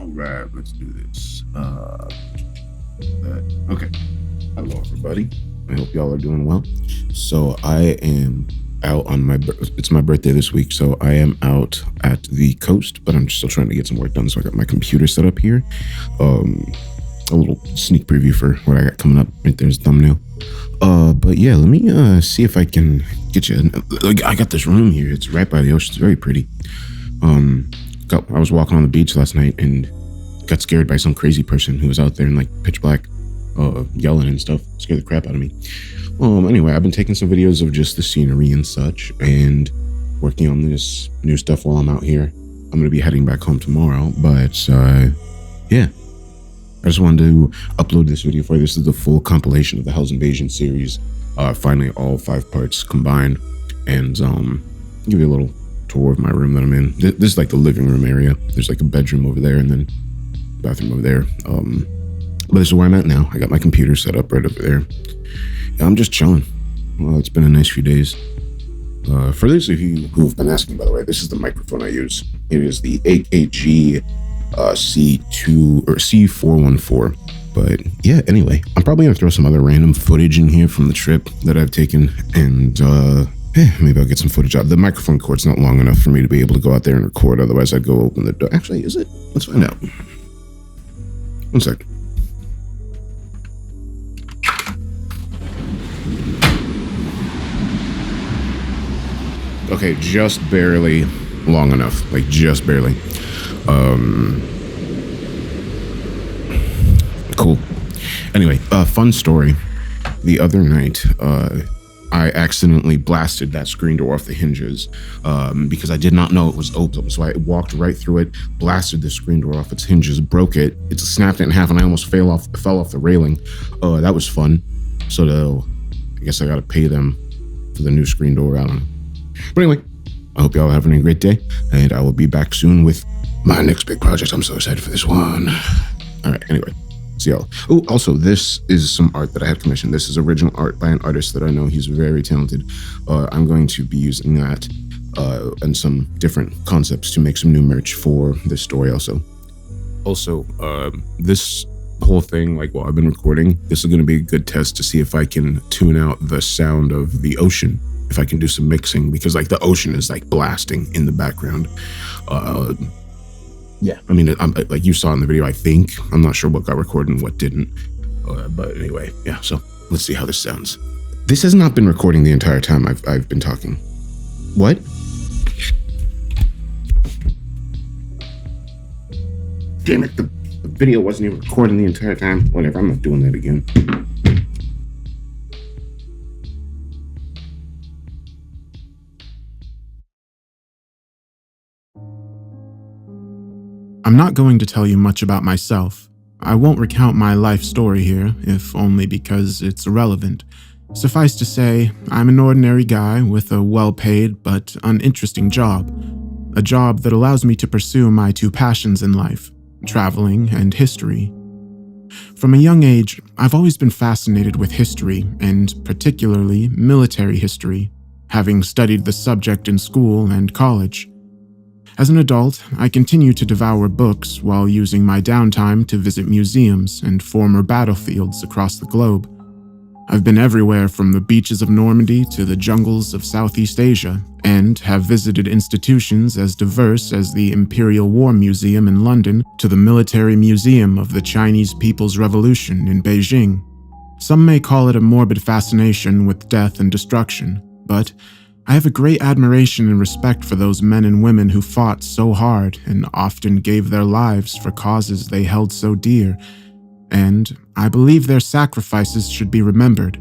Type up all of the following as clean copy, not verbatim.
Alright, let's do this. Okay. Hello, everybody. I hope y'all are doing well. So I am out on it's my birthday this week, so I am out at the coast, but I'm still trying to get some work done. So I got my computer set up here. A little sneak preview for what I got coming up. Right there's the thumbnail. But yeah, let me see if I can get you. I got this room here. It's right by the ocean. It's very pretty. I was walking on the beach last night and got scared by some crazy person who was out there in like pitch black, yelling and stuff. Scared the crap out of me. Anyway, I've been taking some videos of just the scenery and such, and working on this new stuff while I'm out here. I'm gonna be heading back home tomorrow, but yeah. I just wanted to upload this video for you. This is the full compilation of the Hell's Invasion series. Finally, all 5 parts combined, and give you a little tour of my room that I'm in. This is like the living room area. There's like a bedroom over there and then bathroom over there. But this is where I'm at now. I got my computer set up right over there. Yeah, I'm just chilling. Well, it's been a nice few days. For those of you who have been asking, by the way, this is the microphone I use. It is the AKG C2 or C414. But yeah, anyway, I'm probably gonna throw some other random footage in here from the trip that I've taken, and maybe I'll get some footage out. The microphone cord's not long enough for me to be able to go out there and record. Otherwise, I'd go open the door. Actually, is it? Let's find out. One sec. Okay, just barely long enough. Like, just barely. Cool. Anyway, fun story. The other night, I accidentally blasted that screen door off the hinges because I did not know it was open. So I walked right through it, blasted the screen door off its hinges, broke it. It snapped it in half, and I almost fell off the railing. That was fun. So I guess I got to pay them for the new screen door. I don't know. But anyway, I hope y'all are having a great day, and I will be back soon with my next big project. I'm so excited for this one. All right, anyway. See y'all. Oh, also, this is some art that I had commissioned. This is original art by an artist that I know. He's very talented. I'm going to be using that and some different concepts to make some new merch for this story also. Also, this whole thing, like while I've been recording, this is going to be a good test to see if I can tune out the sound of the ocean. If I can do some mixing, because like the ocean is like blasting in the background. Yeah, I mean, like you saw in the video, I think. I'm not sure what got recorded and what didn't. But anyway, yeah, so let's see how this sounds. This has not been recording the entire time I've been talking. What? Damn it, the video wasn't even recording the entire time. Whatever, I'm not doing that again. I'm not going to tell you much about myself. I won't recount my life story here, if only because it's irrelevant. Suffice to say, I'm an ordinary guy with a well-paid but uninteresting job. A job that allows me to pursue my 2 passions in life, traveling and history. From a young age, I've always been fascinated with history, and particularly military history, having studied the subject in school and college. As an adult, I continue to devour books while using my downtime to visit museums and former battlefields across the globe. I've been everywhere from the beaches of Normandy to the jungles of Southeast Asia, and have visited institutions as diverse as the Imperial War Museum in London to the Military Museum of the Chinese People's Revolution in Beijing. Some may call it a morbid fascination with death and destruction, but I have a great admiration and respect for those men and women who fought so hard and often gave their lives for causes they held so dear, and I believe their sacrifices should be remembered.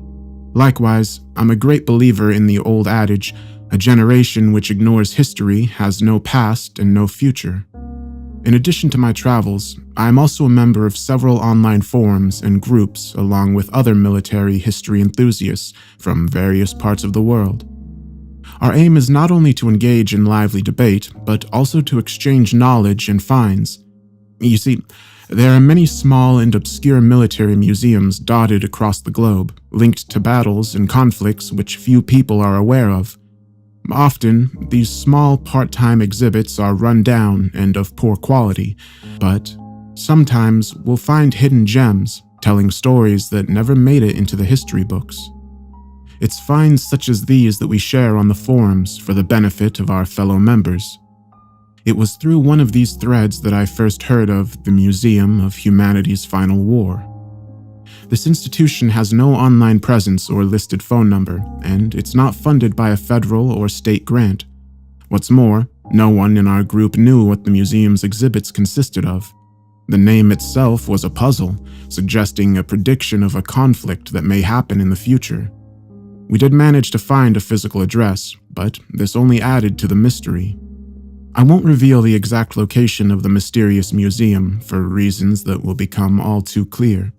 Likewise, I'm a great believer in the old adage, a generation which ignores history has no past and no future. In addition to my travels, I am also a member of several online forums and groups along with other military history enthusiasts from various parts of the world. Our aim is not only to engage in lively debate, but also to exchange knowledge and finds. You see, there are many small and obscure military museums dotted across the globe, linked to battles and conflicts which few people are aware of. Often, these small part-time exhibits are run down and of poor quality, but Sometimes we'll find hidden gems telling stories that never made it into the history books. It's finds such as these that we share on the forums for the benefit of our fellow members. It was through one of these threads that I first heard of the Museum of Humanity's Final War. This institution has no online presence or listed phone number, and it's not funded by a federal or state grant. What's more, no one in our group knew what the museum's exhibits consisted of. The name itself was a puzzle, suggesting a prediction of a conflict that may happen in the future. We did manage to find a physical address, but this only added to the mystery. I won't reveal the exact location of the mysterious museum for reasons that will become all too clear.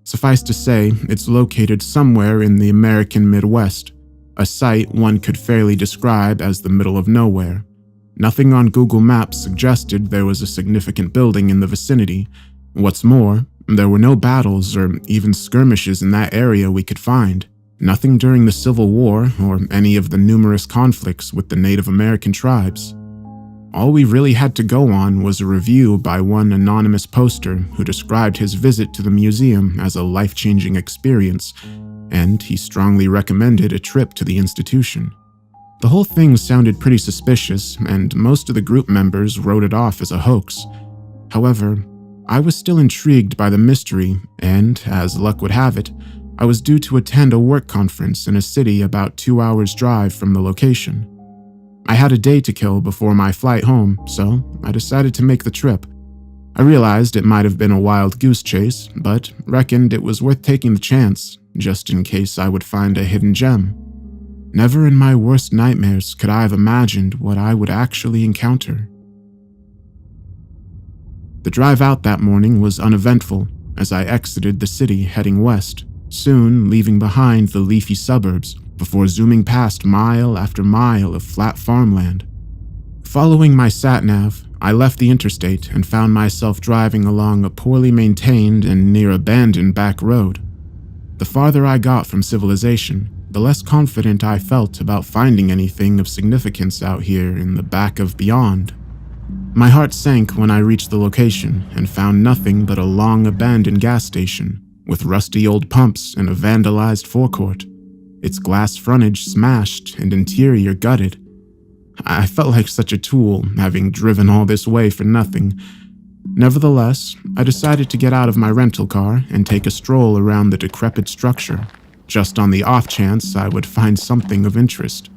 Suffice to say, it's located somewhere in the American Midwest, a site one could fairly describe as the middle of nowhere. Nothing on Google Maps suggested there was a significant building in the vicinity. What's more, there were no battles or even skirmishes in that area we could find. Nothing during the Civil War or any of the numerous conflicts with the Native American tribes. All we really had to go on was a review by one anonymous poster who described his visit to the museum as a life-changing experience, and he strongly recommended a trip to the institution. The whole thing sounded pretty suspicious, and most of the group members wrote it off as a hoax. However, I was still intrigued by the mystery, and, as luck would have it, I was due to attend a work conference in a city about 2 hours' drive from the location. I had a day to kill before my flight home, so I decided to make the trip. I realized it might have been a wild goose chase, but reckoned it was worth taking the chance, just in case I would find a hidden gem. Never in my worst nightmares could I have imagined what I would actually encounter. The drive out that morning was uneventful as I exited the city heading west, soon leaving behind the leafy suburbs before zooming past mile after mile of flat farmland. Following my sat-nav, I left the interstate and found myself driving along a poorly maintained and near-abandoned back road. The farther I got from civilization, the less confident I felt about finding anything of significance out here in the back of beyond. My heart sank when I reached the location and found nothing but a long-abandoned gas station with rusty old pumps and a vandalized forecourt, its glass frontage smashed and interior gutted. I felt like such a tool, having driven all this way for nothing. Nevertheless, I decided to get out of my rental car and take a stroll around the decrepit structure, just on the off chance I would find something of interest.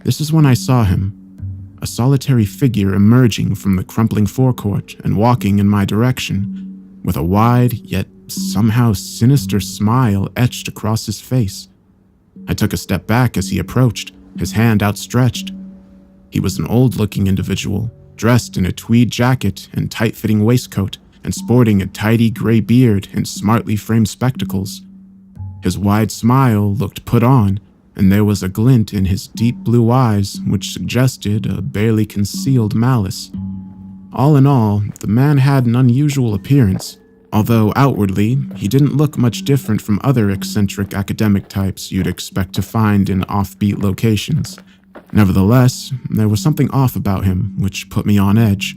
This is when I saw him, a solitary figure emerging from the crumbling forecourt and walking in my direction, with a wide yet somehow sinister smile etched across his face. I took a step back as he approached, his hand outstretched. He was an old-looking individual, dressed in a tweed jacket and tight-fitting waistcoat, and sporting a tidy gray beard and smartly framed spectacles. His wide smile looked put on, and there was a glint in his deep blue eyes which suggested a barely concealed malice. All in all, the man had an unusual appearance, although outwardly, he didn't look much different from other eccentric academic types you'd expect to find in offbeat locations. Nevertheless, there was something off about him which put me on edge.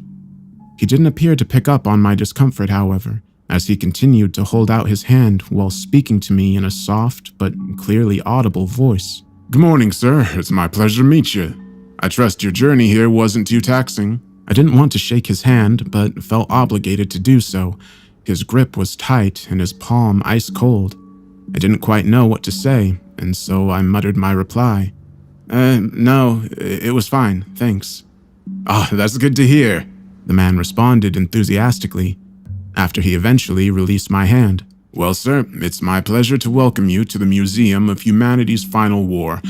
He didn't appear to pick up on my discomfort, however, as he continued to hold out his hand while speaking to me in a soft but clearly audible voice. Good morning, sir. It's my pleasure to meet you. I trust your journey here wasn't too taxing. I didn't want to shake his hand, but felt obligated to do so. His grip was tight and his palm ice cold. I didn't quite know what to say, and so I muttered my reply. No, it was fine, thanks. Ah, that's good to hear, the man responded enthusiastically, after he eventually released my hand. Well, sir, it's my pleasure to welcome you to the Museum of Humanity's Final War.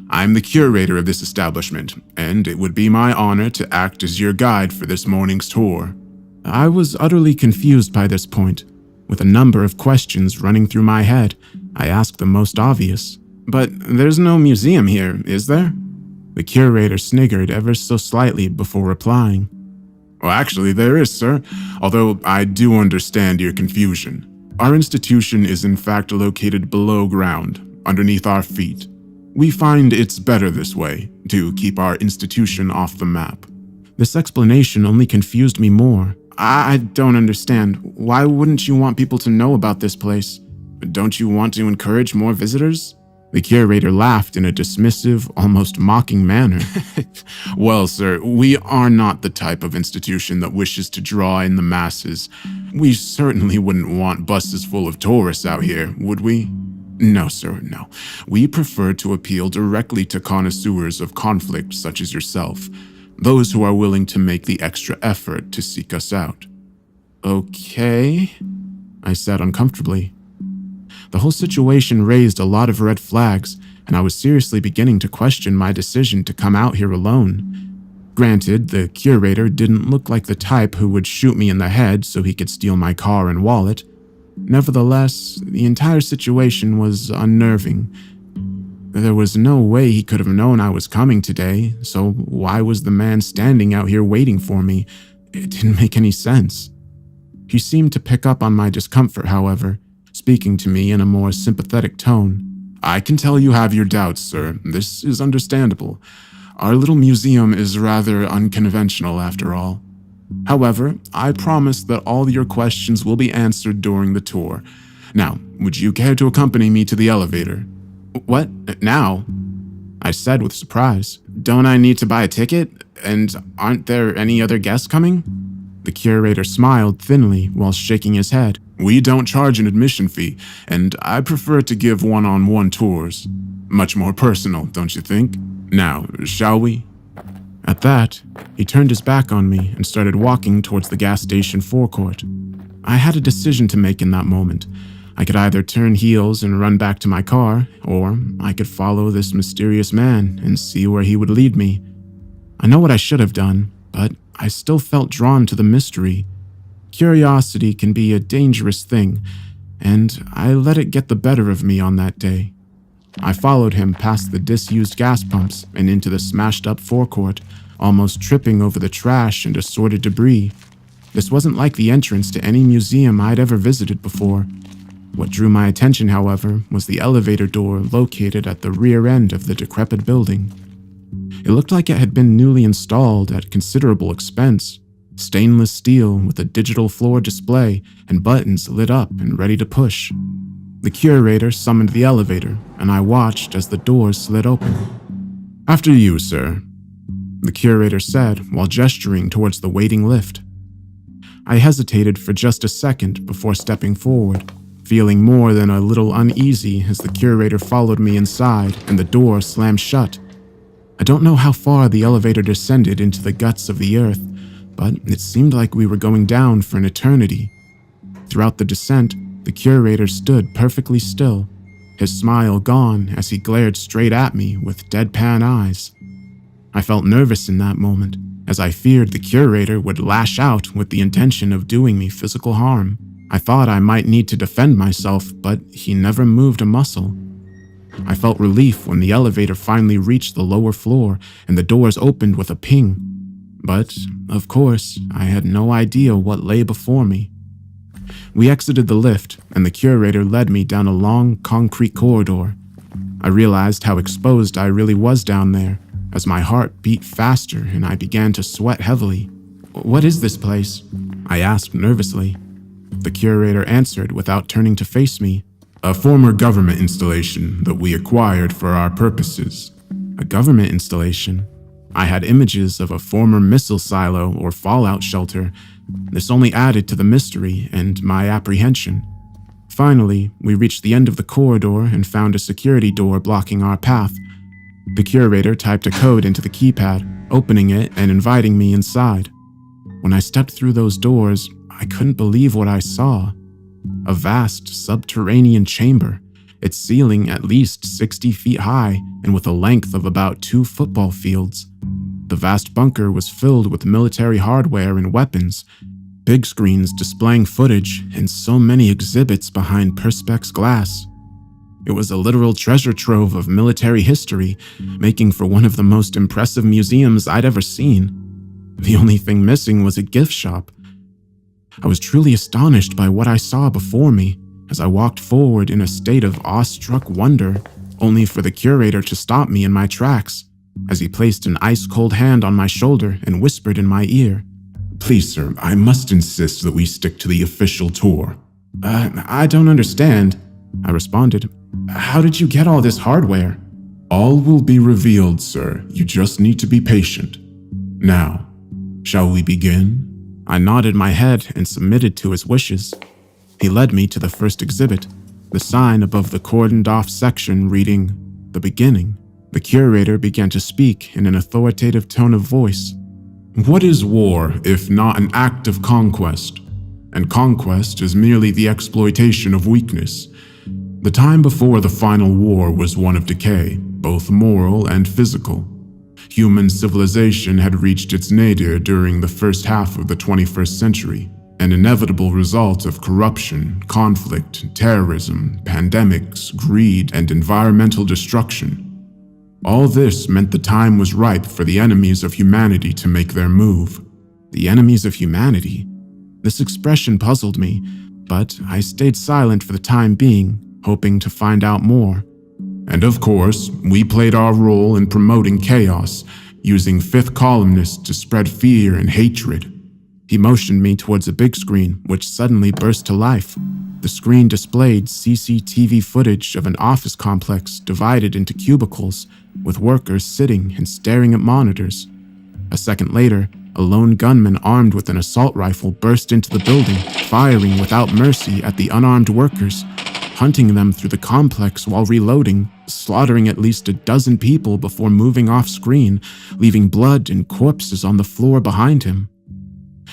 I'm the curator of this establishment, and it would be my honor to act as your guide for this morning's tour. I was utterly confused by this point. With a number of questions running through my head, I asked the most obvious. But there's no museum here, is there? The curator sniggered ever so slightly before replying. Well, actually, there is, sir, although I do understand your confusion. Our institution is in fact located below ground, underneath our feet. We find it's better this way, to keep our institution off the map. This explanation only confused me more. I don't understand. Why wouldn't you want people to know about this place? Don't you want to encourage more visitors? The curator laughed in a dismissive, almost mocking manner. Well, sir, we are not the type of institution that wishes to draw in the masses. We certainly wouldn't want buses full of tourists out here, would we? No, sir, no. We prefer to appeal directly to connoisseurs of conflict such as yourself, those who are willing to make the extra effort to seek us out. Okay, I said uncomfortably. The whole situation raised a lot of red flags, and I was seriously beginning to question my decision to come out here alone. Granted, the curator didn't look like the type who would shoot me in the head so he could steal my car and wallet. Nevertheless, the entire situation was unnerving. There was no way he could have known I was coming today, so why was the man standing out here waiting for me? It didn't make any sense. He seemed to pick up on my discomfort, however, speaking to me in a more sympathetic tone. I can tell you have your doubts, sir. This is understandable. Our little museum is rather unconventional after all. However, I promise that all your questions will be answered during the tour. Now, would you care to accompany me to the elevator? What? Now? I said with surprise. Don't I need to buy a ticket? And aren't there any other guests coming? The curator smiled thinly while shaking his head. We don't charge an admission fee, and I prefer to give one-on-one tours. Much more personal, don't you think? Now, shall we? At that, he turned his back on me and started walking towards the gas station forecourt. I had a decision to make in that moment. I could either turn heels and run back to my car, or I could follow this mysterious man and see where he would lead me. I know what I should have done, but I still felt drawn to the mystery. Curiosity can be a dangerous thing, and I let it get the better of me on that day. I followed him past the disused gas pumps and into the smashed-up forecourt, almost tripping over the trash and assorted debris. This wasn't like the entrance to any museum I'd ever visited before. What drew my attention, however, was the elevator door located at the rear end of the decrepit building. It looked like it had been newly installed at considerable expense. Stainless steel with a digital floor display and buttons lit up and ready to push. The curator summoned the elevator, and I watched as the doors slid open. After you, sir, the curator said while gesturing towards the waiting lift. I hesitated for just a second before stepping forward, feeling more than a little uneasy as the curator followed me inside and the door slammed shut. I don't know how far the elevator descended into the guts of the earth, but it seemed like we were going down for an eternity. Throughout the descent, the curator stood perfectly still, his smile gone as he glared straight at me with deadpan eyes. I felt nervous in that moment, as I feared the curator would lash out with the intention of doing me physical harm. I thought I might need to defend myself, but he never moved a muscle. I felt relief when the elevator finally reached the lower floor and the doors opened with a ping. But, of course, I had no idea what lay before me. We exited the lift, and the curator led me down a long, concrete corridor. I realized how exposed I really was down there, as my heart beat faster and I began to sweat heavily. "What is this place?" I asked nervously. The curator answered without turning to face me. A former government installation that we acquired for our purposes. A government installation? I had images of a former missile silo or fallout shelter. This only added to the mystery and my apprehension. Finally, we reached the end of the corridor and found a security door blocking our path. The curator typed a code into the keypad, opening it and inviting me inside. When I stepped through those doors, I couldn't believe what I saw. A vast subterranean chamber, its ceiling at least 60 feet high and with a length of about 2 football fields. The vast bunker was filled with military hardware and weapons, big screens displaying footage, and so many exhibits behind perspex glass. It was a literal treasure trove of military history, making for one of the most impressive museums I'd ever seen. The only thing missing was a gift shop. I was truly astonished by what I saw before me as I walked forward in a state of awestruck wonder, only for the curator to stop me in my tracks as he placed an ice-cold hand on my shoulder and whispered in my ear, Please, sir, I must insist that we stick to the official tour. I don't understand, I responded. How did you get all this hardware? All will be revealed, sir. You just need to be patient. Now, shall we begin? I nodded my head and submitted to his wishes. He led me to the first exhibit, the sign above the cordoned-off section reading, "The Beginning." The curator began to speak in an authoritative tone of voice. What is war if not an act of conquest? And conquest is merely the exploitation of weakness. The time before the final war was one of decay, both moral and physical. Human civilization had reached its nadir during the first half of the 21st century, an inevitable result of corruption, conflict, terrorism, pandemics, greed, and environmental destruction. All this meant the time was ripe for the enemies of humanity to make their move. The enemies of humanity? This expression puzzled me, but I stayed silent for the time being, hoping to find out more. And of course, we played our role in promoting chaos, using fifth columnists to spread fear and hatred. He motioned me towards a big screen, which suddenly burst to life. The screen displayed CCTV footage of an office complex divided into cubicles, with workers sitting and staring at monitors. A second later, a lone gunman armed with an assault rifle burst into the building, firing without mercy at the unarmed workers, hunting them through the complex while reloading, slaughtering at least a dozen people before moving off screen, leaving blood and corpses on the floor behind him.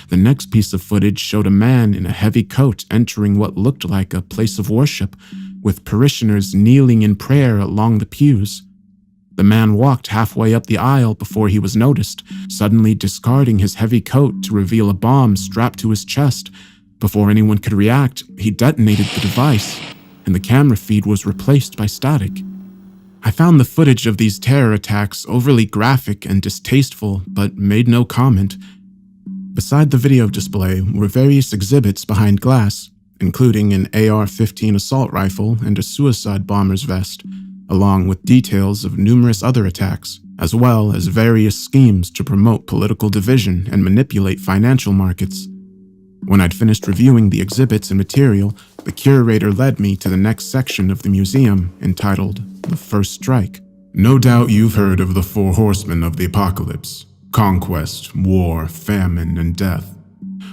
The next piece of footage showed a man in a heavy coat entering what looked like a place of worship, with parishioners kneeling in prayer along the pews. The man walked halfway up the aisle before he was noticed, suddenly discarding his heavy coat to reveal a bomb strapped to his chest. Before anyone could react, he detonated the device, and the camera feed was replaced by static. I found the footage of these terror attacks overly graphic and distasteful, but made no comment. Beside the video display were various exhibits behind glass, including an AR-15 assault rifle and a suicide bomber's vest, along with details of numerous other attacks, as well as various schemes to promote political division and manipulate financial markets. When I'd finished reviewing the exhibits and material, the curator led me to the next section of the museum, entitled The First Strike. No doubt you've heard of the four horsemen of the apocalypse: conquest, war, famine, and death.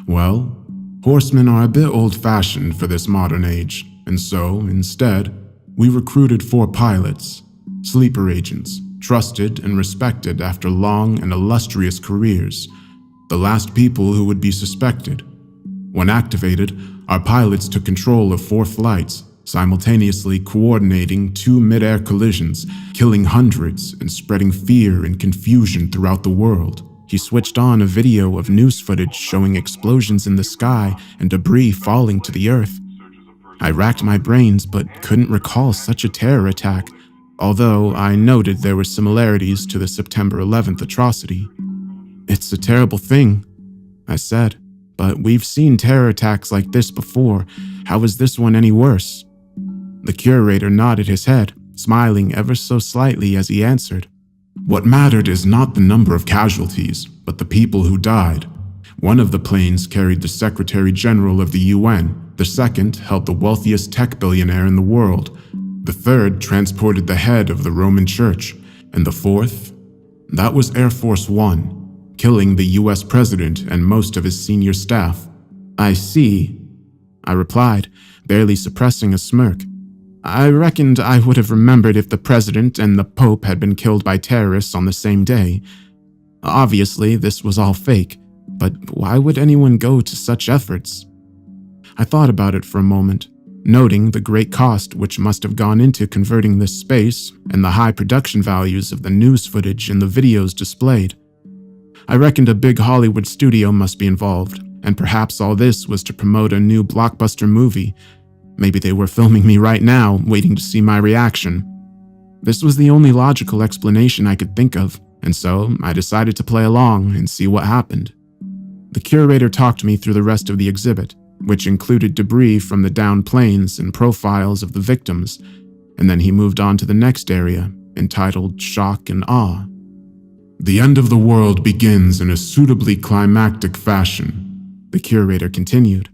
Well, horsemen are a bit old-fashioned for this modern age, and so, instead, we recruited 4 pilots, sleeper agents, trusted and respected after long and illustrious careers, the last people who would be suspected. When activated, our pilots took control of 4 flights, simultaneously coordinating 2 mid-air collisions, killing hundreds and spreading fear and confusion throughout the world. He switched on a video of news footage showing explosions in the sky and debris falling to the earth. I racked my brains but couldn't recall such a terror attack, although I noted there were similarities to the September 11th atrocity. "It's a terrible thing," I said, "but we've seen terror attacks like this before. How is this one any worse?" The curator nodded his head, smiling ever so slightly as he answered. What mattered is not the number of casualties, but the people who died. One of the planes carried the Secretary General of the UN, the second held the wealthiest tech billionaire in the world, the third transported the head of the Roman Church, and the fourth? That was Air Force One, killing the US President and most of his senior staff. "I see," I replied, barely suppressing a smirk. "I reckoned I would have remembered if the President and the Pope had been killed by terrorists on the same day. Obviously, this was all fake, but why would anyone go to such efforts?" I thought about it for a moment, noting the great cost which must have gone into converting this space and the high production values of the news footage and the videos displayed. I reckoned a big Hollywood studio must be involved, and perhaps all this was to promote a new blockbuster movie. Maybe they were filming me right now, waiting to see my reaction. This was the only logical explanation I could think of, and so I decided to play along and see what happened. The curator talked me through the rest of the exhibit, which included debris from the downed planes and profiles of the victims, and then he moved on to the next area, entitled Shock and Awe. The end of the world begins in a suitably climactic fashion, the curator continued,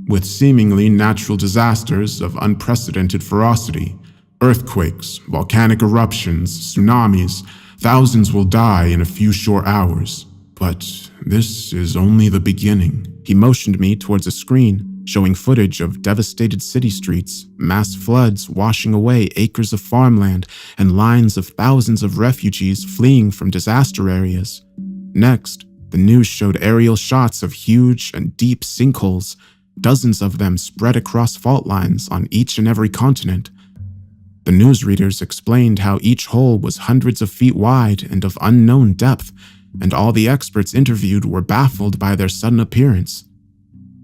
with seemingly natural disasters of unprecedented ferocity. Earthquakes, volcanic eruptions, tsunamis, thousands will die in a few short hours. But this is only the beginning. He motioned me towards a screen, showing footage of devastated city streets, mass floods washing away acres of farmland, and lines of thousands of refugees fleeing from disaster areas. Next, the news showed aerial shots of huge and deep sinkholes, dozens of them spread across fault lines on each and every continent. The newsreaders explained how each hole was hundreds of feet wide and of unknown depth, and all the experts interviewed were baffled by their sudden appearance.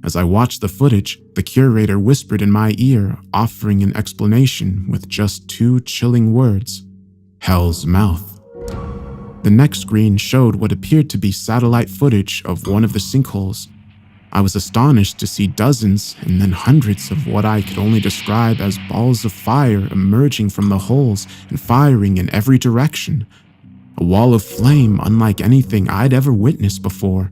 As I watched the footage, the curator whispered in my ear, offering an explanation with just 2 chilling words: Hell's Mouth. The next screen showed what appeared to be satellite footage of one of the sinkholes. I was astonished to see dozens and then hundreds of what I could only describe as balls of fire emerging from the holes and firing in every direction. A wall of flame unlike anything I'd ever witnessed before.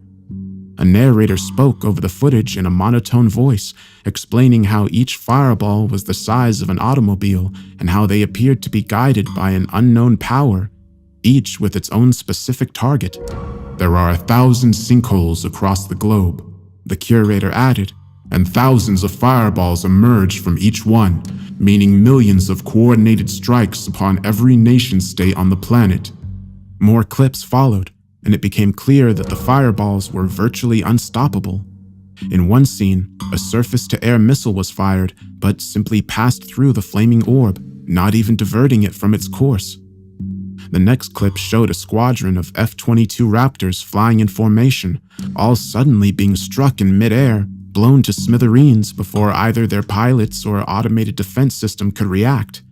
A narrator spoke over the footage in a monotone voice, explaining how each fireball was the size of an automobile and how they appeared to be guided by an unknown power, each with its own specific target. There are 1,000 sinkholes across the globe, the curator added, and thousands of fireballs emerge from each one, meaning millions of coordinated strikes upon every nation-state on the planet. More clips followed, and it became clear that the fireballs were virtually unstoppable. In one scene, a surface-to-air missile was fired, but simply passed through the flaming orb, not even diverting it from its course. The next clip showed a squadron of F-22 Raptors flying in formation, all suddenly being struck in mid-air, blown to smithereens before either their pilots or automated defense system could react.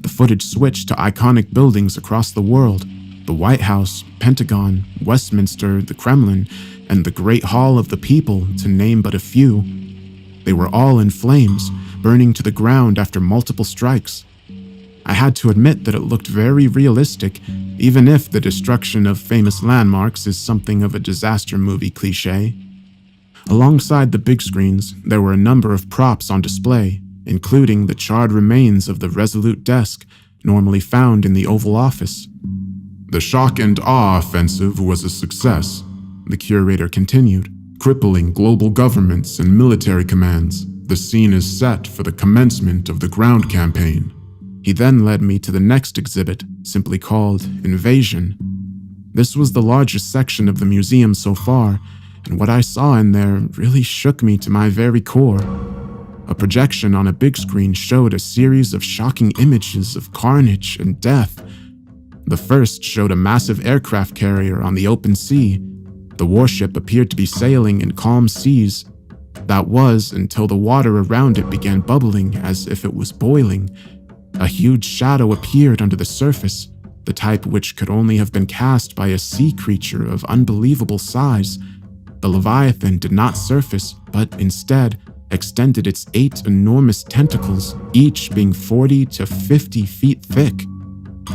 The footage switched to iconic buildings across the world: the White House, Pentagon, Westminster, the Kremlin, and the Great Hall of the People, to name but a few. They were all in flames, burning to the ground after multiple strikes. I had to admit that it looked very realistic, even if the destruction of famous landmarks is something of a disaster movie cliché. Alongside the big screens, there were a number of props on display, including the charred remains of the Resolute desk, normally found in the Oval Office. The shock and awe offensive was a success, the curator continued, crippling global governments and military commands. The scene is set for the commencement of the ground campaign. He then led me to the next exhibit, simply called Invasion. This was the largest section of the museum so far, and what I saw in there really shook me to my very core. A projection on a big screen showed a series of shocking images of carnage and death. The first showed a massive aircraft carrier on the open sea. The warship appeared to be sailing in calm seas. That was until the water around it began bubbling as if it was boiling. A huge shadow appeared under the surface, the type which could only have been cast by a sea creature of unbelievable size. The Leviathan did not surface, but instead extended its 8 enormous tentacles, each being 40 to 50 feet thick.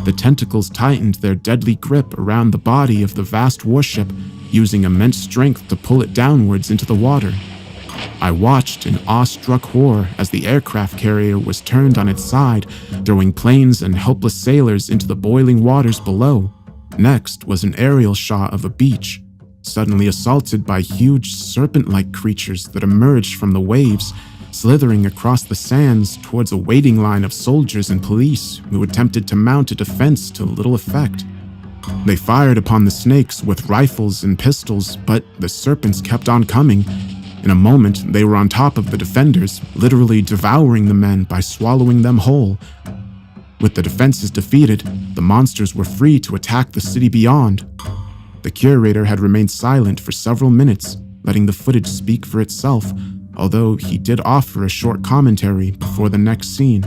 The tentacles tightened their deadly grip around the body of the vast warship, using immense strength to pull it downwards into the water. I watched in awestruck horror as the aircraft carrier was turned on its side, throwing planes and helpless sailors into the boiling waters below. Next was an aerial shot of a beach, suddenly assaulted by huge serpent-like creatures that emerged from the waves, slithering across the sands towards a waiting line of soldiers and police who attempted to mount a defense to little effect. They fired upon the snakes with rifles and pistols, but the serpents kept on coming. In a moment, they were on top of the defenders, literally devouring the men by swallowing them whole. With the defenses defeated, the monsters were free to attack the city beyond. The curator had remained silent for several minutes, letting the footage speak for itself, although he did offer a short commentary before the next scene.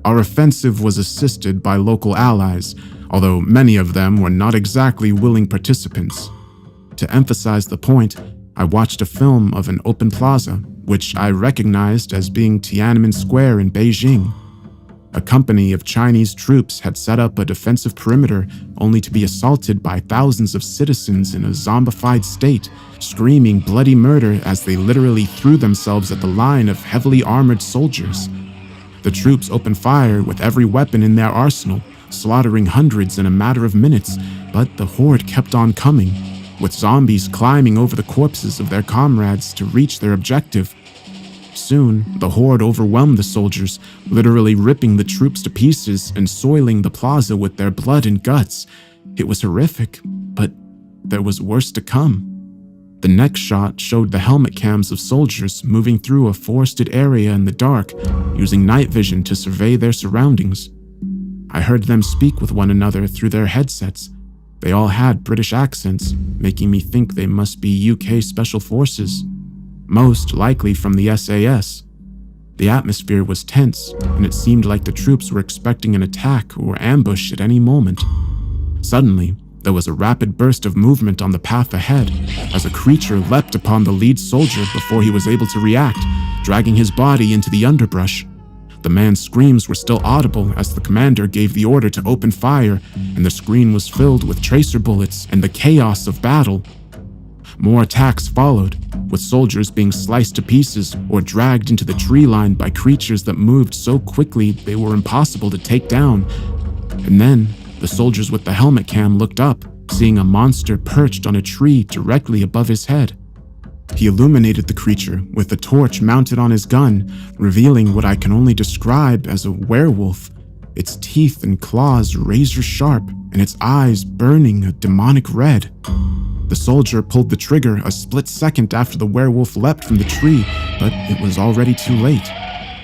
Our offensive was assisted by local allies, although many of them were not exactly willing participants. To emphasize the point, I watched a film of an open plaza, which I recognized as being Tiananmen Square in Beijing. A company of Chinese troops had set up a defensive perimeter only to be assaulted by thousands of citizens in a zombified state, screaming bloody murder as they literally threw themselves at the line of heavily armored soldiers. The troops opened fire with every weapon in their arsenal, slaughtering hundreds in a matter of minutes, but the horde kept on coming, with zombies climbing over the corpses of their comrades to reach their objective. Soon, the horde overwhelmed the soldiers, literally ripping the troops to pieces and soiling the plaza with their blood and guts. It was horrific, but there was worse to come. The next shot showed the helmet cams of soldiers moving through a forested area in the dark, using night vision to survey their surroundings. I heard them speak with one another through their headsets. They all had British accents, making me think they must be UK Special Forces, most likely from the SAS. The atmosphere was tense, and it seemed like the troops were expecting an attack or ambush at any moment. Suddenly, there was a rapid burst of movement on the path ahead, as a creature leapt upon the lead soldier before he was able to react, dragging his body into the underbrush. The man's screams were still audible as the commander gave the order to open fire, and the screen was filled with tracer bullets and the chaos of battle. More attacks followed, with soldiers being sliced to pieces or dragged into the tree line by creatures that moved so quickly they were impossible to take down. And then, the soldiers with the helmet cam looked up, seeing a monster perched on a tree directly above his head. He illuminated the creature with a torch mounted on his gun, revealing what I can only describe as a werewolf, its teeth and claws razor sharp and its eyes burning a demonic red. The soldier pulled the trigger a split second after the werewolf leapt from the tree, but it was already too late.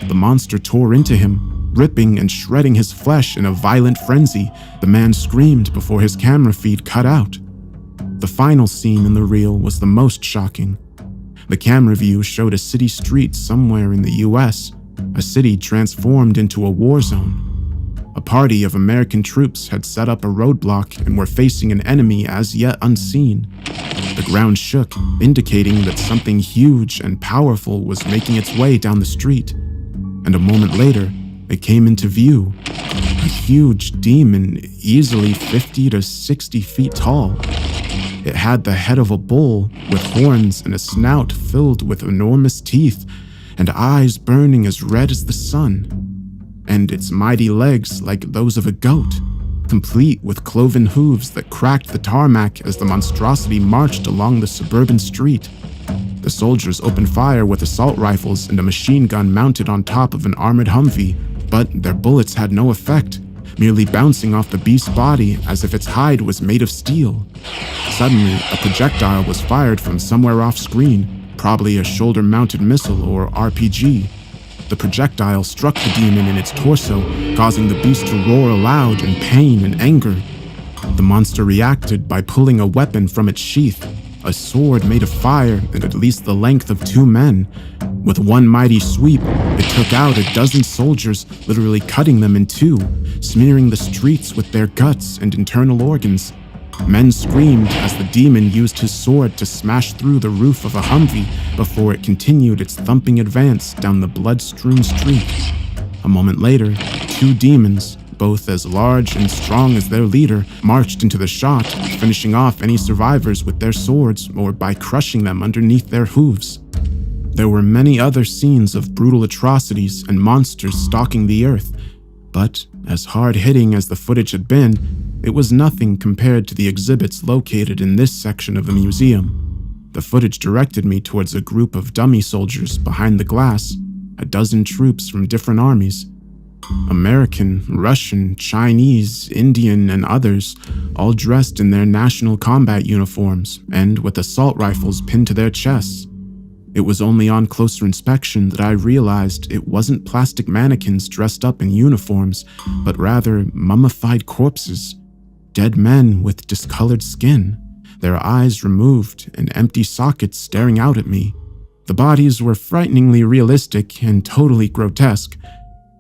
The monster tore into him, ripping and shredding his flesh in a violent frenzy. The man screamed before his camera feed cut out. The final scene in the reel was the most shocking. The camera view showed a city street somewhere in the US, a city transformed into a war zone. A party of American troops had set up a roadblock and were facing an enemy as yet unseen. The ground shook, indicating that something huge and powerful was making its way down the street. And a moment later, it came into view. A huge demon, easily 50 to 60 feet tall. It had the head of a bull, with horns and a snout filled with enormous teeth, and eyes burning as red as the sun, and its mighty legs like those of a goat, complete with cloven hooves that cracked the tarmac as the monstrosity marched along the suburban street. The soldiers opened fire with assault rifles and a machine gun mounted on top of an armored Humvee, but their bullets had no effect, merely bouncing off the beast's body as if its hide was made of steel. Suddenly, a projectile was fired from somewhere off-screen, probably a shoulder-mounted missile or RPG. The projectile struck the demon in its torso, causing the beast to roar aloud in pain and anger. The monster reacted by pulling a weapon from its sheath, a sword made of fire and at least the length of 2 men. With one mighty sweep, it took out a dozen soldiers, literally cutting them in 2, smearing the streets with their guts and internal organs. Men screamed as the demon used his sword to smash through the roof of a Humvee before it continued its thumping advance down the blood-strewn street. A moment later, 2 demons, both as large and strong as their leader, marched into the shot, finishing off any survivors with their swords or by crushing them underneath their hooves. There were many other scenes of brutal atrocities and monsters stalking the earth, but as hard-hitting as the footage had been, it was nothing compared to the exhibits located in this section of the museum. The footage directed me towards a group of dummy soldiers behind the glass, a dozen troops from different armies. American, Russian, Chinese, Indian, and others, all dressed in their national combat uniforms and with assault rifles pinned to their chests. It was only on closer inspection that I realized it wasn't plastic mannequins dressed up in uniforms, but rather mummified corpses. Dead men with discolored skin, their eyes removed and empty sockets staring out at me. The bodies were frighteningly realistic and totally grotesque.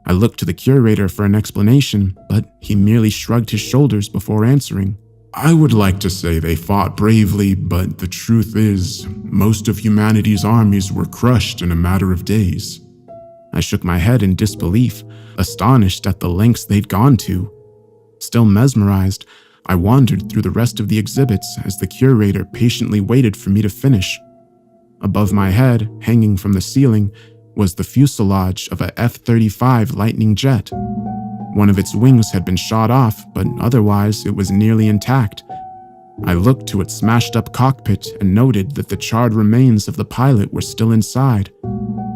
I looked to the curator for an explanation, but he merely shrugged his shoulders before answering. I would like to say they fought bravely, but the truth is, most of humanity's armies were crushed in a matter of days. I shook my head in disbelief, astonished at the lengths they'd gone to. Still mesmerized, I wandered through the rest of the exhibits as the curator patiently waited for me to finish. Above my head, hanging from the ceiling, was the fuselage of a F-35 Lightning jet. One of its wings had been shot off, but otherwise it was nearly intact. I looked to its smashed-up cockpit and noted that the charred remains of the pilot were still inside.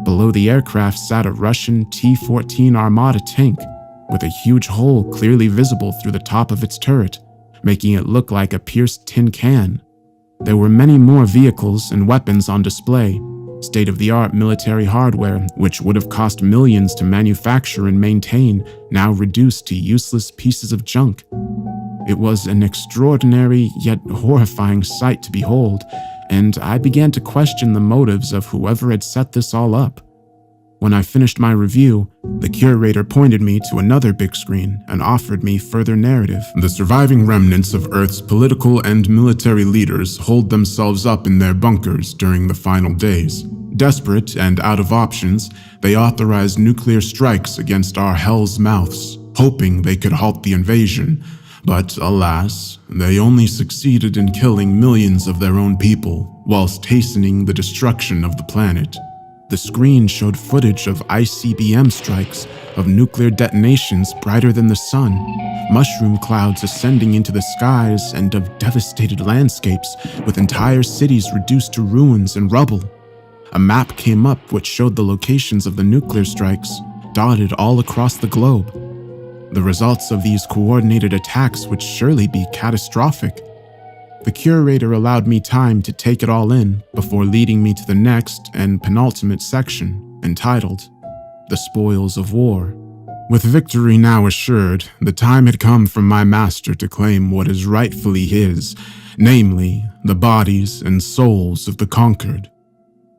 Below the aircraft sat a Russian T-14 Armata tank, with a huge hole clearly visible through the top of its turret, making it look like a pierced tin can. There were many more vehicles and weapons on display, state-of-the-art military hardware which would have cost millions to manufacture and maintain, now reduced to useless pieces of junk. It was an extraordinary yet horrifying sight to behold, and I began to question the motives of whoever had set this all up. When I finished my review, the curator pointed me to another big screen and offered me further narrative. The surviving remnants of Earth's political and military leaders hold themselves up in their bunkers during the final days. Desperate and out of options, they authorized nuclear strikes against our hell's mouths, hoping they could halt the invasion. But alas, they only succeeded in killing millions of their own people, whilst hastening the destruction of the planet. The screen showed footage of ICBM strikes, of nuclear detonations brighter than the sun, mushroom clouds ascending into the skies, and of devastated landscapes with entire cities reduced to ruins and rubble. A map came up which showed the locations of the nuclear strikes, dotted all across the globe. The results of these coordinated attacks would surely be catastrophic. The curator allowed me time to take it all in before leading me to the next and penultimate section, entitled The Spoils of War. With victory now assured, the time had come for my master to claim what is rightfully his, namely, the bodies and souls of the conquered.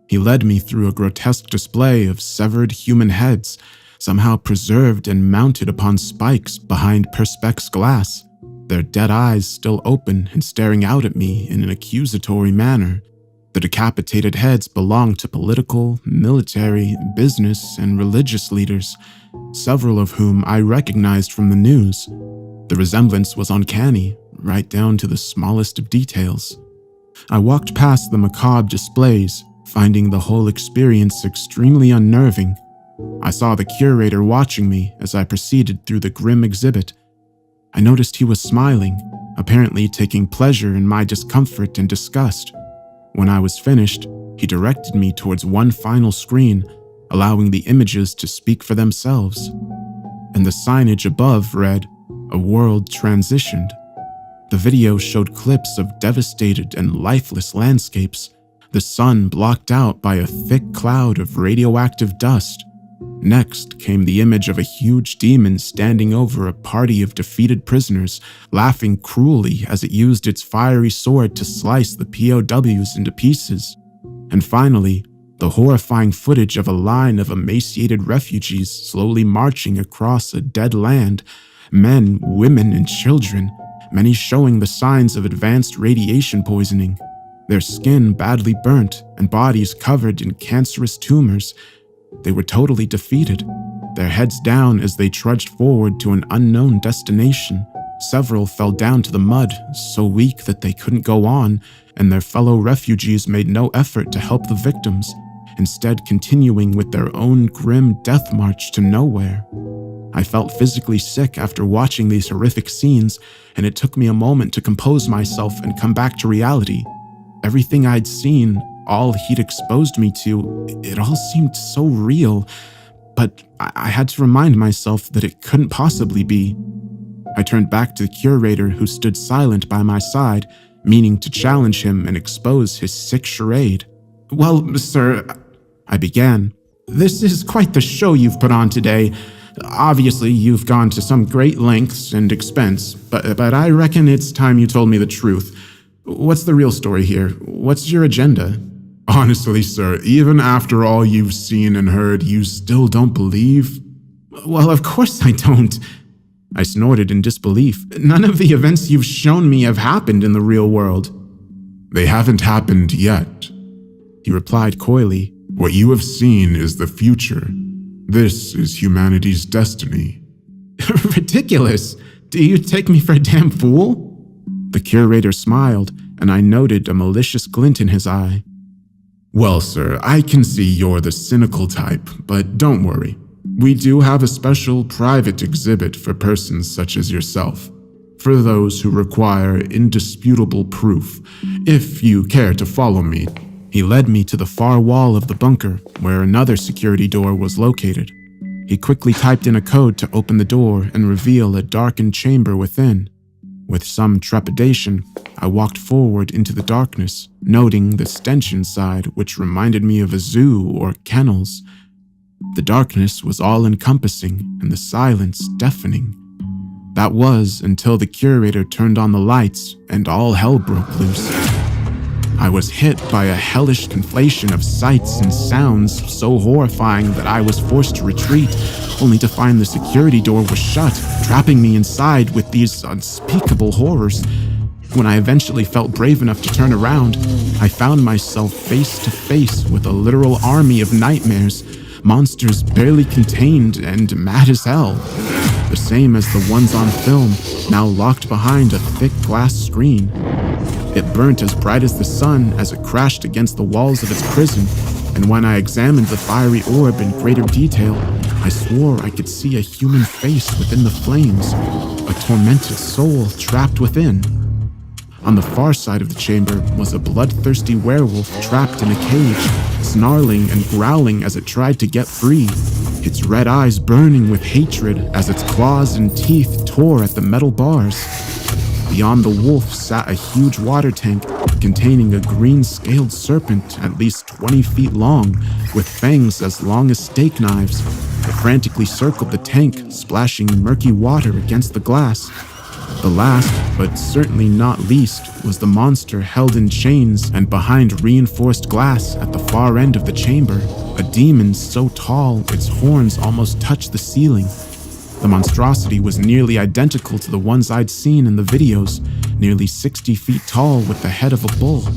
He led me through a grotesque display of severed human heads, somehow preserved and mounted upon spikes behind perspex glass, their dead eyes still open and staring out at me in an accusatory manner. The decapitated heads belonged to political, military, business, and religious leaders, several of whom I recognized from the news. The resemblance was uncanny, right down to the smallest of details. I walked past the macabre displays, finding the whole experience extremely unnerving. I saw the curator watching me as I proceeded through the grim exhibit. I noticed he was smiling, apparently taking pleasure in my discomfort and disgust. When I was finished, he directed me towards one final screen, allowing the images to speak for themselves. And the signage above read, "A world transitioned." The video showed clips of devastated and lifeless landscapes, the sun blocked out by a thick cloud of radioactive dust. Next came the image of a huge demon standing over a party of defeated prisoners, laughing cruelly as it used its fiery sword to slice the POWs into pieces. And finally, the horrifying footage of a line of emaciated refugees slowly marching across a dead land, men, women, and children, many showing the signs of advanced radiation poisoning, their skin badly burnt and bodies covered in cancerous tumors. They were totally defeated, their heads down as they trudged forward to an unknown destination. Several fell down to the mud, so weak that they couldn't go on, and their fellow refugees made no effort to help the victims, instead continuing with their own grim death march to nowhere. I felt physically sick after watching these horrific scenes, and it took me a moment to compose myself and come back to reality. Everything I'd seen, all he'd exposed me to, it all seemed so real, but I had to remind myself that it couldn't possibly be. I turned back to the curator who stood silent by my side, meaning to challenge him and expose his sick charade. "Well, sir," I began, "this is quite the show you've put on today. Obviously, you've gone to some great lengths and expense, but I reckon it's time you told me the truth. What's the real story here? What's your agenda?" Honestly, sir, even after all you've seen and heard, you still don't believe? "Well, of course I don't," I snorted in disbelief. "None of the events you've shown me have happened in the real world." "They haven't happened yet," he replied coyly. "What you have seen is the future. This is humanity's destiny. Ridiculous! Do you take me for a damn fool? The curator smiled, and I noted a malicious glint in his eye. Well, sir, I can see you're the cynical type, but don't worry. We do have a special private exhibit for persons such as yourself, for those who require indisputable proof, if you care to follow me. He led me to the far wall of the bunker, where another security door was located. He quickly typed in a code to open the door and reveal a darkened chamber within. With some trepidation, I walked forward into the darkness, noting the stench inside, which reminded me of a zoo or kennels. The darkness was all-encompassing and the silence deafening. That was until the curator turned on the lights and all hell broke loose. I was hit by a hellish conflation of sights and sounds so horrifying that I was forced to retreat, only to find the security door was shut, trapping me inside with these unspeakable horrors. When I eventually felt brave enough to turn around, I found myself face to face with a literal army of nightmares, monsters barely contained and mad as hell. The same as the ones on film, now locked behind a thick glass screen. It burnt as bright as the sun as it crashed against the walls of its prison, and when I examined the fiery orb in greater detail, I swore I could see a human face within the flames, a tormented soul trapped within. On the far side of the chamber was a bloodthirsty werewolf trapped in a cage, snarling and growling as it tried to get free, its red eyes burning with hatred as its claws and teeth tore at the metal bars. Beyond the wolf sat a huge water tank containing a green-scaled serpent at least 20 feet long, with fangs as long as steak knives. It frantically circled the tank, splashing murky water against the glass. The last, but certainly not least, was the monster held in chains and behind reinforced glass at the far end of the chamber, a demon so tall its horns almost touched the ceiling. The monstrosity was nearly identical to the ones I'd seen in the videos, nearly 60 feet tall with the head of a bull,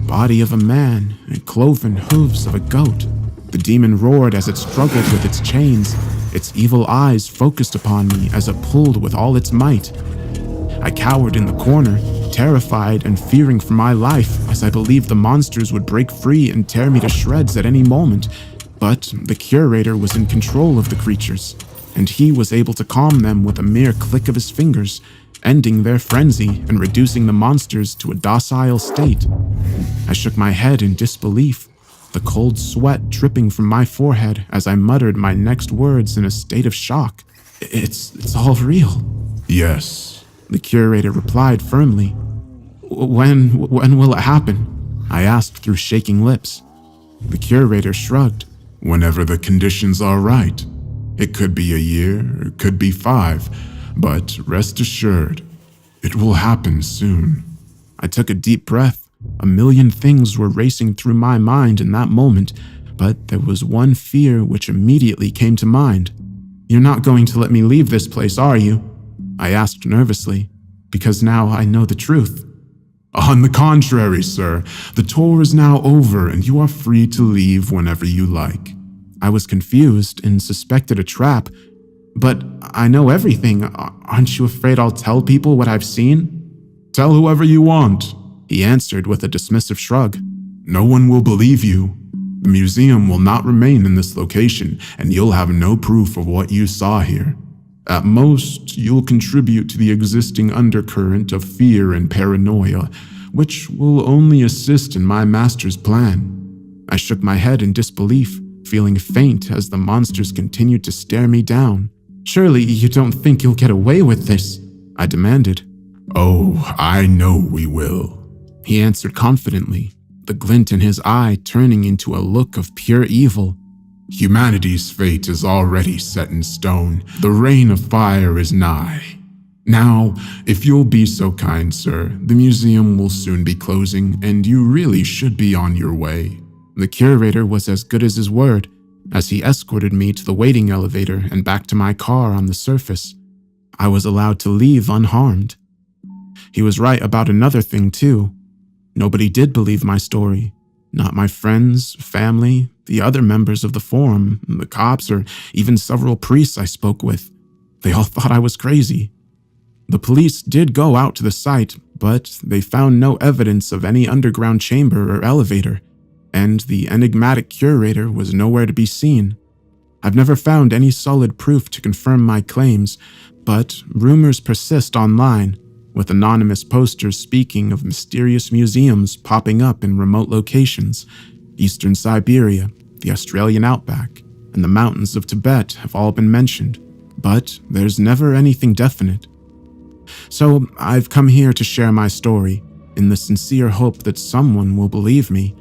body of a man, and cloven hooves of a goat. The demon roared as it struggled with its chains, its evil eyes focused upon me as it pulled with all its might. I cowered in the corner, terrified and fearing for my life as I believed the monsters would break free and tear me to shreds at any moment. But the curator was in control of the creatures, and he was able to calm them with a mere click of his fingers, ending their frenzy and reducing the monsters to a docile state. I shook my head in disbelief, the cold sweat dripping from my forehead as I muttered my next words in a state of shock. It's all real. Yes, the curator replied firmly. When will it happen? I asked through shaking lips. The curator shrugged. Whenever the conditions are right. It could be a year, it could be 5, but rest assured, it will happen soon. I took a deep breath. A million things were racing through my mind in that moment, but there was one fear which immediately came to mind. You're not going to let me leave this place, are you? I asked nervously, because now I know the truth. On the contrary, sir, the tour is now over and you are free to leave whenever you like. I was confused and suspected a trap. But I know everything. Aren't you afraid I'll tell people what I've seen? Tell whoever you want, he answered with a dismissive shrug. No one will believe you. The museum will not remain in this location, and you'll have no proof of what you saw here. At most, you'll contribute to the existing undercurrent of fear and paranoia, which will only assist in my master's plan. I shook my head in disbelief, feeling faint as the monsters continued to stare me down. Surely you don't think you'll get away with this? I demanded. Oh, I know we will, he answered confidently, the glint in his eye turning into a look of pure evil. Humanity's fate is already set in stone. The reign of fire is nigh. Now, if you'll be so kind, sir, the museum will soon be closing, and you really should be on your way. The curator was as good as his word, as he escorted me to the waiting elevator and back to my car on the surface. I was allowed to leave unharmed. He was right about another thing, too. Nobody did believe my story. Not my friends, family, the other members of the forum, the cops, or even several priests I spoke with. They all thought I was crazy. The police did go out to the site, but they found no evidence of any underground chamber or elevator, and the enigmatic curator was nowhere to be seen. I've never found any solid proof to confirm my claims, but rumors persist online, with anonymous posters speaking of mysterious museums popping up in remote locations. Eastern Siberia, the Australian outback, and the mountains of Tibet have all been mentioned, but there's never anything definite. So I've come here to share my story, in the sincere hope that someone will believe me.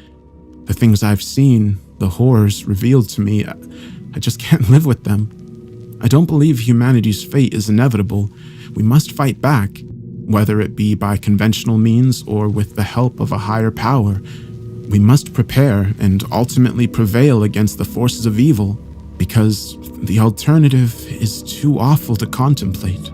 The things I've seen, the horrors revealed to me, I just can't live with them. I don't believe humanity's fate is inevitable. We must fight back, whether it be by conventional means or with the help of a higher power. We must prepare and ultimately prevail against the forces of evil, because the alternative is too awful to contemplate.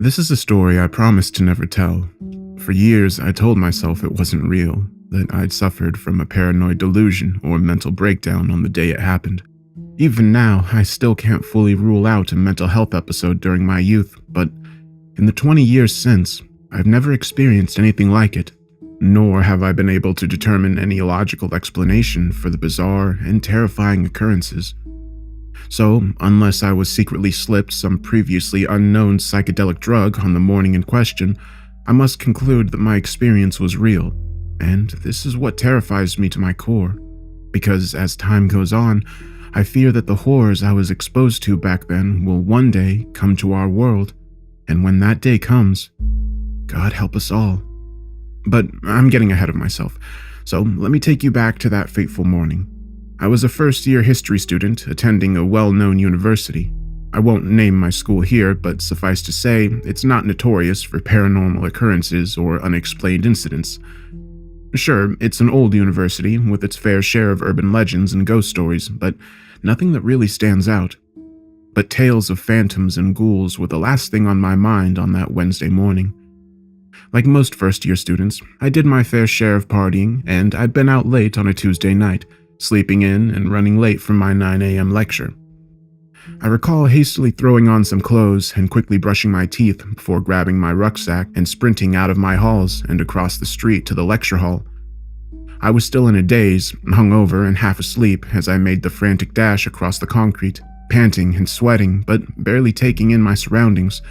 This is a story I promised to never tell. For years, I told myself it wasn't real, that I'd suffered from a paranoid delusion or mental breakdown on the day it happened. Even now, I still can't fully rule out a mental health episode during my youth, but in the 20 years since, I've never experienced anything like it, nor have I been able to determine any logical explanation for the bizarre and terrifying occurrences. So, unless I was secretly slipped some previously unknown psychedelic drug on the morning in question, I must conclude that my experience was real, and this is what terrifies me to my core, because as time goes on, I fear that the horrors I was exposed to back then will one day come to our world, and when that day comes, God help us all. But I'm getting ahead of myself, so let me take you back to that fateful morning. I was a first-year history student attending a well-known university. I won't name my school here, but suffice to say, it's not notorious for paranormal occurrences or unexplained incidents. Sure, it's an old university with its fair share of urban legends and ghost stories, but nothing that really stands out. But tales of phantoms and ghouls were the last thing on my mind on that Wednesday morning. Like most first-year students, I did my fair share of partying, and I'd been out late on a Tuesday night, sleeping in and running late from my 9 a.m. lecture. I recall hastily throwing on some clothes and quickly brushing my teeth before grabbing my rucksack and sprinting out of my halls and across the street to the lecture hall. I was still in a daze, hungover and half asleep as I made the frantic dash across the concrete, panting and sweating, but barely taking in my surroundings.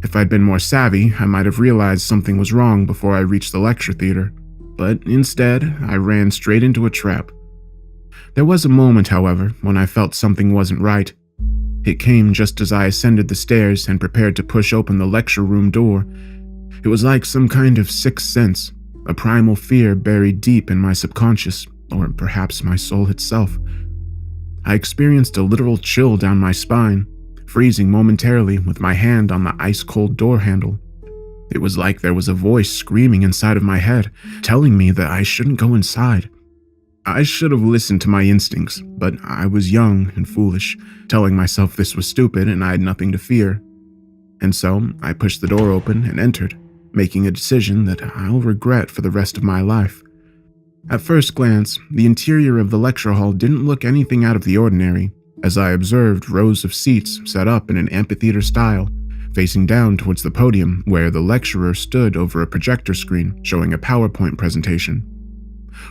If I'd been more savvy, I might have realized something was wrong before I reached the lecture theater, but instead, I ran straight into a trap. There was a moment, however, when I felt something wasn't right. It came just as I ascended the stairs and prepared to push open the lecture room door. It was like some kind of sixth sense, a primal fear buried deep in my subconscious, or perhaps my soul itself. I experienced a literal chill down my spine, freezing momentarily with my hand on the ice-cold door handle. It was like there was a voice screaming inside of my head, telling me that I shouldn't go inside. I should have listened to my instincts, but I was young and foolish, telling myself this was stupid and I had nothing to fear. And so I pushed the door open and entered, making a decision that I'll regret for the rest of my life. At first glance, the interior of the lecture hall didn't look anything out of the ordinary, as I observed rows of seats set up in an amphitheater style, facing down towards the podium where the lecturer stood over a projector screen showing a PowerPoint presentation.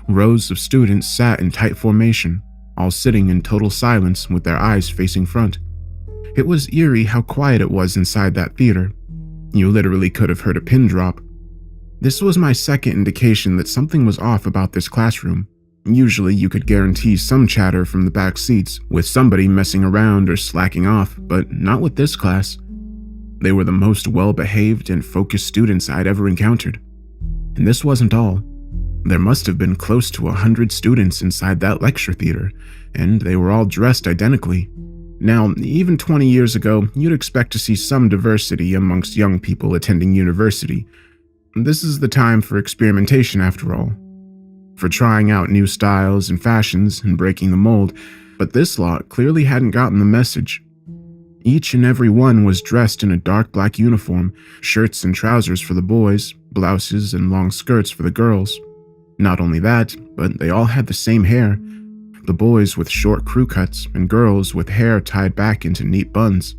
Rows of students sat in tight formation, all sitting in total silence with their eyes facing front. It was eerie how quiet it was inside that theater. You literally could have heard a pin drop. This was my second indication that something was off about this classroom. Usually you could guarantee some chatter from the back seats, with somebody messing around or slacking off, but not with this class. They were the most well-behaved and focused students I'd ever encountered. And this wasn't all. There must have been close to 100 students inside that lecture theater, and they were all dressed identically. Now, even 20 years ago, you'd expect to see some diversity amongst young people attending university. This is the time for experimentation, after all, for trying out new styles and fashions and breaking the mold, but this lot clearly hadn't gotten the message. Each and every one was dressed in a dark black uniform, shirts and trousers for the boys, blouses and long skirts for the girls. Not only that, but they all had the same hair, the boys with short crew cuts and girls with hair tied back into neat buns.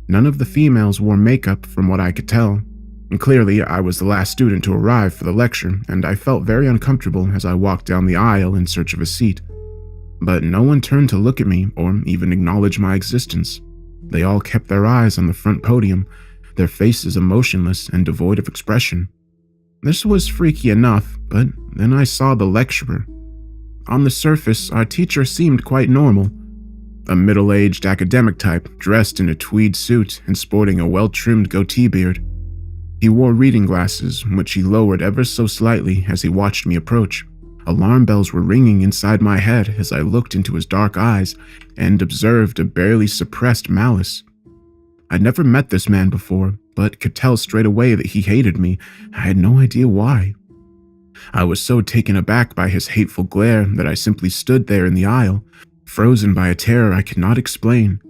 None of the females wore makeup from what I could tell. And clearly, I was the last student to arrive for the lecture, and I felt very uncomfortable as I walked down the aisle in search of a seat. But no one turned to look at me or even acknowledge my existence. They all kept their eyes on the front podium, their faces emotionless and devoid of expression. This was freaky enough, but then I saw the lecturer. On the surface, our teacher seemed quite normal. A middle-aged academic type, dressed in a tweed suit and sporting a well-trimmed goatee beard. He wore reading glasses, which he lowered ever so slightly as he watched me approach. Alarm bells were ringing inside my head as I looked into his dark eyes and observed a barely suppressed malice. I'd never met this man before, but could tell straight away that he hated me. I had no idea why. I was so taken aback by his hateful glare that I simply stood there in the aisle, frozen by a terror I could not explain.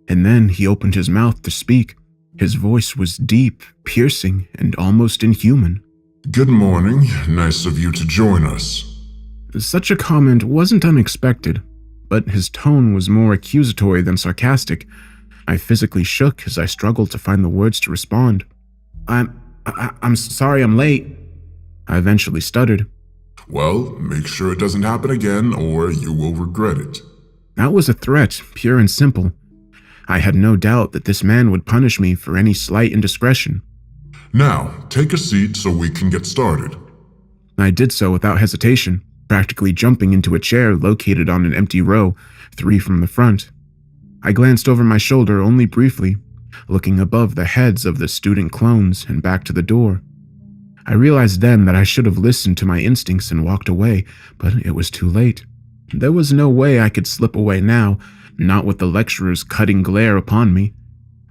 And then he opened his mouth to speak. His voice was deep, piercing, and almost inhuman. Good morning. Nice of you to join us. Such a comment wasn't unexpected, but his tone was more accusatory than sarcastic. I physically shook as I struggled to find the words to respond. I'm sorry I'm late, I eventually stuttered. Well, make sure it doesn't happen again or you will regret it. That was a threat, pure and simple. I had no doubt that this man would punish me for any slight indiscretion. Now, take a seat so we can get started. I did so without hesitation, practically jumping into a chair located on an empty row, 3 from the front. I glanced over my shoulder only briefly, looking above the heads of the student clones and back to the door. I realized then that I should have listened to my instincts and walked away, but it was too late. There was no way I could slip away now, not with the lecturer's cutting glare upon me.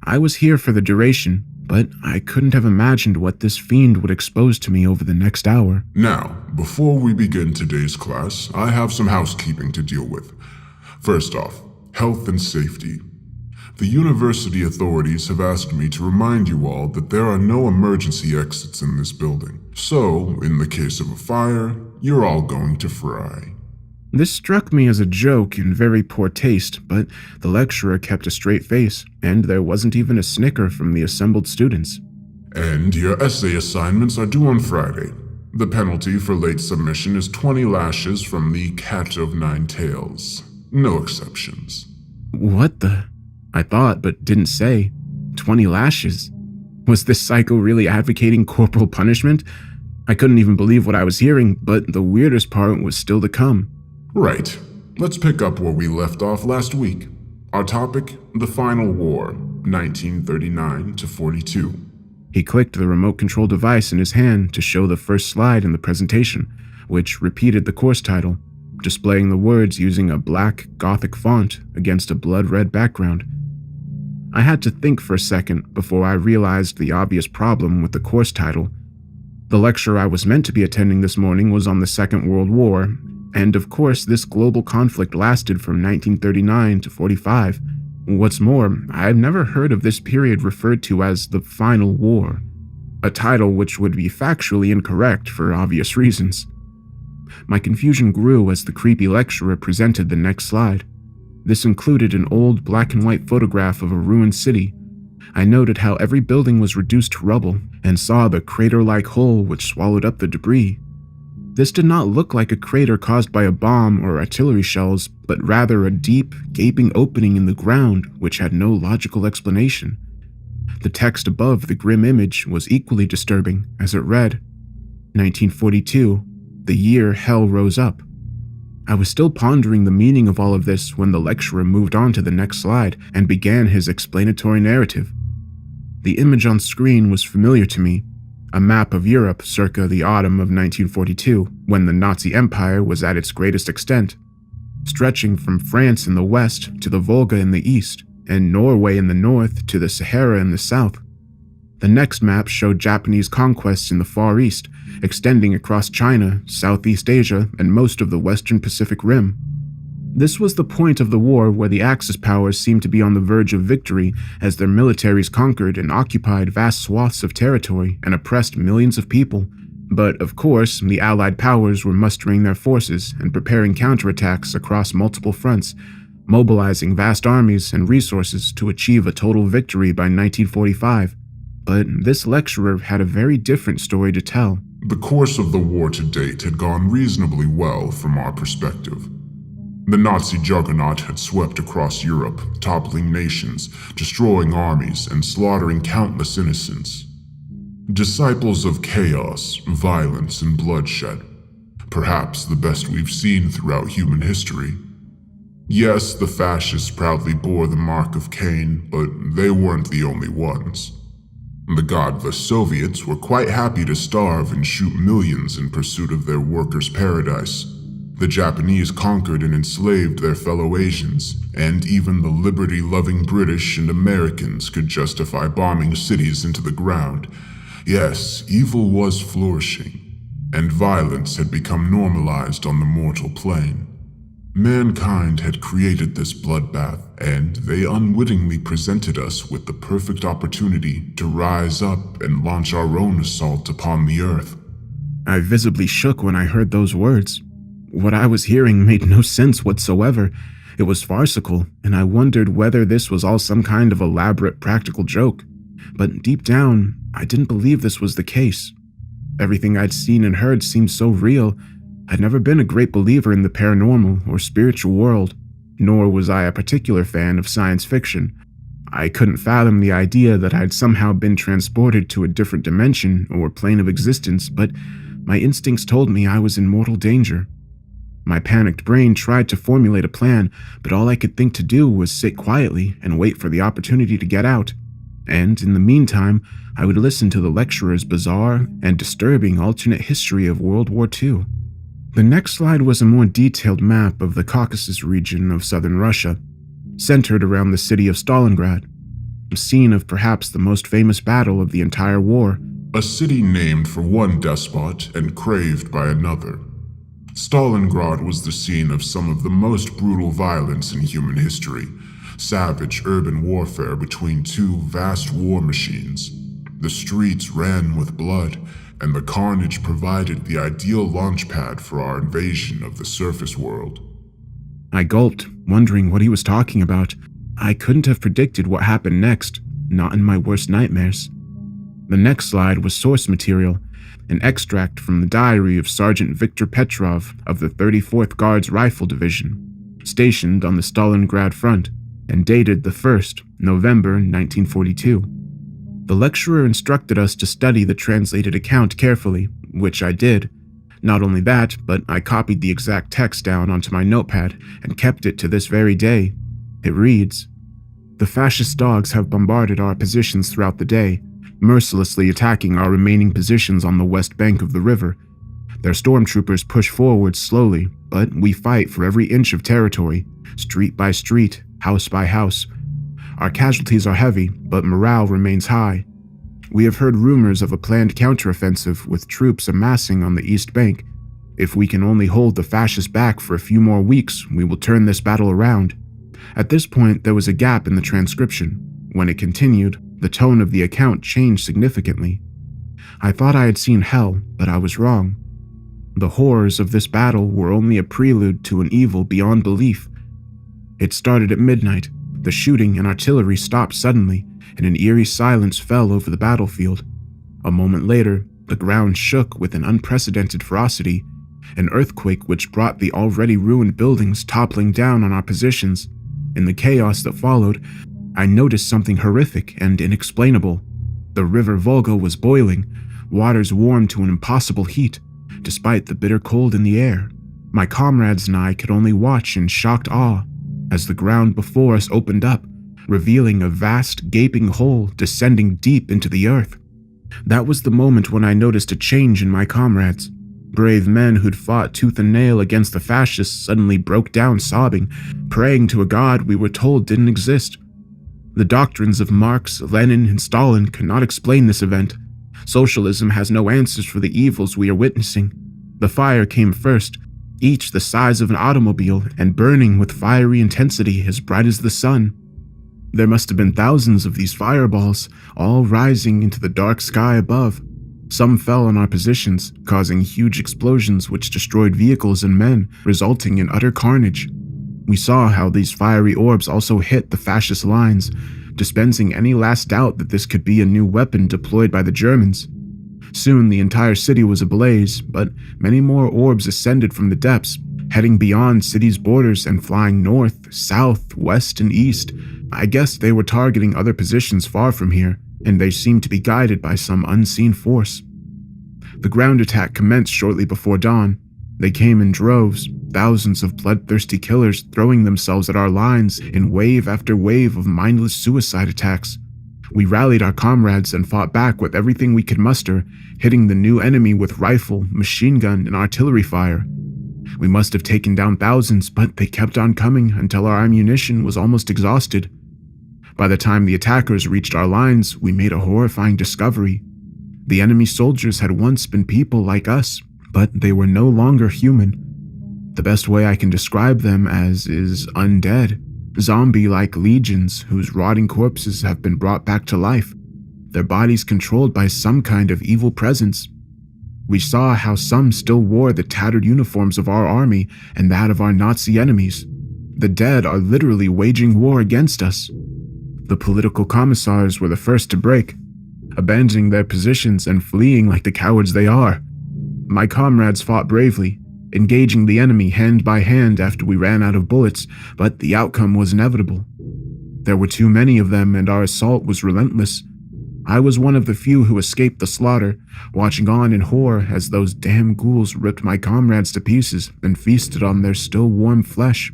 I was here for the duration, but I couldn't have imagined what this fiend would expose to me over the next hour. Now, before we begin today's class, I have some housekeeping to deal with. First off, health and safety. The university authorities have asked me to remind you all that there are no emergency exits in this building. So, in the case of a fire, you're all going to fry. This struck me as a joke in very poor taste, but the lecturer kept a straight face, and there wasn't even a snicker from the assembled students. And your essay assignments are due on Friday. The penalty for late submission is 20 lashes from the Cat of Nine Tails. No exceptions. What the? I thought, but didn't say. 20 lashes? Was this psycho really advocating corporal punishment? I couldn't even believe what I was hearing, but the weirdest part was still to come. Right. Let's pick up where we left off last week. Our topic, the Final War, 1939 to 42. He clicked the remote control device in his hand to show the first slide in the presentation, which repeated the course title, displaying the words using a black Gothic font against a blood-red background. I had to think for a second before I realized the obvious problem with the course title. The lecture I was meant to be attending this morning was on the Second World War, and of course this global conflict lasted from 1939 to 45. What's more, I've never heard of this period referred to as the Final War, a title which would be factually incorrect for obvious reasons. My confusion grew as the creepy lecturer presented the next slide. This included an old black and white photograph of a ruined city. I noted how every building was reduced to rubble and saw the crater-like hole which swallowed up the debris. This did not look like a crater caused by a bomb or artillery shells, but rather a deep, gaping opening in the ground which had no logical explanation. The text above the grim image was equally disturbing as it read, 1942, the year hell rose up. I was still pondering the meaning of all of this when the lecturer moved on to the next slide and began his explanatory narrative. The image on screen was familiar to me, a map of Europe circa the autumn of 1942, when the Nazi Empire was at its greatest extent. stretching from France in the west to the Volga in the east, and Norway in the north to the Sahara in the south. The next map showed Japanese conquests in the Far East, extending across China, Southeast Asia, and most of the Western Pacific Rim. This was the point of the war where the Axis powers seemed to be on the verge of victory as their militaries conquered and occupied vast swaths of territory and oppressed millions of people. But, of course, the Allied powers were mustering their forces and preparing counterattacks across multiple fronts, mobilizing vast armies and resources to achieve a total victory by 1945. But this lecturer had a very different story to tell. The course of the war to date had gone reasonably well from our perspective. The Nazi juggernaut had swept across Europe, toppling nations, destroying armies, and slaughtering countless innocents. Disciples of chaos, violence, and bloodshed. Perhaps the best we've seen throughout human history. Yes, the fascists proudly bore the mark of Cain, but they weren't the only ones. The godless Soviets were quite happy to starve and shoot millions in pursuit of their workers' paradise. The Japanese conquered and enslaved their fellow Asians, and even the liberty-loving British and Americans could justify bombing cities into the ground. Yes, evil was flourishing, and violence had become normalized on the mortal plane. Mankind had created this bloodbath, and they unwittingly presented us with the perfect opportunity to rise up and launch our own assault upon the earth. I visibly shook when I heard those words. What I was hearing made no sense whatsoever. It was farcical, and I wondered whether this was all some kind of elaborate practical joke. But deep down, I didn't believe this was the case. Everything I'd seen and heard seemed so real. I'd never been a great believer in the paranormal or spiritual world, nor was I a particular fan of science fiction. I couldn't fathom the idea that I'd somehow been transported to a different dimension or plane of existence, but my instincts told me I was in mortal danger. My panicked brain tried to formulate a plan, but all I could think to do was sit quietly and wait for the opportunity to get out. And in the meantime, I would listen to the lecturer's bizarre and disturbing alternate history of World War II. The next slide was a more detailed map of the Caucasus region of southern Russia, centered around the city of Stalingrad, a scene of perhaps the most famous battle of the entire war. A city named for one despot and craved by another. Stalingrad was the scene of some of the most brutal violence in human history, savage urban warfare between two vast war machines. The streets ran with blood, and the carnage provided the ideal launchpad for our invasion of the surface world. I gulped, wondering what he was talking about. I couldn't have predicted what happened next, not in my worst nightmares. The next slide was source material, an extract from the diary of Sergeant Viktor Petrov of the 34th Guards Rifle Division, stationed on the Stalingrad front, and dated the 1st, November 1942. The lecturer instructed us to study the translated account carefully, which I did. Not only that, but I copied the exact text down onto my notepad and kept it to this very day. It reads, "The fascist dogs have bombarded our positions throughout the day, mercilessly attacking our remaining positions on the west bank of the river. Their stormtroopers push forward slowly, but we fight for every inch of territory, street by street, house by house. Our casualties are heavy, but morale remains high. We have heard rumors of a planned counteroffensive with troops amassing on the east bank. If we can only hold the fascists back for a few more weeks, we will turn this battle around." At this point, there was a gap in the transcription. When it continued, the tone of the account changed significantly. I thought I had seen hell, but I was wrong. The horrors of this battle were only a prelude to an evil beyond belief. It started at midnight. The shooting and artillery stopped suddenly, and an eerie silence fell over the battlefield. A moment later, the ground shook with an unprecedented ferocity, an earthquake which brought the already ruined buildings toppling down on our positions. In the chaos that followed, I noticed something horrific and inexplainable. The river Volga was boiling, waters warmed to an impossible heat, despite the bitter cold in the air. My comrades and I could only watch in shocked awe as the ground before us opened up, revealing a vast, gaping hole descending deep into the earth. That was the moment when I noticed a change in my comrades. Brave men who'd fought tooth and nail against the fascists suddenly broke down sobbing, praying to a god we were told didn't exist. The doctrines of Marx, Lenin, and Stalin could not explain this event. Socialism has no answers for the evils we are witnessing. The fire came first, each the size of an automobile and burning with fiery intensity as bright as the sun. There must have been thousands of these fireballs, all rising into the dark sky above. Some fell on our positions, causing huge explosions which destroyed vehicles and men, resulting in utter carnage. We saw how these fiery orbs also hit the fascist lines, dispensing any last doubt that this could be a new weapon deployed by the Germans. Soon the entire city was ablaze, but many more orbs ascended from the depths, heading beyond city's borders and flying north, south, west, and east. I guess they were targeting other positions far from here, and they seemed to be guided by some unseen force. The ground attack commenced shortly before dawn. They came in droves, thousands of bloodthirsty killers throwing themselves at our lines in wave after wave of mindless suicide attacks. We rallied our comrades and fought back with everything we could muster, hitting the new enemy with rifle, machine gun, and artillery fire. We must have taken down thousands, but they kept on coming until our ammunition was almost exhausted. By the time the attackers reached our lines, we made a horrifying discovery. The enemy soldiers had once been people like us, but they were no longer human. The best way I can describe them as is undead, zombie-like legions whose rotting corpses have been brought back to life, their bodies controlled by some kind of evil presence. We saw how some still wore the tattered uniforms of our army and that of our Nazi enemies. The dead are literally waging war against us. The political commissars were the first to break, abandoning their positions and fleeing like the cowards they are. My comrades fought bravely, engaging the enemy hand by hand after we ran out of bullets, but the outcome was inevitable. There were too many of them and our assault was relentless. I was one of the few who escaped the slaughter, watching on in horror as those damn ghouls ripped my comrades to pieces and feasted on their still warm flesh.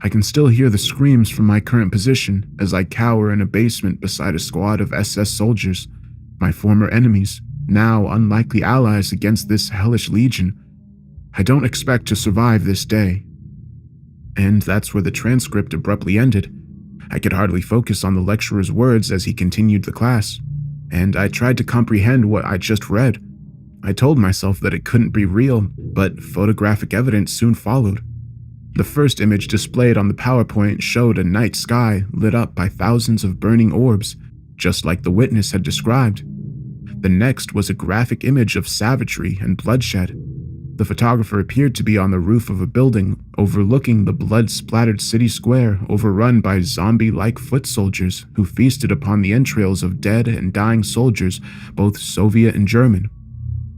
I can still hear the screams from my current position as I cower in a basement beside a squad of SS soldiers, my former enemies, now unlikely allies against this hellish legion. I don't expect to survive this day. And that's where the transcript abruptly ended. I could hardly focus on the lecturer's words as he continued the class, and I tried to comprehend what I just read. I told myself that it couldn't be real, but photographic evidence soon followed. The first image displayed on the PowerPoint showed a night sky lit up by thousands of burning orbs, just like the witness had described. The next was a graphic image of savagery and bloodshed. The photographer appeared to be on the roof of a building overlooking the blood-splattered city square overrun by zombie-like foot soldiers who feasted upon the entrails of dead and dying soldiers, both Soviet and German.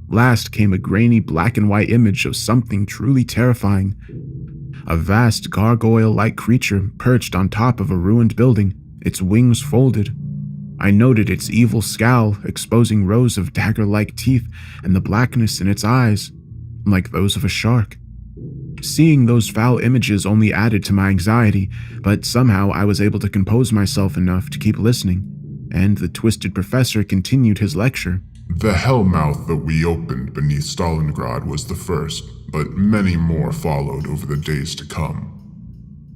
Last came a grainy black and white image of something truly terrifying. A vast gargoyle-like creature perched on top of a ruined building, its wings folded. I noted its evil scowl, exposing rows of dagger-like teeth and the blackness in its eyes, like those of a shark. Seeing those foul images only added to my anxiety, but somehow I was able to compose myself enough to keep listening, and the twisted professor continued his lecture. The hellmouth that we opened beneath Stalingrad was the first, but many more followed over the days to come.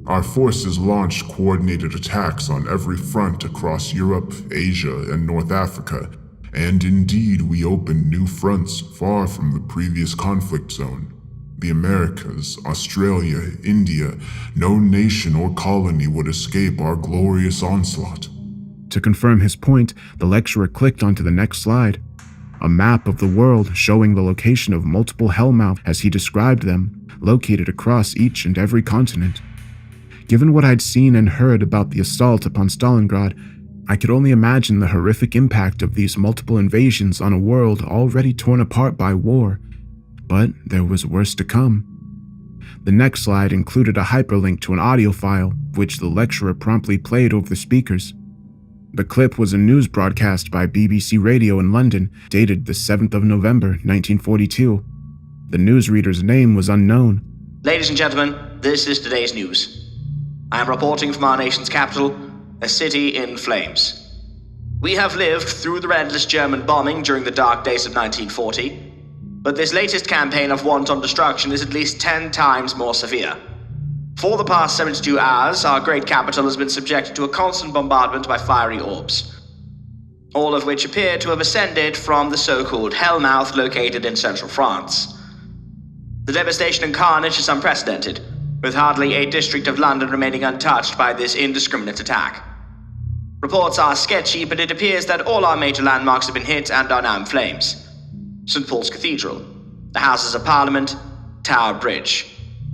Our forces launched coordinated attacks on every front across Europe, Asia, and North Africa, and indeed we opened new fronts far from the previous conflict zone. The Americas, Australia, India, no nation or colony would escape our glorious onslaught. To confirm his point, the lecturer clicked onto the next slide. A map of the world showing the location of multiple hellmouth as he described them, located across each and every continent. Given what I'd seen and heard about the assault upon Stalingrad, I could only imagine the horrific impact of these multiple invasions on a world already torn apart by war. But there was worse to come. The next slide included a hyperlink to an audio file, which the lecturer promptly played over the speakers. The clip was a news broadcast by BBC Radio in London, dated the 7th of November, 1942. The newsreader's name was unknown. Ladies and gentlemen, this is today's news. I am reporting from our nation's capital, a city in flames. We have lived through the relentless German bombing during the dark days of 1940. But this latest campaign of wanton destruction is at least 10 times more severe. For the past 72 hours, our great capital has been subjected to a constant bombardment by fiery orbs, all of which appear to have ascended from the so-called Hellmouth located in central France. The devastation and carnage is unprecedented, with hardly a district of London remaining untouched by this indiscriminate attack. Reports are sketchy, but it appears that all our major landmarks have been hit and are now in flames. St. Paul's Cathedral, the Houses of Parliament, Tower Bridge.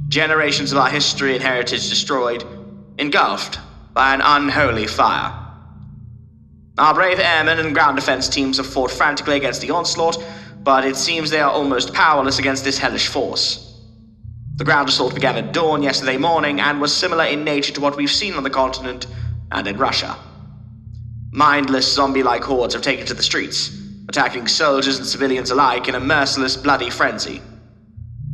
Generations of our history and heritage destroyed, engulfed by an unholy fire. Our brave airmen and ground defense teams have fought frantically against the onslaught, but it seems they are almost powerless against this hellish force. The ground assault began at dawn yesterday morning and was similar in nature to what we've seen on the continent and in Russia. Mindless zombie-like hordes have taken to the streets, attacking soldiers and civilians alike in a merciless, bloody frenzy.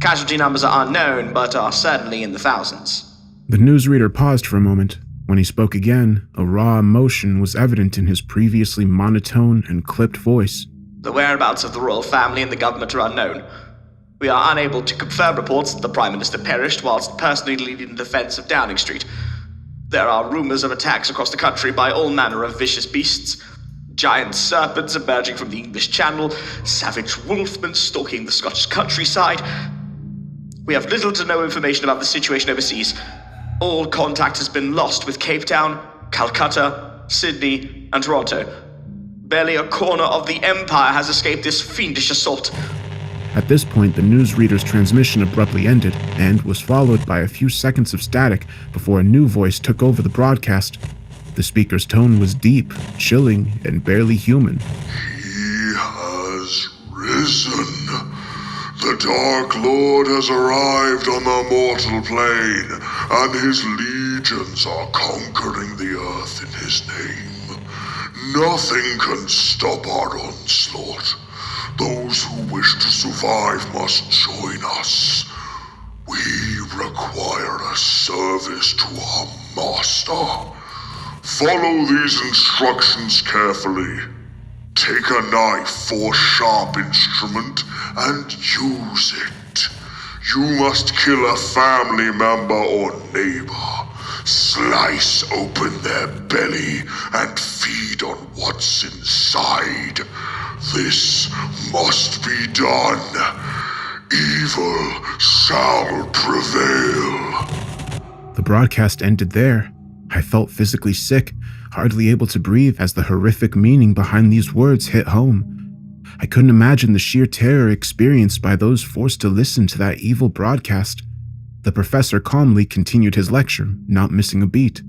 Casualty numbers are unknown, but are certainly in the thousands. The newsreader paused for a moment. When he spoke again, a raw emotion was evident in his previously monotone and clipped voice. The whereabouts of the royal family and the government are unknown. We are unable to confirm reports that the Prime Minister perished whilst personally leading the defense of Downing Street. There are rumors of attacks across the country by all manner of vicious beasts. Giant serpents emerging from the English Channel, savage wolfmen stalking the Scottish countryside. We have little to no information about the situation overseas. All contact has been lost with Cape Town, Calcutta, Sydney, and Toronto. Barely a corner of the Empire has escaped this fiendish assault. At this point, the newsreader's transmission abruptly ended and was followed by a few seconds of static before a new voice took over the broadcast. The speaker's tone was deep, chilling, and barely human. He has risen. The Dark Lord has arrived on the mortal plane, and his legions are conquering the earth in his name. Nothing can stop our onslaught. Those who wish to survive must join us. We require a service to our master. Follow these instructions carefully. Take a knife or sharp instrument and use it. You must kill a family member or neighbor. Slice open their belly and feed on what's inside. This must be done. Evil shall prevail. The broadcast ended there. I felt physically sick, hardly able to breathe as the horrific meaning behind these words hit home. I couldn't imagine the sheer terror experienced by those forced to listen to that evil broadcast. The professor calmly continued his lecture, not missing a beat.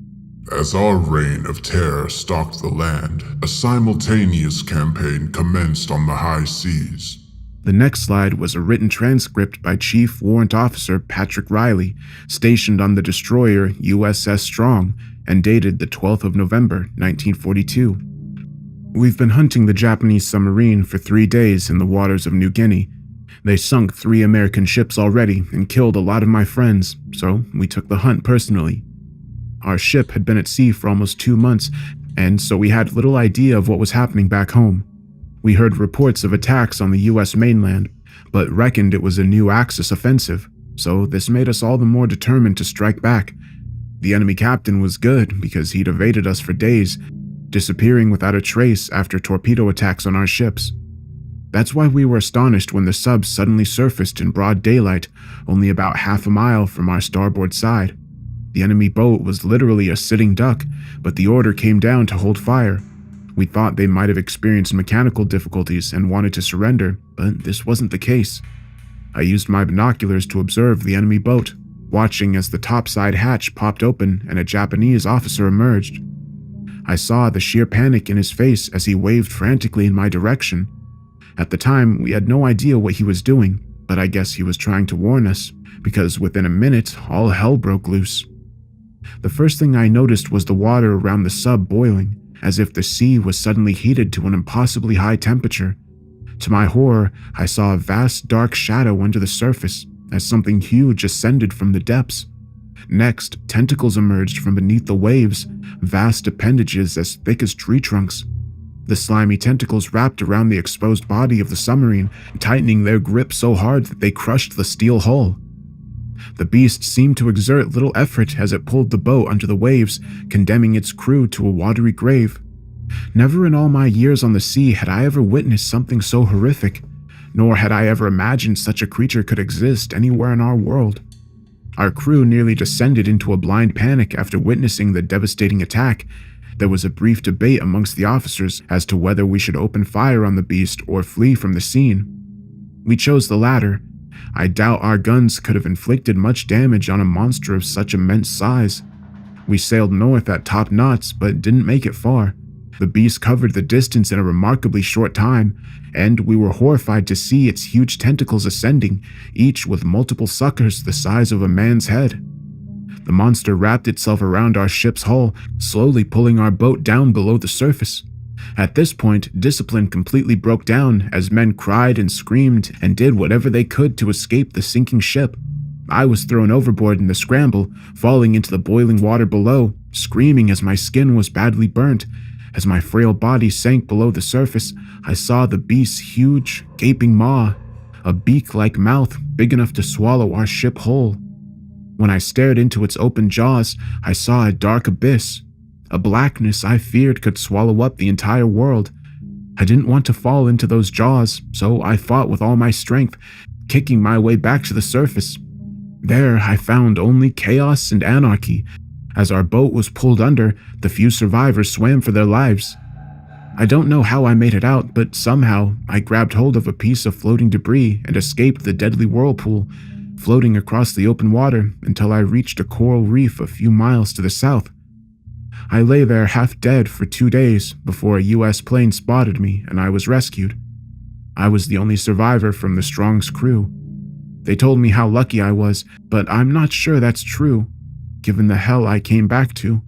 As our reign of terror stalked the land, a simultaneous campaign commenced on the high seas. The next slide was a written transcript by Chief Warrant Officer Patrick Riley, stationed on the destroyer USS Strong, and dated the 12th of November, 1942. We've been hunting the Japanese submarine for 3 days in the waters of New Guinea. They sunk 3 American ships already and killed a lot of my friends, so we took the hunt personally. Our ship had been at sea for almost 2 months, and so we had little idea of what was happening back home. We heard reports of attacks on the US mainland, but reckoned it was a new Axis offensive, so this made us all the more determined to strike back. The enemy captain was good because he'd evaded us for days, disappearing without a trace after torpedo attacks on our ships. That's why we were astonished when the sub suddenly surfaced in broad daylight, only about half a mile from our starboard side. The enemy boat was literally a sitting duck, but the order came down to hold fire. We thought they might have experienced mechanical difficulties and wanted to surrender, but this wasn't the case. I used my binoculars to observe the enemy boat, watching as the topside hatch popped open and a Japanese officer emerged. I saw the sheer panic in his face as he waved frantically in my direction. At the time, we had no idea what he was doing, but I guess he was trying to warn us, because within a minute, all hell broke loose. The first thing I noticed was the water around the sub boiling, as if the sea was suddenly heated to an impossibly high temperature. To my horror, I saw a vast dark shadow under the surface, as something huge ascended from the depths. Next, tentacles emerged from beneath the waves, vast appendages as thick as tree trunks. The slimy tentacles wrapped around the exposed body of the submarine, tightening their grip so hard that they crushed the steel hull. The beast seemed to exert little effort as it pulled the boat under the waves, condemning its crew to a watery grave. Never in all my years on the sea had I ever witnessed something so horrific, nor had I ever imagined such a creature could exist anywhere in our world. Our crew nearly descended into a blind panic after witnessing the devastating attack. There was a brief debate amongst the officers as to whether we should open fire on the beast or flee from the scene. We chose the latter. I doubt our guns could have inflicted much damage on a monster of such immense size. We sailed north at top knots, but didn't make it far. The beast covered the distance in a remarkably short time, and we were horrified to see its huge tentacles ascending, each with multiple suckers the size of a man's head. The monster wrapped itself around our ship's hull, slowly pulling our boat down below the surface. At this point, discipline completely broke down as men cried and screamed and did whatever they could to escape the sinking ship. I was thrown overboard in the scramble, falling into the boiling water below, screaming as my skin was badly burnt. As my frail body sank below the surface, I saw the beast's huge, gaping maw, a beak-like mouth big enough to swallow our ship whole. When I stared into its open jaws, I saw a dark abyss, a blackness I feared could swallow up the entire world. I didn't want to fall into those jaws, so I fought with all my strength, kicking my way back to the surface. There, I found only chaos and anarchy. As our boat was pulled under, the few survivors swam for their lives. I don't know how I made it out, but somehow I grabbed hold of a piece of floating debris and escaped the deadly whirlpool, floating across the open water until I reached a coral reef a few miles to the south. I lay there half dead for 2 days before a U.S. plane spotted me and I was rescued. I was the only survivor from the Strong's crew. They told me how lucky I was, but I'm not sure that's true, given the hell I came back to.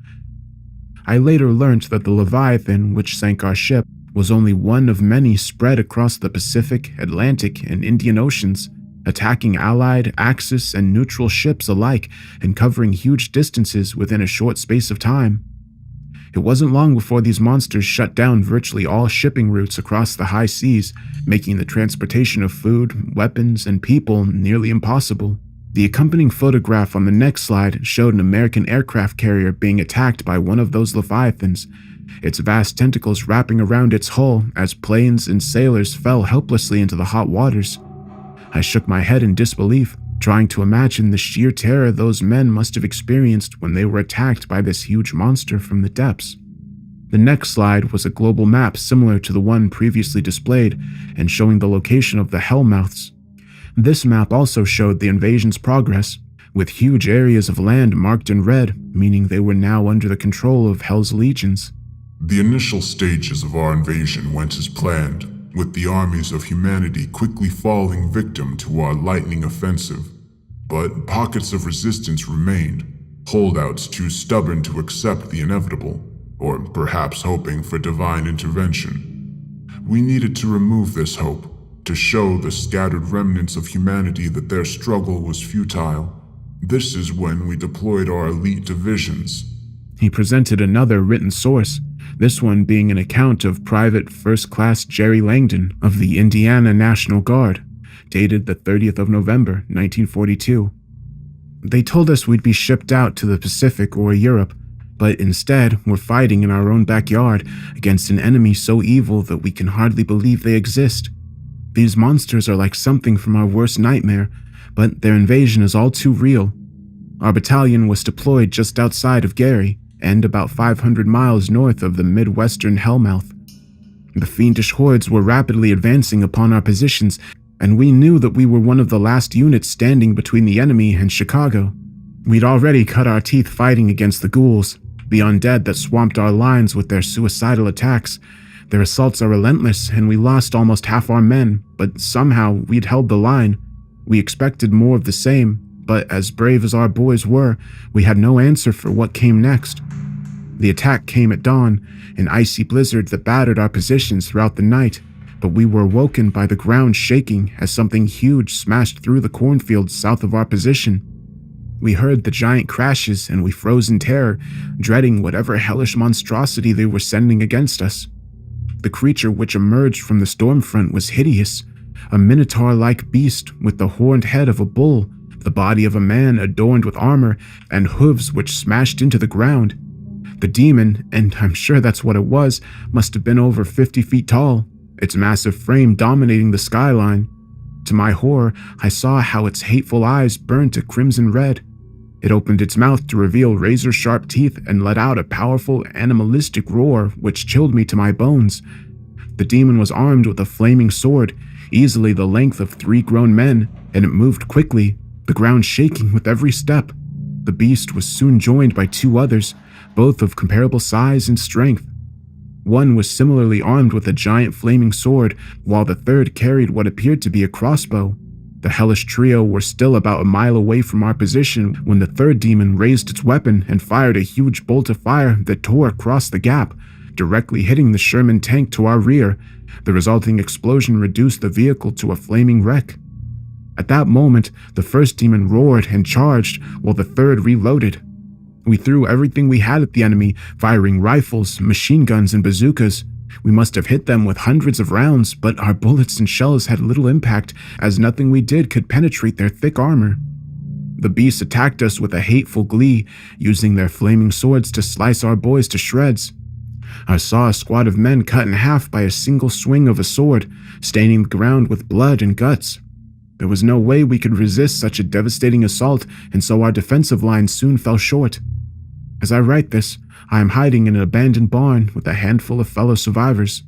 I later learned that the Leviathan, which sank our ship, was only one of many spread across the Pacific, Atlantic, and Indian Oceans, attacking Allied, Axis, and neutral ships alike and covering huge distances within a short space of time. It wasn't long before these monsters shut down virtually all shipping routes across the high seas, making the transportation of food, weapons, and people nearly impossible. The accompanying photograph on the next slide showed an American aircraft carrier being attacked by one of those leviathans, its vast tentacles wrapping around its hull as planes and sailors fell helplessly into the hot waters. I shook my head in disbelief, trying to imagine the sheer terror those men must have experienced when they were attacked by this huge monster from the depths. The next slide was a global map similar to the one previously displayed and showing the location of the Hellmouths. This map also showed the invasion's progress, with huge areas of land marked in red, meaning they were now under the control of Hell's legions. The initial stages of our invasion went as planned, with the armies of humanity quickly falling victim to our lightning offensive. But pockets of resistance remained, holdouts too stubborn to accept the inevitable, or perhaps hoping for divine intervention. We needed to remove this hope, to show the scattered remnants of humanity that their struggle was futile. This is when we deployed our elite divisions. He presented another written source, this one being an account of Private First Class Jerry Langdon of the Indiana National Guard, dated the 30th of November, 1942. They told us we'd be shipped out to the Pacific or Europe, but instead we're fighting in our own backyard against an enemy so evil that we can hardly believe they exist. These monsters are like something from our worst nightmare, but their invasion is all too real. Our battalion was deployed just outside of Gary, and about 500 miles north of the Midwestern Hellmouth. The fiendish hordes were rapidly advancing upon our positions, and we knew that we were one of the last units standing between the enemy and Chicago. We'd already cut our teeth fighting against the ghouls, the undead that swamped our lines with their suicidal attacks. Their assaults are relentless, and we lost almost half our men, but somehow we'd held the line. We expected more of the same, but as brave as our boys were, we had no answer for what came next. The attack came at dawn, an icy blizzard that battered our positions throughout the night, but we were awoken by the ground shaking as something huge smashed through the cornfields south of our position. We heard the giant crashes and we froze in terror, dreading whatever hellish monstrosity they were sending against us. The creature which emerged from the storm front was hideous, a minotaur-like beast with the horned head of a bull, the body of a man adorned with armor, and hooves which smashed into the ground. The demon, and I'm sure that's what it was, must have been over 50 feet tall, its massive frame dominating the skyline. To my horror, I saw how its hateful eyes burned to crimson red. It opened its mouth to reveal razor-sharp teeth and let out a powerful, animalistic roar which chilled me to my bones. The demon was armed with a flaming sword, easily the length of 3 grown men, and it moved quickly, the ground shaking with every step. The beast was soon joined by 2 others, both of comparable size and strength. One was similarly armed with a giant flaming sword, while the third carried what appeared to be a crossbow. The hellish trio were still about a mile away from our position when the third demon raised its weapon and fired a huge bolt of fire that tore across the gap, directly hitting the Sherman tank to our rear. The resulting explosion reduced the vehicle to a flaming wreck. At that moment, the first demon roared and charged, while the third reloaded. We threw everything we had at the enemy, firing rifles, machine guns, and bazookas. We must have hit them with hundreds of rounds, but our bullets and shells had little impact, as nothing we did could penetrate their thick armor. The beasts attacked us with a hateful glee, using their flaming swords to slice our boys to shreds. I saw a squad of men cut in half by a single swing of a sword, staining the ground with blood and guts. There was no way we could resist such a devastating assault, and so our defensive line soon fell short. As I write this, I am hiding in an abandoned barn with a handful of fellow survivors.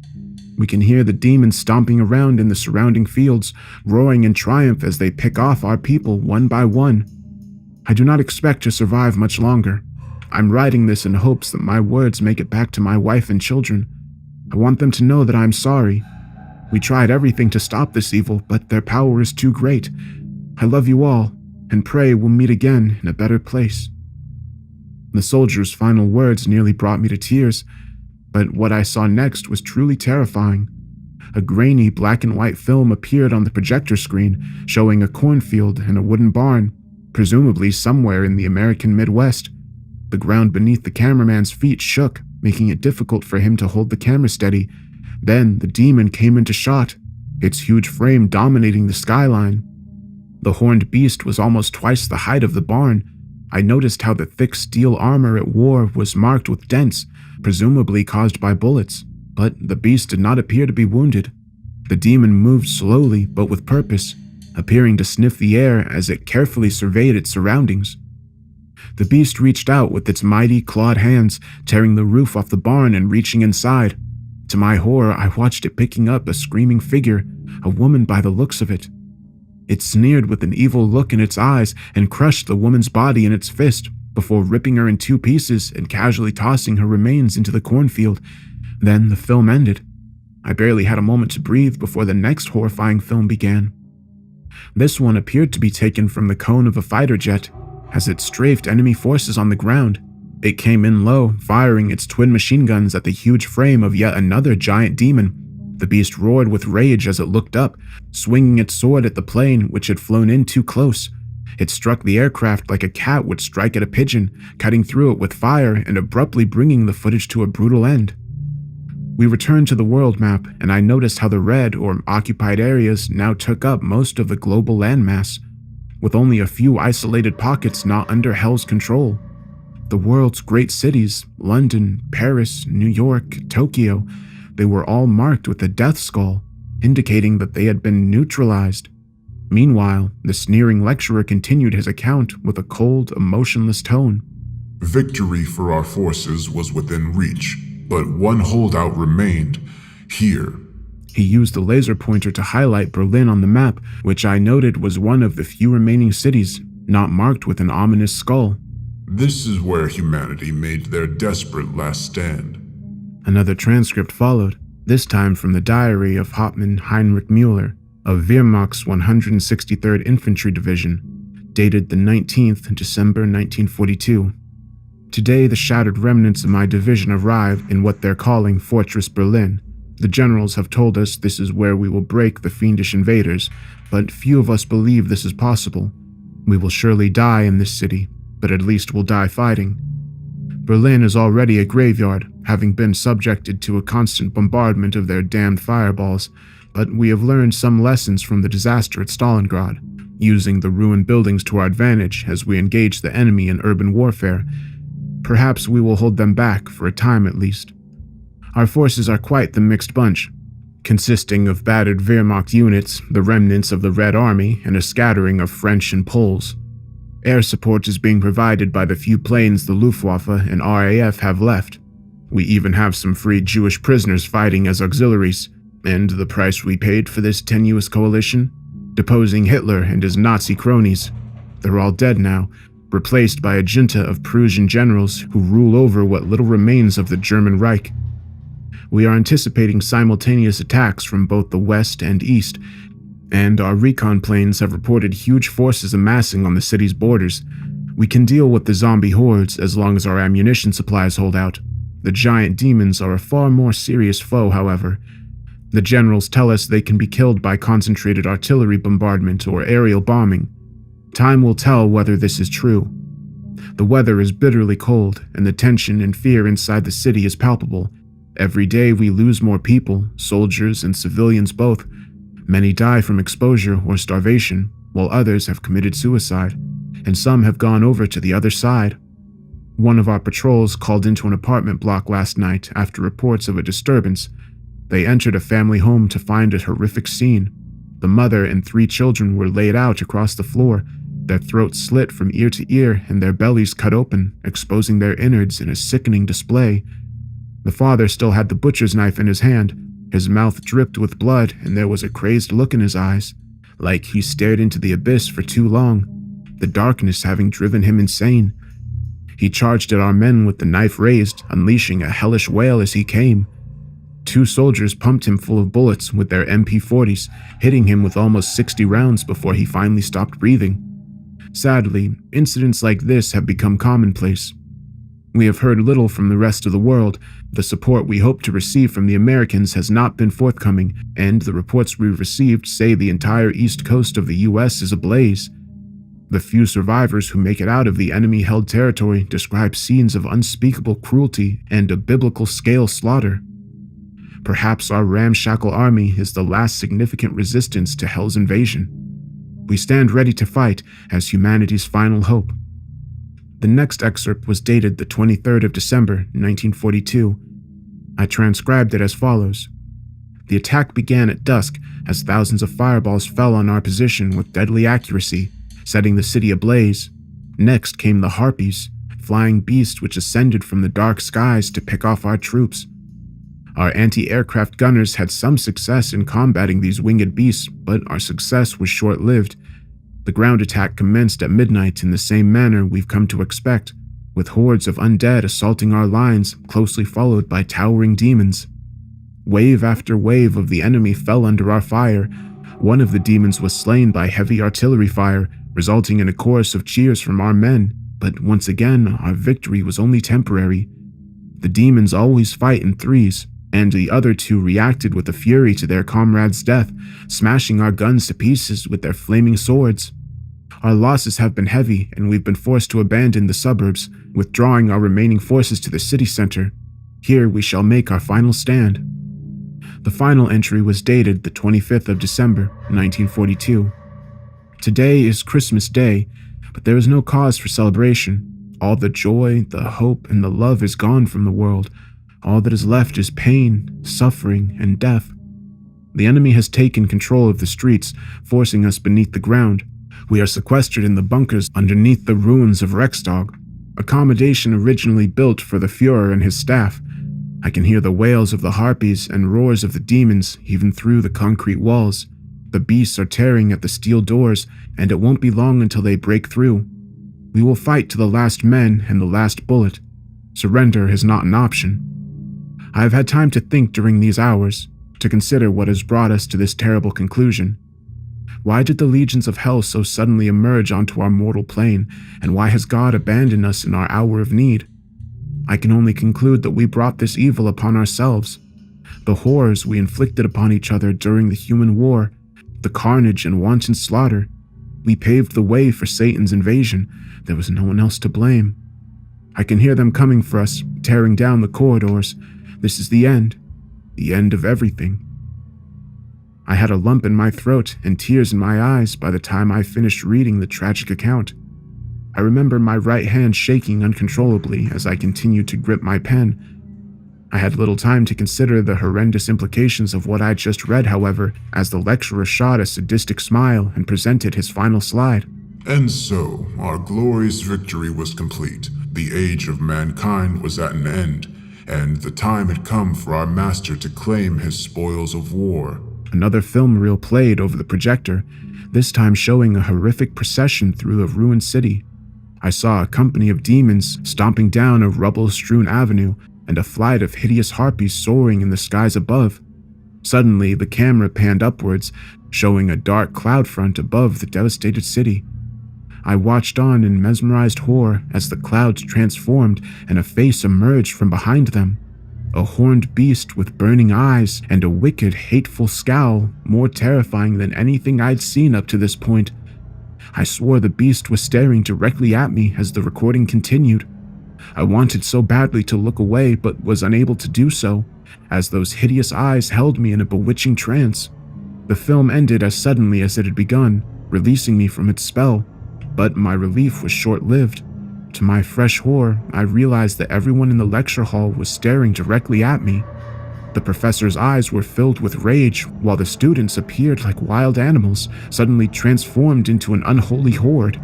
We can hear the demons stomping around in the surrounding fields, roaring in triumph as they pick off our people one by one. I do not expect to survive much longer. I'm writing this in hopes that my words make it back to my wife and children. I want them to know that I'm sorry. We tried everything to stop this evil, but their power is too great. I love you all, and pray we'll meet again in a better place. The soldier's final words nearly brought me to tears, but what I saw next was truly terrifying. A grainy black and white film appeared on the projector screen, showing a cornfield and a wooden barn, presumably somewhere in the American Midwest. The ground beneath the cameraman's feet shook, making it difficult for him to hold the camera steady. Then the demon came into shot, its huge frame dominating the skyline. The horned beast was almost twice the height of the barn. I noticed how the thick steel armor it wore was marked with dents, presumably caused by bullets, but the beast did not appear to be wounded. The demon moved slowly but with purpose, appearing to sniff the air as it carefully surveyed its surroundings. The beast reached out with its mighty clawed hands, tearing the roof off the barn and reaching inside. To my horror, I watched it picking up a screaming figure, a woman by the looks of it. It sneered with an evil look in its eyes and crushed the woman's body in its fist before ripping her in 2 pieces and casually tossing her remains into the cornfield. Then the film ended. I barely had a moment to breathe before the next horrifying film began. This one appeared to be taken from the cone of a fighter jet. As it strafed enemy forces on the ground, it came in low, firing its twin machine guns at the huge frame of yet another giant demon. The beast roared with rage as it looked up, swinging its sword at the plane which had flown in too close. It struck the aircraft like a cat would strike at a pigeon, cutting through it with fire and abruptly bringing the footage to a brutal end. We returned to the world map, and I noticed how the red, or occupied areas, now took up most of the global landmass, with only a few isolated pockets not under Hell's control. The world's great cities, London, Paris, New York, Tokyo, they were all marked with a death skull, indicating that they had been neutralized. Meanwhile, the sneering lecturer continued his account with a cold, emotionless tone. Victory for our forces was within reach, but one holdout remained, here. He used the laser pointer to highlight Berlin on the map, which I noted was one of the few remaining cities not marked with an ominous skull. This is where humanity made their desperate last stand. Another transcript followed, this time from the diary of Hauptmann Heinrich Müller of Wehrmacht's 163rd Infantry Division, dated the 19th December 1942. Today, the shattered remnants of my division arrive in what they're calling Fortress Berlin. The generals have told us this is where we will break the fiendish invaders, but few of us believe this is possible. We will surely die in this city, but at least we'll die fighting. Berlin is already a graveyard, having been subjected to a constant bombardment of their damned fireballs, but we have learned some lessons from the disaster at Stalingrad, using the ruined buildings to our advantage as we engage the enemy in urban warfare. Perhaps we will hold them back, for a time at least. Our forces are quite the mixed bunch, consisting of battered Wehrmacht units, the remnants of the Red Army, and a scattering of French and Poles. Air support is being provided by the few planes the Luftwaffe and RAF have left. We even have some freed Jewish prisoners fighting as auxiliaries, and the price we paid for this tenuous coalition? Deposing Hitler and his Nazi cronies. They're all dead now, replaced by a junta of Prussian generals who rule over what little remains of the German Reich. We are anticipating simultaneous attacks from both the west and east, and our recon planes have reported huge forces amassing on the city's borders. We can deal with the zombie hordes as long as our ammunition supplies hold out. The giant demons are a far more serious foe, however. The generals tell us they can be killed by concentrated artillery bombardment or aerial bombing. Time will tell whether this is true. The weather is bitterly cold, and the tension and fear inside the city is palpable. Every day we lose more people, soldiers and civilians both. Many die from exposure or starvation, while others have committed suicide, and some have gone over to the other side. One of our patrols called into an apartment block last night after reports of a disturbance. They entered a family home to find a horrific scene. The mother and 3 children were laid out across the floor, their throats slit from ear to ear and their bellies cut open, exposing their innards in a sickening display. The father still had the butcher's knife in his hand. His mouth dripped with blood and there was a crazed look in his eyes, like he stared into the abyss for too long, the darkness having driven him insane. He charged at our men with the knife raised, unleashing a hellish wail as he came. 2 soldiers pumped him full of bullets with their MP40s, hitting him with almost 60 rounds before he finally stopped breathing. Sadly, incidents like this have become commonplace. We have heard little from the rest of the world. The support we hoped to receive from the Americans has not been forthcoming, and the reports we've received say the entire east coast of the US is ablaze. The few survivors who make it out of the enemy-held territory describe scenes of unspeakable cruelty and a biblical-scale slaughter. Perhaps our ramshackle army is the last significant resistance to Hell's invasion. We stand ready to fight as humanity's final hope. The next excerpt was dated the 23rd of December, 1942. I transcribed it as follows. The attack began at dusk as thousands of fireballs fell on our position with deadly accuracy, setting the city ablaze. Next came the Harpies, flying beasts which ascended from the dark skies to pick off our troops. Our anti-aircraft gunners had some success in combating these winged beasts, but our success was short-lived. The ground attack commenced at midnight in the same manner we've come to expect, with hordes of undead assaulting our lines, closely followed by towering demons. Wave after wave of the enemy fell under our fire. One of the demons was slain by heavy artillery fire, resulting in a chorus of cheers from our men, but once again, our victory was only temporary. The demons always fight in threes, and the other 2 reacted with a fury to their comrade's death, smashing our guns to pieces with their flaming swords. Our losses have been heavy, and we've been forced to abandon the suburbs, withdrawing our remaining forces to the city center. Here we shall make our final stand. The final entry was dated the 25th of December, 1942. Today is Christmas Day, but there is no cause for celebration. All the joy, the hope, and the love is gone from the world. All that is left is pain, suffering, and death. The enemy has taken control of the streets, forcing us beneath the ground. We are sequestered in the bunkers underneath the ruins of Reichstag, accommodation originally built for the Fuhrer and his staff. I can hear the wails of the harpies and roars of the demons even through the concrete walls. The beasts are tearing at the steel doors, and it won't be long until they break through. We will fight to the last man and the last bullet. Surrender is not an option. I have had time to think during these hours, to consider what has brought us to this terrible conclusion. Why did the legions of hell so suddenly emerge onto our mortal plane, and why has God abandoned us in our hour of need? I can only conclude that we brought this evil upon ourselves. The horrors we inflicted upon each other during the human war, the carnage and wanton slaughter, we paved the way for Satan's invasion. There was no one else to blame. I can hear them coming for us, tearing down the corridors. This is the end of everything. I had a lump in my throat and tears in my eyes by the time I finished reading the tragic account. I remember my right hand shaking uncontrollably as I continued to grip my pen. I had little time to consider the horrendous implications of what I'd just read, however, as the lecturer shot a sadistic smile and presented his final slide. And so, our glorious victory was complete. The age of mankind was at an end, and the time had come for our master to claim his spoils of war. Another film reel played over the projector, this time showing a horrific procession through a ruined city. I saw a company of demons stomping down a rubble-strewn avenue and a flight of hideous harpies soaring in the skies above. Suddenly, the camera panned upwards, showing a dark cloud front above the devastated city. I watched on in mesmerized horror as the clouds transformed and a face emerged from behind them. A horned beast with burning eyes and a wicked, hateful scowl, more terrifying than anything I'd seen up to this point. I swore the beast was staring directly at me as the recording continued. I wanted so badly to look away but was unable to do so, as those hideous eyes held me in a bewitching trance. The film ended as suddenly as it had begun, releasing me from its spell, but my relief was short-lived. To my fresh horror, I realized that everyone in the lecture hall was staring directly at me. The professor's eyes were filled with rage, while the students appeared like wild animals, suddenly transformed into an unholy horde.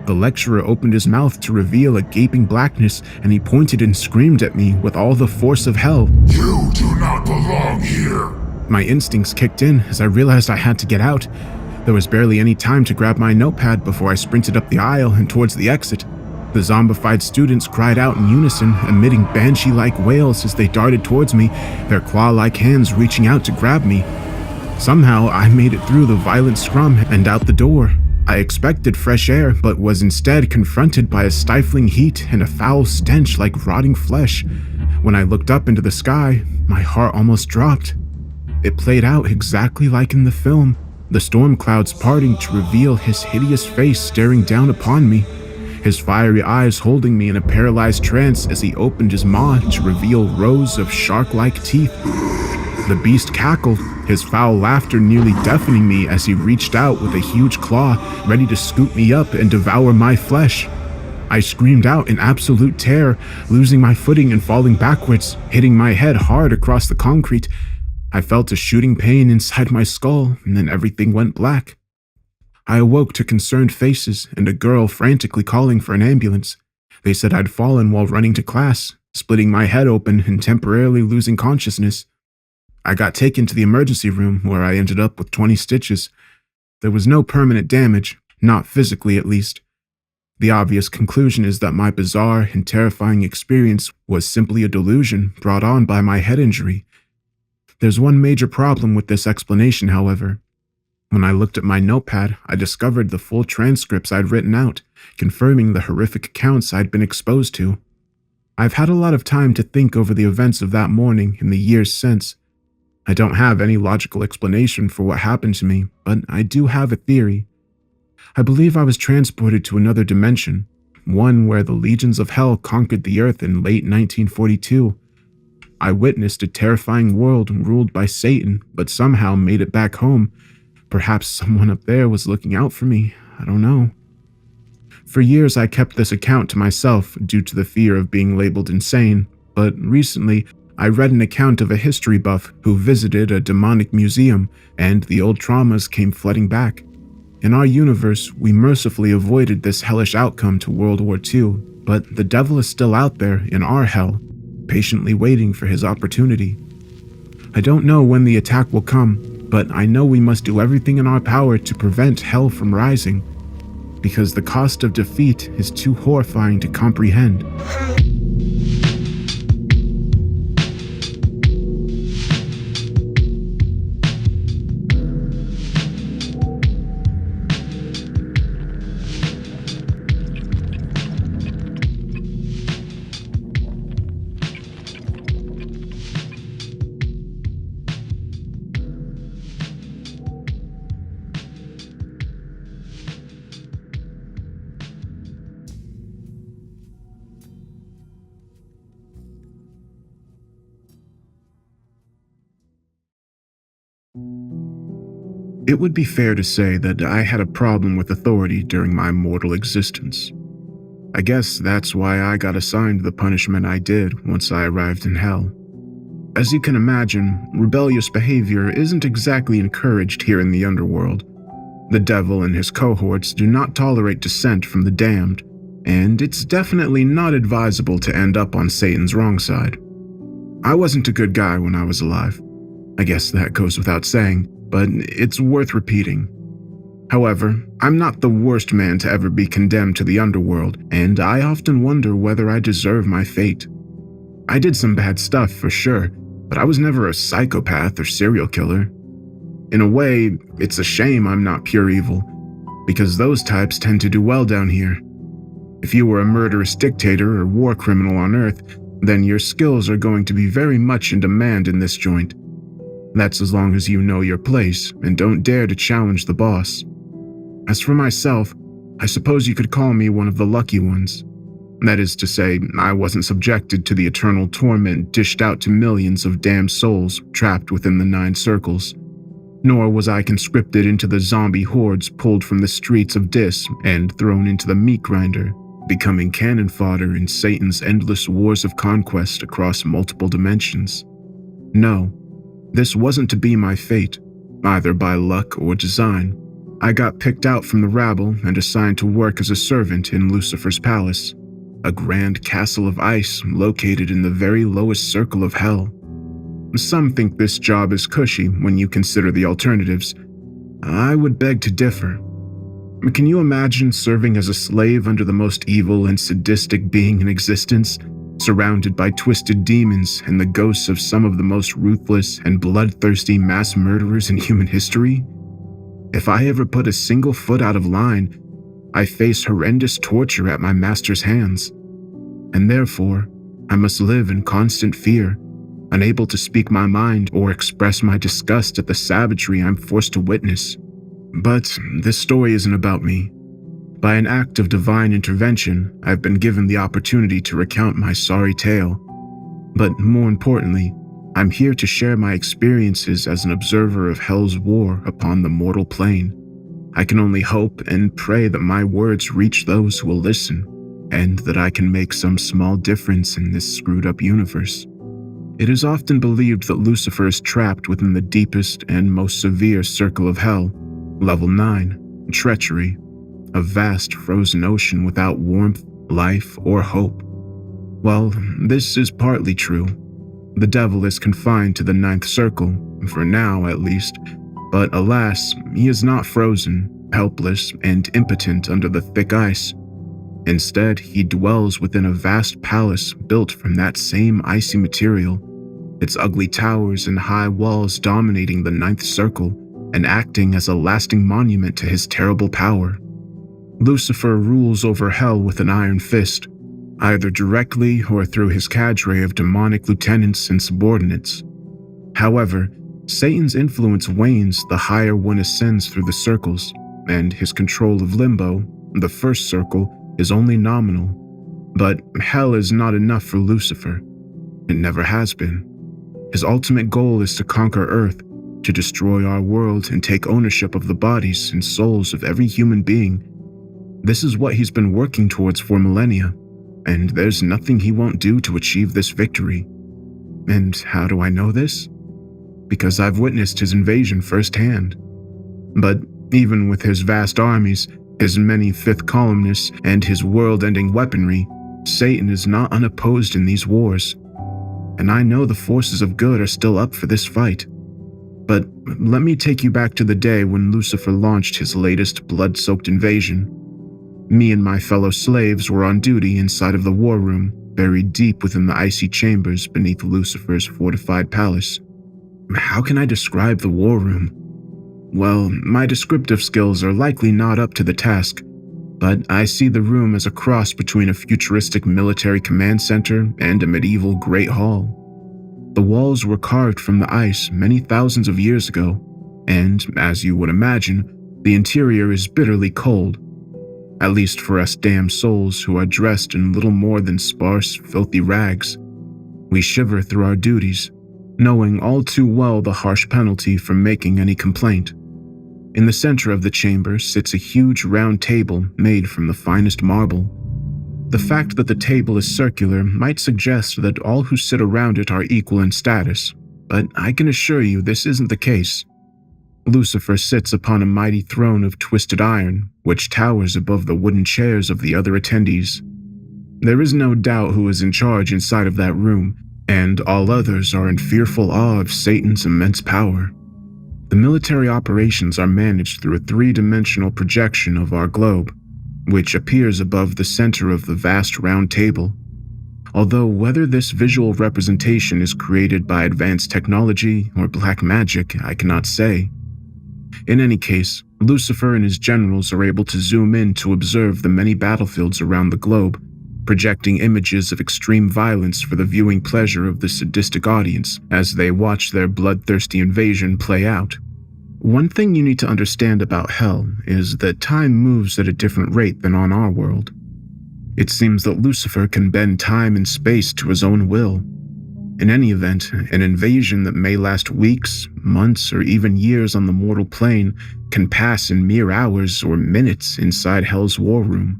The lecturer opened his mouth to reveal a gaping blackness, and he pointed and screamed at me with all the force of hell. You do not belong here! My instincts kicked in as I realized I had to get out. There was barely any time to grab my notepad before I sprinted up the aisle and towards the exit. The zombified students cried out in unison, emitting banshee-like wails as they darted towards me, their claw-like hands reaching out to grab me. Somehow, I made it through the violent scrum and out the door. I expected fresh air, but was instead confronted by a stifling heat and a foul stench like rotting flesh. When I looked up into the sky, my heart almost dropped. It played out exactly like in the film, the storm clouds parting to reveal his hideous face staring down upon me, his fiery eyes holding me in a paralyzed trance as he opened his maw to reveal rows of shark-like teeth. The beast cackled, his foul laughter nearly deafening me as he reached out with a huge claw, ready to scoop me up and devour my flesh. I screamed out in absolute terror, losing my footing and falling backwards, hitting my head hard across the concrete. I felt a shooting pain inside my skull, and then everything went black. I awoke to concerned faces and a girl frantically calling for an ambulance. They said I'd fallen while running to class, splitting my head open and temporarily losing consciousness. I got taken to the emergency room where I ended up with 20 stitches. There was no permanent damage, not physically at least. The obvious conclusion is that my bizarre and terrifying experience was simply a delusion brought on by my head injury. There's one major problem with this explanation, however. When I looked at my notepad, I discovered the full transcripts I'd written out, confirming the horrific accounts I'd been exposed to. I've had a lot of time to think over the events of that morning and the years since. I don't have any logical explanation for what happened to me, but I do have a theory. I believe I was transported to another dimension, one where the legions of hell conquered the earth in late 1942. I witnessed a terrifying world ruled by Satan, but somehow made it back home. Perhaps someone up there was looking out for me. I don't know. For years, I kept this account to myself due to the fear of being labeled insane, but recently, I read an account of a history buff who visited a demonic museum, and the old traumas came flooding back. In our universe, we mercifully avoided this hellish outcome to World War II, but the devil is still out there in our hell, patiently waiting for his opportunity. I don't know when the attack will come, but I know we must do everything in our power to prevent hell from rising, because the cost of defeat is too horrifying to comprehend. It would be fair to say that I had a problem with authority during my mortal existence. I guess that's why I got assigned the punishment I did once I arrived in hell. As you can imagine, rebellious behavior isn't exactly encouraged here in the underworld. The devil and his cohorts do not tolerate dissent from the damned, and it's definitely not advisable to end up on Satan's wrong side. I wasn't a good guy when I was alive. I guess that goes without saying, but it's worth repeating. However, I'm not the worst man to ever be condemned to the underworld, and I often wonder whether I deserve my fate. I did some bad stuff for sure, but I was never a psychopath or serial killer. In a way, it's a shame I'm not pure evil, because those types tend to do well down here. If you were a murderous dictator or war criminal on Earth, then your skills are going to be very much in demand in this joint. That's as long as you know your place and don't dare to challenge the boss. As for myself, I suppose you could call me one of the lucky ones. That is to say, I wasn't subjected to the eternal torment dished out to millions of damned souls trapped within the 9 circles. Nor was I conscripted into the zombie hordes pulled from the streets of Dis and thrown into the meat grinder, becoming cannon fodder in Satan's endless wars of conquest across multiple dimensions. No, this wasn't to be my fate, either by luck or design. I got picked out from the rabble and assigned to work as a servant in Lucifer's palace, a grand castle of ice located in the very lowest circle of hell. Some think this job is cushy when you consider the alternatives. I would beg to differ. Can you imagine serving as a slave under the most evil and sadistic being in existence, surrounded by twisted demons and the ghosts of some of the most ruthless and bloodthirsty mass murderers in human history? If I ever put a single foot out of line, I face horrendous torture at my master's hands. And therefore, I must live in constant fear, unable to speak my mind or express my disgust at the savagery I'm forced to witness. But this story isn't about me. By an act of divine intervention, I've been given the opportunity to recount my sorry tale. But more importantly, I'm here to share my experiences as an observer of Hell's war upon the mortal plane. I can only hope and pray that my words reach those who will listen, and that I can make some small difference in this screwed-up universe. It is often believed that Lucifer is trapped within the deepest and most severe circle of Hell, Level 9, Treachery, a vast frozen ocean without warmth, life, or hope. Well, this is partly true. The devil is confined to the 9th circle, for now at least, but alas, he is not frozen, helpless, and impotent under the thick ice. Instead, he dwells within a vast palace built from that same icy material, its ugly towers and high walls dominating the 9th circle and acting as a lasting monument to his terrible power. Lucifer rules over hell with an iron fist, either directly or through his cadre of demonic lieutenants and subordinates. However, Satan's influence wanes the higher one ascends through the circles, and his control of Limbo, the 1st circle, is only nominal. But hell is not enough for Lucifer. It never has been. His ultimate goal is to conquer Earth, to destroy our world and take ownership of the bodies and souls of every human being. This is what he's been working towards for millennia, and there's nothing he won't do to achieve this victory. And how do I know this? Because I've witnessed his invasion firsthand. But even with his vast armies, his many fifth columnists, and his world-ending weaponry, Satan is not unopposed in these wars. And I know the forces of good are still up for this fight. But let me take you back to the day when Lucifer launched his latest blood-soaked invasion. Me and my fellow slaves were on duty inside of the war room, buried deep within the icy chambers beneath Lucifer's fortified palace. How can I describe the war room? Well, my descriptive skills are likely not up to the task, but I see the room as a cross between a futuristic military command center and a medieval great hall. The walls were carved from the ice many thousands of years ago, and, as you would imagine, the interior is bitterly cold. At least for us damned souls who are dressed in little more than sparse, filthy rags. We shiver through our duties, knowing all too well the harsh penalty for making any complaint. In the center of the chamber sits a huge round table made from the finest marble. The fact that the table is circular might suggest that all who sit around it are equal in status, but I can assure you this isn't the case. Lucifer sits upon a mighty throne of twisted iron, which towers above the wooden chairs of the other attendees. There is no doubt who is in charge inside of that room, and all others are in fearful awe of Satan's immense power. The military operations are managed through a three-dimensional projection of our globe, which appears above the center of the vast round table. Although whether this visual representation is created by advanced technology or black magic, I cannot say. In any case, Lucifer and his generals are able to zoom in to observe the many battlefields around the globe, projecting images of extreme violence for the viewing pleasure of the sadistic audience as they watch their bloodthirsty invasion play out. One thing you need to understand about Hell is that time moves at a different rate than on our world. It seems that Lucifer can bend time and space to his own will. In any event, an invasion that may last weeks, months, or even years on the mortal plane can pass in mere hours or minutes inside Hell's war room.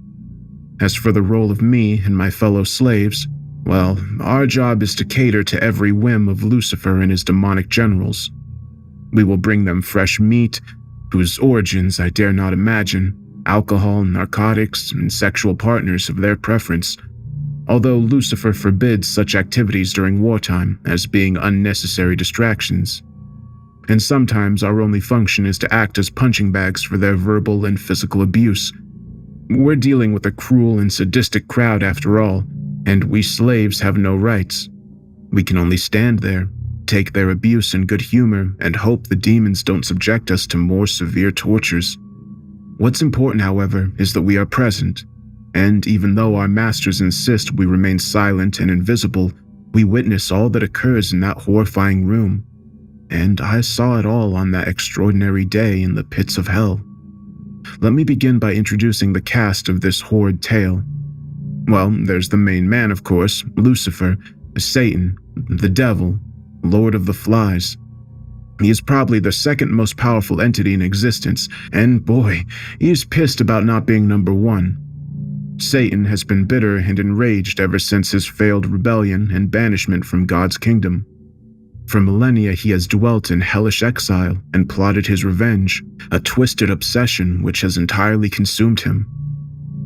As for the role of me and my fellow slaves, well, our job is to cater to every whim of Lucifer and his demonic generals. We will bring them fresh meat, whose origins I dare not imagine, alcohol, narcotics, and sexual partners of their preference, although Lucifer forbids such activities during wartime as being unnecessary distractions. And sometimes our only function is to act as punching bags for their verbal and physical abuse. We're dealing with a cruel and sadistic crowd after all, and we slaves have no rights. We can only stand there, take their abuse in good humor, and hope the demons don't subject us to more severe tortures. What's important, however, is that we are present, and even though our masters insist we remain silent and invisible, we witness all that occurs in that horrifying room. And I saw it all on that extraordinary day in the pits of hell. Let me begin by introducing the cast of this horrid tale. Well, there's the main man, of course, Lucifer, Satan, the devil, Lord of the Flies. He is probably the second most powerful entity in existence, and boy, he is pissed about not being number one. Satan has been bitter and enraged ever since his failed rebellion and banishment from God's kingdom. For millennia he has dwelt in hellish exile and plotted his revenge, a twisted obsession which has entirely consumed him.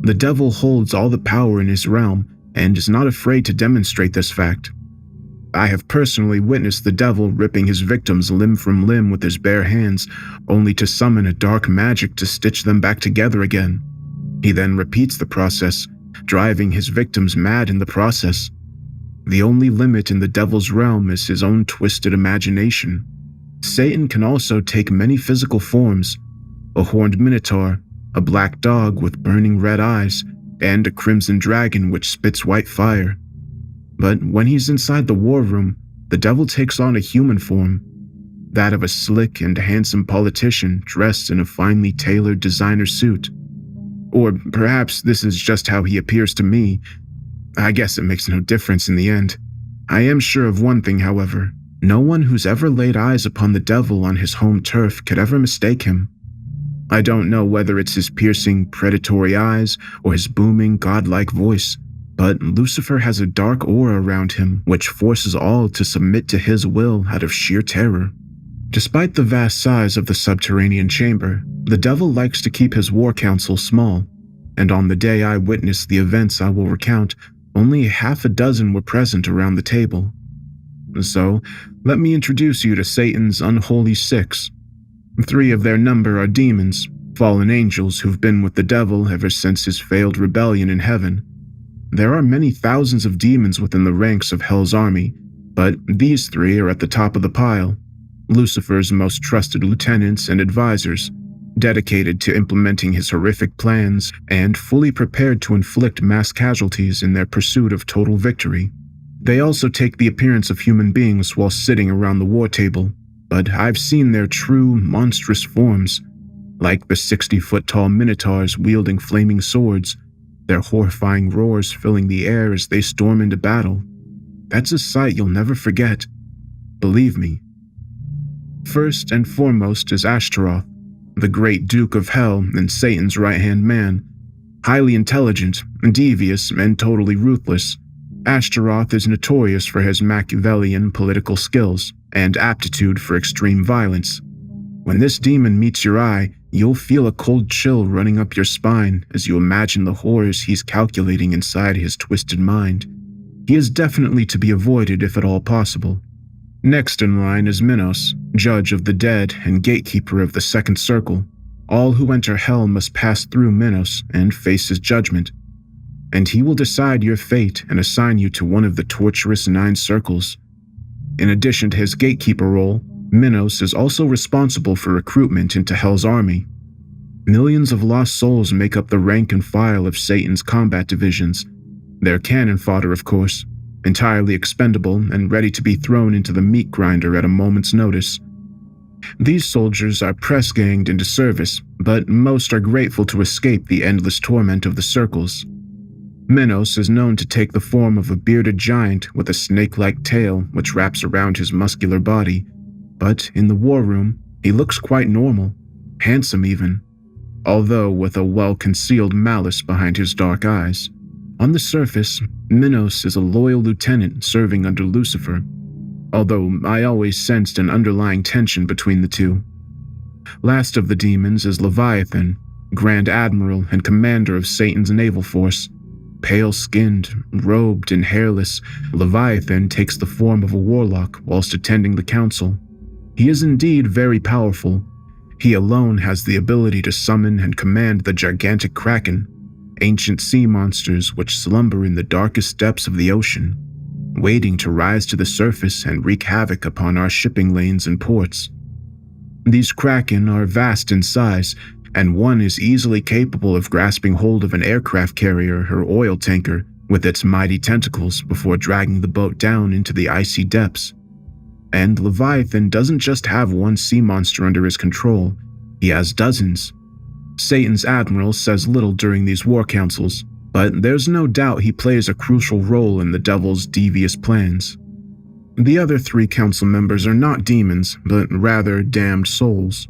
The devil holds all the power in his realm and is not afraid to demonstrate this fact. I have personally witnessed the devil ripping his victims limb from limb with his bare hands, only to summon a dark magic to stitch them back together again. He then repeats the process, driving his victims mad in the process. The only limit in the devil's realm is his own twisted imagination. Satan can also take many physical forms: a horned minotaur, a black dog with burning red eyes, and a crimson dragon which spits white fire. But when he's inside the war room, the devil takes on a human form, that of a slick and handsome politician dressed in a finely tailored designer suit. Or perhaps this is just how he appears to me. I guess it makes no difference in the end. I am sure of one thing, however. No one who's ever laid eyes upon the devil on his home turf could ever mistake him. I don't know whether it's his piercing, predatory eyes or his booming, godlike voice, but Lucifer has a dark aura around him which forces all to submit to his will out of sheer terror. Despite the vast size of the subterranean chamber, the devil likes to keep his war council small, and on the day I witnessed the events I will recount, only half a dozen were present around the table. So, let me introduce you to Satan's unholy six. 3 of their number are demons, fallen angels who've been with the devil ever since his failed rebellion in heaven. There are many thousands of demons within the ranks of Hell's army, but these 3 are at the top of the pile, Lucifer's most trusted lieutenants and advisors, dedicated to implementing his horrific plans and fully prepared to inflict mass casualties in their pursuit of total victory. They also take the appearance of human beings while sitting around the war table, but I've seen their true, monstrous forms, like the 60-foot-tall minotaurs wielding flaming swords, their horrifying roars filling the air as they storm into battle. That's a sight you'll never forget. Believe me. First and foremost is Ashtaroth, the great Duke of Hell and Satan's right-hand man. Highly intelligent, devious, and totally ruthless, Ashtaroth is notorious for his Machiavellian political skills and aptitude for extreme violence. When this demon meets your eye, you'll feel a cold chill running up your spine as you imagine the horrors he's calculating inside his twisted mind. He is definitely to be avoided if at all possible. Next in line is Minos, judge of the dead and gatekeeper of the second circle. All who enter hell must pass through Minos and face his judgment, and he will decide your fate and assign you to one of the torturous 9 circles. In addition to his gatekeeper role, Minos is also responsible for recruitment into Hell's army. Millions of lost souls make up the rank and file of Satan's combat divisions. They're cannon fodder, of course, entirely expendable and ready to be thrown into the meat grinder at a moment's notice. These soldiers are press-ganged into service, but most are grateful to escape the endless torment of the circles. Minos is known to take the form of a bearded giant with a snake-like tail which wraps around his muscular body, but in the war room, he looks quite normal, handsome even, although with a well-concealed malice behind his dark eyes. On the surface, Minos is a loyal lieutenant serving under Lucifer, although I always sensed an underlying tension between the two. Last of the demons is Leviathan, Grand Admiral and commander of Satan's naval force. Pale-skinned, robed, and hairless, Leviathan takes the form of a warlock whilst attending the council. He is indeed very powerful. He alone has the ability to summon and command the gigantic Kraken, ancient sea monsters which slumber in the darkest depths of the ocean, waiting to rise to the surface and wreak havoc upon our shipping lanes and ports. These Kraken are vast in size, and one is easily capable of grasping hold of an aircraft carrier or oil tanker with its mighty tentacles before dragging the boat down into the icy depths. And Leviathan doesn't just have one sea monster under his control, he has dozens. Satan's admiral says little during these war councils, but there's no doubt he plays a crucial role in the devil's devious plans. The other 3 council members are not demons, but rather damned souls.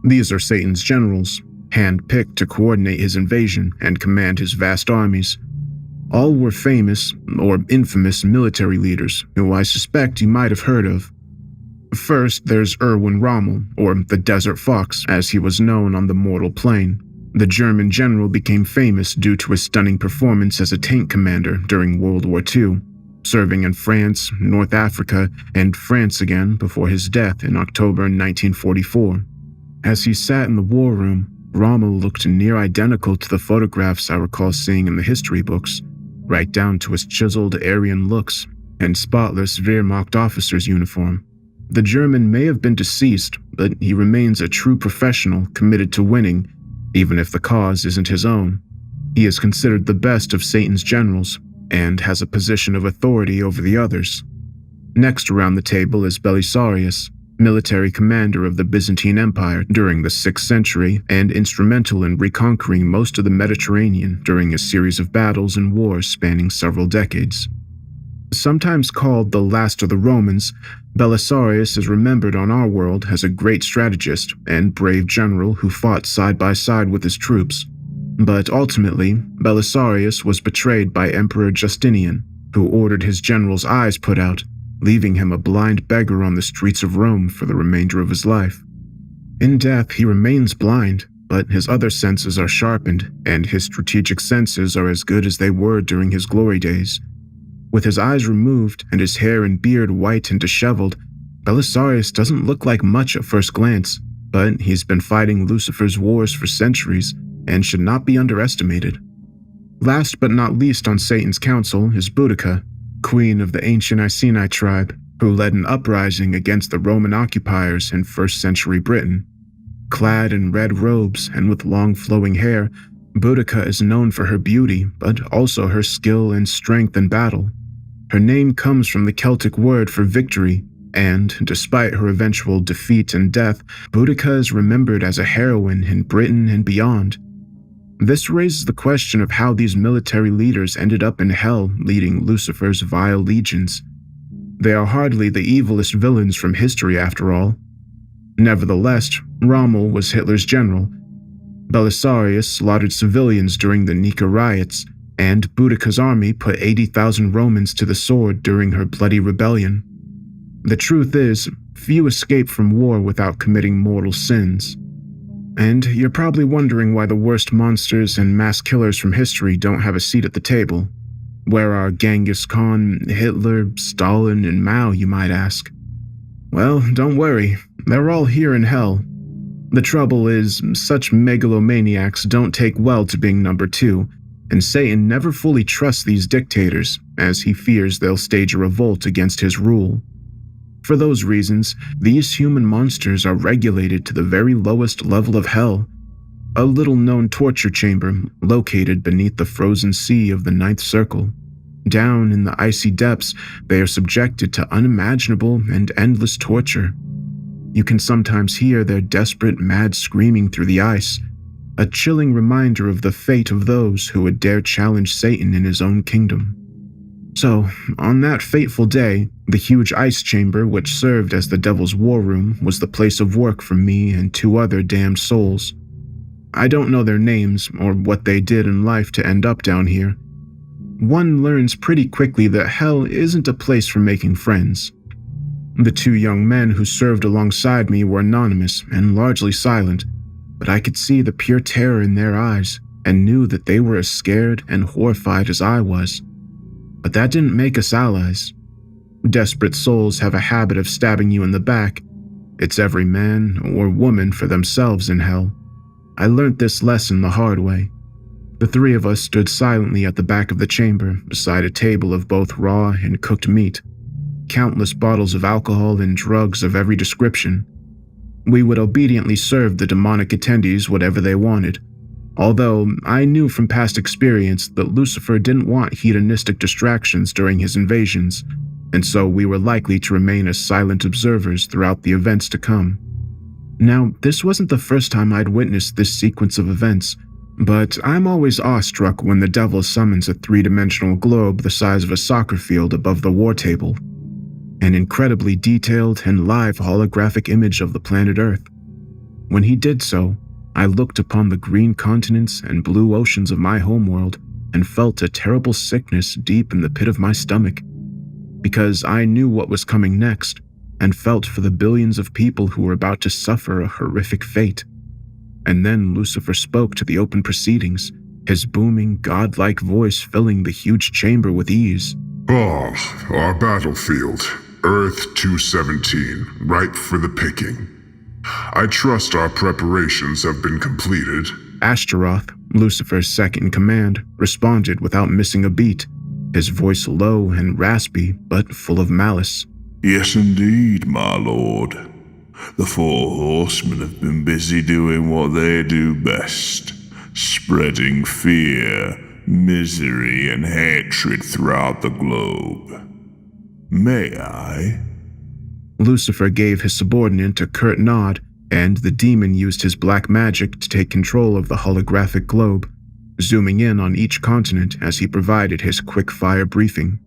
These are Satan's generals, hand-picked to coordinate his invasion and command his vast armies. All were famous, or infamous, military leaders, who I suspect you might have heard of. First, there's Erwin Rommel, or the Desert Fox, as he was known on the mortal plane. The German general became famous due to his stunning performance as a tank commander during World War II, serving in France, North Africa, and France again before his death in October 1944. As he sat in the war room, Rommel looked near identical to the photographs I recall seeing in the history books, right down to his chiseled Aryan looks and spotless Wehrmacht officer's uniform. The German may have been deceased, but he remains a true professional committed to winning, even if the cause isn't his own. He is considered the best of Satan's generals and has a position of authority over the others. Next around the table is Belisarius, military commander of the Byzantine Empire during the 6th century and instrumental in reconquering most of the Mediterranean during a series of battles and wars spanning several decades. Sometimes called the last of the Romans, Belisarius is remembered on our world as a great strategist and brave general who fought side by side with his troops. But ultimately, Belisarius was betrayed by Emperor Justinian, who ordered his general's eyes put out, leaving him a blind beggar on the streets of Rome for the remainder of his life. In death, he remains blind, but his other senses are sharpened, and his strategic senses are as good as they were during his glory days. With his eyes removed and his hair and beard white and disheveled, Belisarius doesn't look like much at first glance, but he's been fighting Lucifer's wars for centuries and should not be underestimated. Last but not least on Satan's council is Boudica, queen of the ancient Iceni tribe, who led an uprising against the Roman occupiers in 1st century Britain. Clad in red robes and with long flowing hair, Boudica is known for her beauty, but also her skill and strength in battle. Her name comes from the Celtic word for victory, and despite her eventual defeat and death, Boudica is remembered as a heroine in Britain and beyond. This raises the question of how these military leaders ended up in hell leading Lucifer's vile legions. They are hardly the evilest villains from history after all. Nevertheless, Rommel was Hitler's general. Belisarius slaughtered civilians during the Nika riots, and Boudica's army put 80,000 Romans to the sword during her bloody rebellion. The truth is, few escape from war without committing mortal sins. And you're probably wondering why the worst monsters and mass killers from history don't have a seat at the table. Where are Genghis Khan, Hitler, Stalin, and Mao, you might ask? Well, don't worry, they're all here in hell. The trouble is, such megalomaniacs don't take well to being number two, and Satan never fully trusts these dictators, as he fears they'll stage a revolt against his rule. For those reasons, these human monsters are regulated to the very lowest level of hell, a little-known torture chamber located beneath the frozen sea of the Ninth Circle. Down in the icy depths, they are subjected to unimaginable and endless torture. You can sometimes hear their desperate, mad screaming through the ice, a chilling reminder of the fate of those who would dare challenge Satan in his own kingdom. So, on that fateful day, the huge ice chamber which served as the devil's war room was the place of work for me and two other damned souls. I don't know their names or what they did in life to end up down here. One learns pretty quickly that hell isn't a place for making friends. The two young men who served alongside me were anonymous and largely silent, but I could see the pure terror in their eyes and knew that they were as scared and horrified as I was. But that didn't make us allies. Desperate souls have a habit of stabbing you in the back. It's every man or woman for themselves in hell. I learned this lesson the hard way. The three of us stood silently at the back of the chamber beside a table of both raw and cooked meat, countless bottles of alcohol and drugs of every description. We would obediently serve the demonic attendees whatever they wanted, although I knew from past experience that Lucifer didn't want hedonistic distractions during his invasions, and so we were likely to remain as silent observers throughout the events to come. Now, this wasn't the first time I'd witnessed this sequence of events, but I'm always awestruck when the devil summons a three-dimensional globe the size of a soccer field above the war table, an incredibly detailed and live holographic image of the planet Earth. When he did so, I looked upon the green continents and blue oceans of my homeworld and felt a terrible sickness deep in the pit of my stomach, because I knew what was coming next and felt for the billions of people who were about to suffer a horrific fate. And then Lucifer spoke to the open proceedings, his booming, godlike voice filling the huge chamber with ease. Our battlefield, Earth 217, ripe for the picking. I trust our preparations have been completed. Ashtaroth, Lucifer's second-in-command, responded without missing a beat, his voice low and raspy, but full of malice. Yes, indeed, my lord. The four horsemen have been busy doing what they do best, spreading fear, misery, and hatred throughout the globe. May I? Lucifer gave his subordinate a curt nod, and the demon used his black magic to take control of the holographic globe, zooming in on each continent as he provided his quick-fire briefing.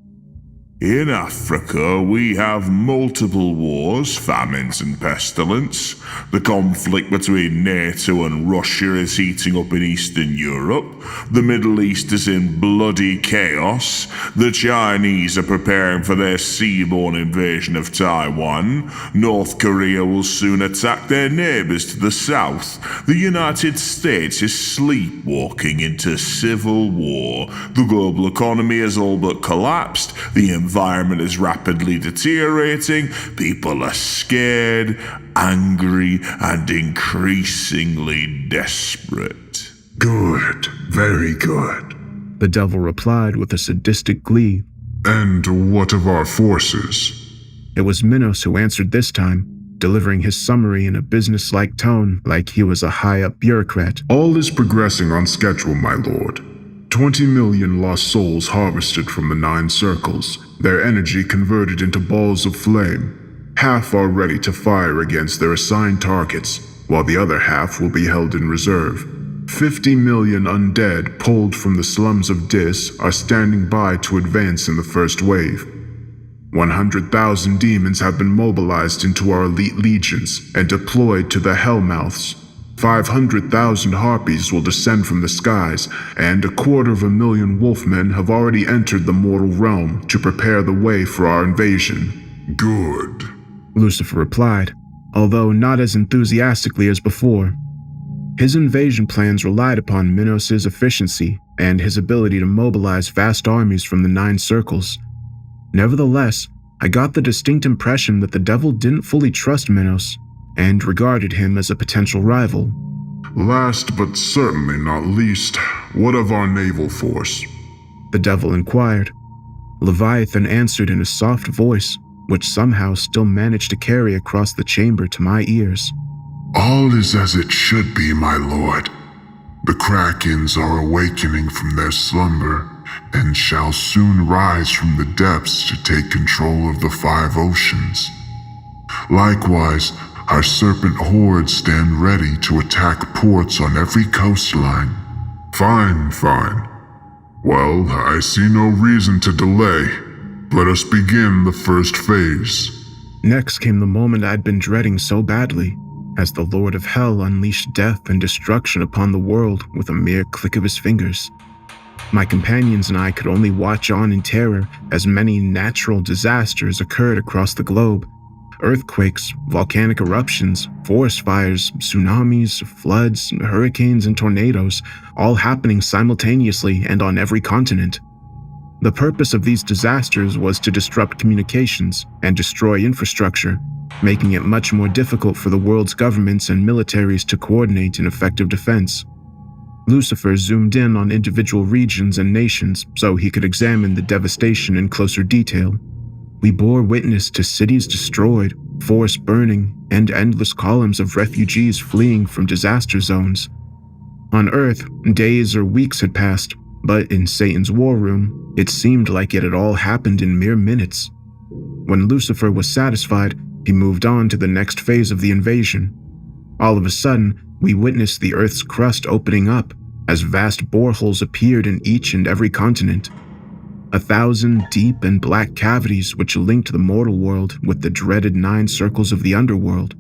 In Africa, we have multiple wars, famines, and pestilence. The conflict between NATO and Russia is heating up in Eastern Europe. The Middle East is in bloody chaos. The Chinese are preparing for their seaborne invasion of Taiwan. North Korea will soon attack their neighbors to the south. The United States is sleepwalking into civil war. The global economy has all but collapsed. The environment is rapidly deteriorating. People are scared, angry, and increasingly desperate. Good, very good. The devil replied with a sadistic glee. And what of our forces? It was Minos who answered this time, delivering his summary in a business-like tone like he was a high-up bureaucrat. All is progressing on schedule, my lord. 20 million lost souls harvested from the 9 circles, their energy converted into balls of flame. Half are ready to fire against their assigned targets, while the other half will be held in reserve. 50 million undead pulled from the slums of Dis are standing by to advance in the first wave. 100,000 demons have been mobilized into our elite legions and deployed to the Hellmouths. 500,000 harpies will descend from the skies, and 250,000 wolfmen have already entered the mortal realm to prepare the way for our invasion. Good, Lucifer replied, although not as enthusiastically as before. His invasion plans relied upon Minos' efficiency and his ability to mobilize vast armies from the 9 circles. Nevertheless, I got the distinct impression that the devil didn't fully trust Minos and regarded him as a potential rival. Last but certainly not least, what of our naval force? The devil inquired. Leviathan answered in a soft voice, which somehow still managed to carry across the chamber to my ears. All is as it should be, my lord. The Krakens are awakening from their slumber and shall soon rise from the depths to take control of the 5 oceans. Likewise, our serpent hordes stand ready to attack ports on every coastline. Fine. Well, I see no reason to delay. Let us begin the first phase. Next came the moment I'd been dreading so badly, as the Lord of Hell unleashed death and destruction upon the world with a mere click of his fingers. My companions and I could only watch on in terror as many natural disasters occurred across the globe. Earthquakes, volcanic eruptions, forest fires, tsunamis, floods, hurricanes, and tornadoes, all happening simultaneously and on every continent. The purpose of these disasters was to disrupt communications and destroy infrastructure, making it much more difficult for the world's governments and militaries to coordinate an effective defense. Lucifer zoomed in on individual regions and nations so he could examine the devastation in closer detail. We bore witness to cities destroyed, forests burning, and endless columns of refugees fleeing from disaster zones. On Earth, days or weeks had passed, but in Satan's war room, it seemed like it had all happened in mere minutes. When Lucifer was satisfied, he moved on to the next phase of the invasion. All of a sudden, we witnessed the Earth's crust opening up as vast boreholes appeared in each and every continent. 1,000 deep and black cavities which linked the mortal world with the dreaded 9 circles of the underworld.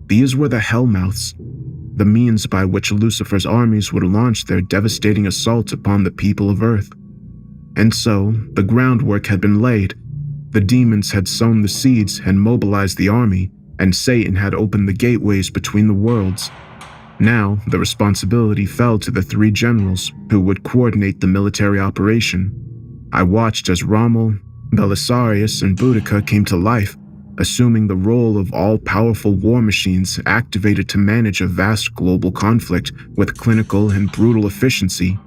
These were the Hellmouths, the means by which Lucifer's armies would launch their devastating assault upon the people of Earth. And so, the groundwork had been laid. The demons had sown the seeds and mobilized the army, and Satan had opened the gateways between the worlds. Now, the responsibility fell to the 3 generals who would coordinate the military operation. I watched as Rommel, Belisarius, and Boudica came to life, assuming the role of all-powerful war machines activated to manage a vast global conflict with clinical and brutal efficiency.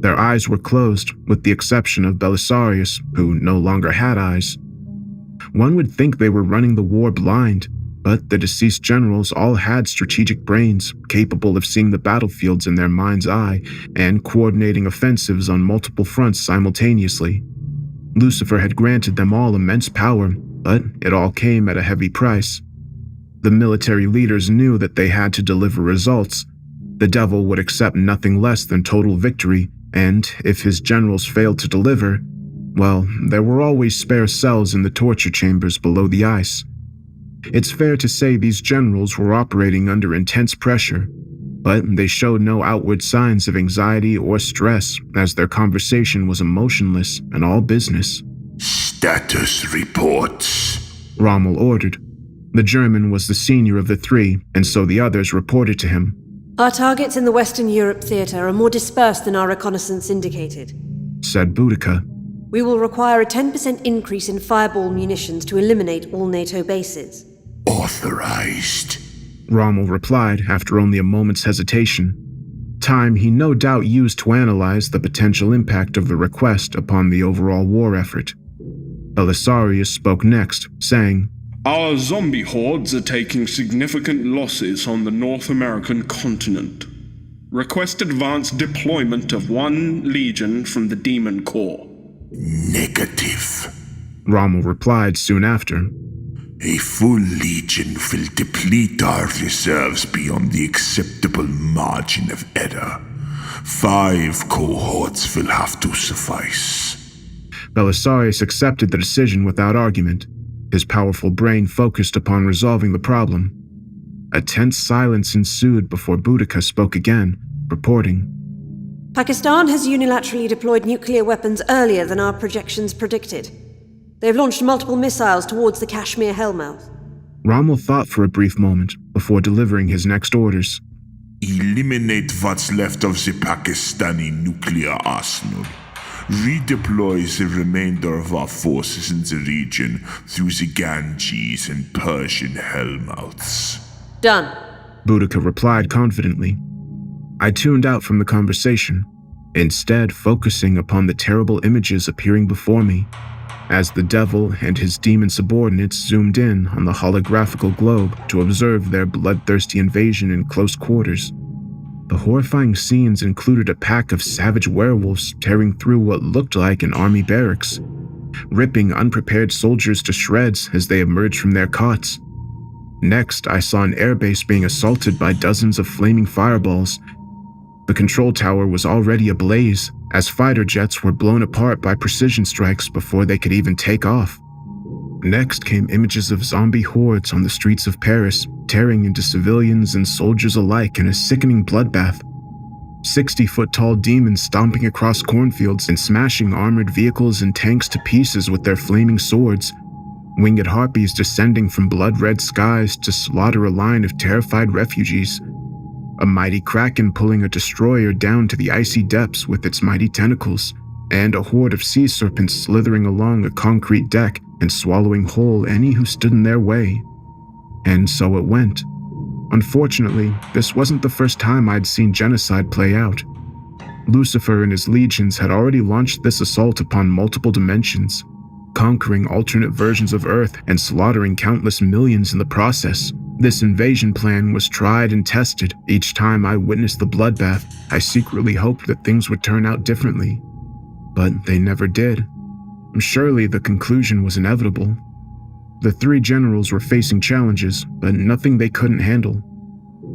Their eyes were closed, with the exception of Belisarius, who no longer had eyes. One would think they were running the war blind, but the deceased generals all had strategic brains capable of seeing the battlefields in their mind's eye and coordinating offensives on multiple fronts simultaneously. Lucifer had granted them all immense power, but it all came at a heavy price. The military leaders knew that they had to deliver results. The devil would accept nothing less than total victory, and if his generals failed to deliver, well, there were always spare cells in the torture chambers below the ice. It's fair to say these generals were operating under intense pressure, but they showed no outward signs of anxiety or stress as their conversation was emotionless and all business. Status reports, Rommel ordered. The German was the senior of the 3, and so the others reported to him. Our targets in the Western Europe theater are more dispersed than our reconnaissance indicated, said Boudica. We will require a 10% increase in fireball munitions to eliminate all NATO bases. Authorized, Rommel replied after only a moment's hesitation, time he no doubt used to analyze the potential impact of the request upon the overall war effort. Belisarius spoke next, saying, Our zombie hordes are taking significant losses on the North American continent. Request advanced deployment of 1 legion from the Demon Corps. Negative, Rommel replied soon after. A full legion will deplete our reserves beyond the acceptable margin of error. 5 cohorts will have to suffice. Belisarius accepted the decision without argument, his powerful brain focused upon resolving the problem. A tense silence ensued before Boudica spoke again, reporting, Pakistan has unilaterally deployed nuclear weapons earlier than our projections predicted. They've launched multiple missiles towards the Kashmir Hellmouth. Rommel thought for a brief moment before delivering his next orders. Eliminate what's left of the Pakistani nuclear arsenal. Redeploy the remainder of our forces in the region through the Ganges and Persian Hellmouths. Done. Boudica replied confidently. I tuned out from the conversation, instead focusing upon the terrible images appearing before me, as the devil and his demon subordinates zoomed in on the holographical globe to observe their bloodthirsty invasion in close quarters. The horrifying scenes included a pack of savage werewolves tearing through what looked like an army barracks, ripping unprepared soldiers to shreds as they emerged from their cots. Next, I saw an airbase being assaulted by dozens of flaming fireballs. The control tower was already ablaze, as fighter jets were blown apart by precision strikes before they could even take off. Next came images of zombie hordes on the streets of Paris, tearing into civilians and soldiers alike in a sickening bloodbath. 60-foot-tall demons stomping across cornfields and smashing armored vehicles and tanks to pieces with their flaming swords. Winged harpies descending from blood-red skies to slaughter a line of terrified refugees. A mighty kraken pulling a destroyer down to the icy depths with its mighty tentacles, and a horde of sea serpents slithering along a concrete deck and swallowing whole any who stood in their way. And so it went. Unfortunately, this wasn't the first time I'd seen genocide play out. Lucifer and his legions had already launched this assault upon multiple dimensions, conquering alternate versions of Earth and slaughtering countless millions in the process. This invasion plan was tried and tested. Each time I witnessed the bloodbath, I secretly hoped that things would turn out differently. But they never did. Surely the conclusion was inevitable. The three generals were facing challenges, but nothing they couldn't handle.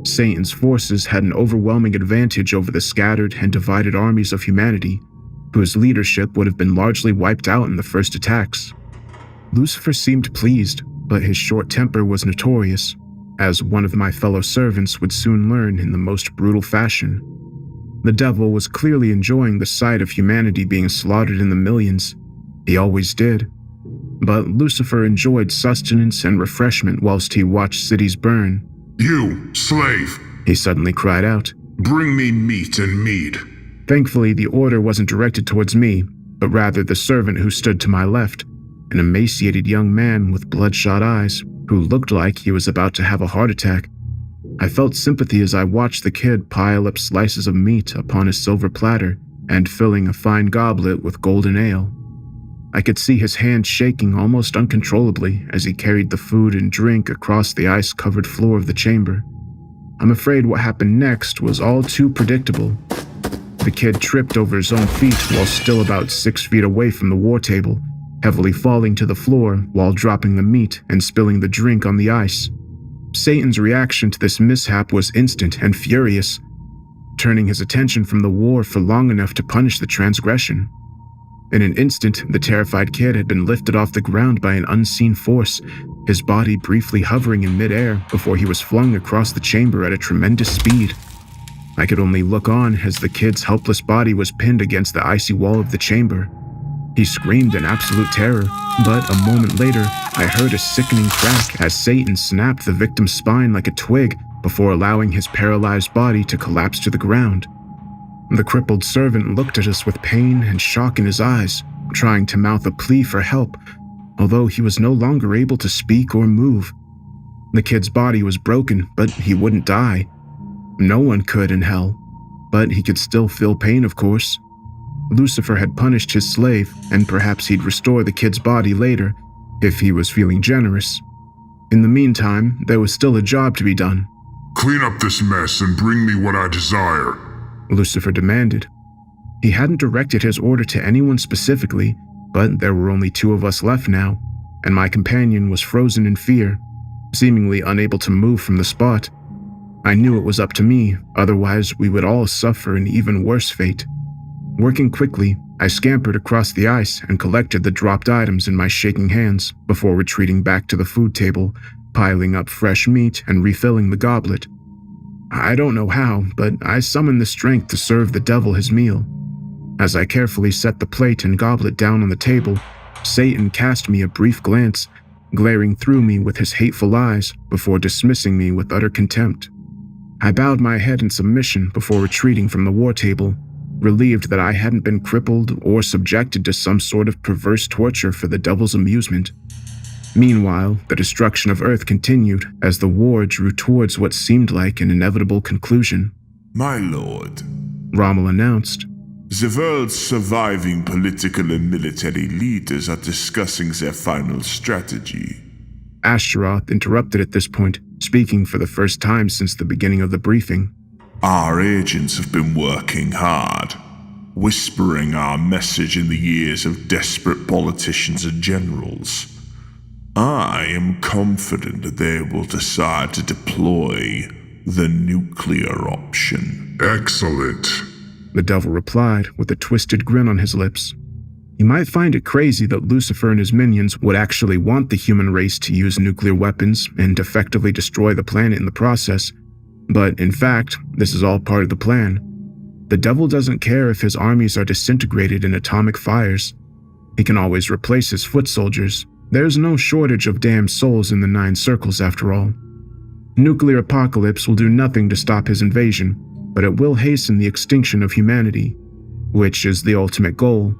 Satan's forces had an overwhelming advantage over the scattered and divided armies of humanity, whose leadership would have been largely wiped out in the first attacks. Lucifer seemed pleased, but his short temper was notorious, as one of my fellow servants would soon learn in the most brutal fashion. The devil was clearly enjoying the sight of humanity being slaughtered in the millions. He always did. But Lucifer enjoyed sustenance and refreshment whilst he watched cities burn. You, slave! He suddenly cried out. Bring me meat and mead. Thankfully, the order wasn't directed towards me, but rather the servant who stood to my left, an emaciated young man with bloodshot eyes, who looked like he was about to have a heart attack. I felt sympathy as I watched the kid pile up slices of meat upon a silver platter and filling a fine goblet with golden ale. I could see his hand shaking almost uncontrollably as he carried the food and drink across the ice-covered floor of the chamber. I'm afraid what happened next was all too predictable. The kid tripped over his own feet while still about 6 feet away from the war table, heavily falling to the floor while dropping the meat and spilling the drink on the ice. Satan's reaction to this mishap was instant and furious, turning his attention from the war for long enough to punish the transgression. In an instant, the terrified kid had been lifted off the ground by an unseen force, his body briefly hovering in midair before he was flung across the chamber at a tremendous speed. I could only look on as the kid's helpless body was pinned against the icy wall of the chamber. He screamed in absolute terror, but a moment later, I heard a sickening crack as Satan snapped the victim's spine like a twig before allowing his paralyzed body to collapse to the ground. The crippled servant looked at us with pain and shock in his eyes, trying to mouth a plea for help, although he was no longer able to speak or move. The kid's body was broken, but he wouldn't die. No one could in hell, but he could still feel pain, of course. Lucifer had punished his slave, and perhaps he'd restore the kid's body later, if he was feeling generous. In the meantime, there was still a job to be done. Clean up this mess and bring me what I desire, Lucifer demanded. He hadn't directed his order to anyone specifically, but there were only 2 of us left now, and my companion was frozen in fear, seemingly unable to move from the spot. I knew it was up to me, otherwise we would all suffer an even worse fate. Working quickly, I scampered across the ice and collected the dropped items in my shaking hands before retreating back to the food table, piling up fresh meat and refilling the goblet. I don't know how, but I summoned the strength to serve the devil his meal. As I carefully set the plate and goblet down on the table, Satan cast me a brief glance, glaring through me with his hateful eyes before dismissing me with utter contempt. I bowed my head in submission before retreating from the war table, relieved that I hadn't been crippled or subjected to some sort of perverse torture for the devil's amusement. Meanwhile, the destruction of Earth continued as the war drew towards what seemed like an inevitable conclusion. My lord, Rommel announced. The world's surviving political and military leaders are discussing their final strategy. Ashtaroth interrupted at this point, speaking for the first time since the beginning of the briefing. Our agents have been working hard, whispering our message in the ears of desperate politicians and generals. I am confident that they will decide to deploy the nuclear option. Excellent, the devil replied with a twisted grin on his lips. You might find it crazy that Lucifer and his minions would actually want the human race to use nuclear weapons and effectively destroy the planet in the process, but in fact, this is all part of the plan. The devil doesn't care if his armies are disintegrated in atomic fires. He can always replace his foot soldiers. There's no shortage of damned souls in the 9 circles after all. Nuclear apocalypse will do nothing to stop his invasion, but it will hasten the extinction of humanity, which is the ultimate goal.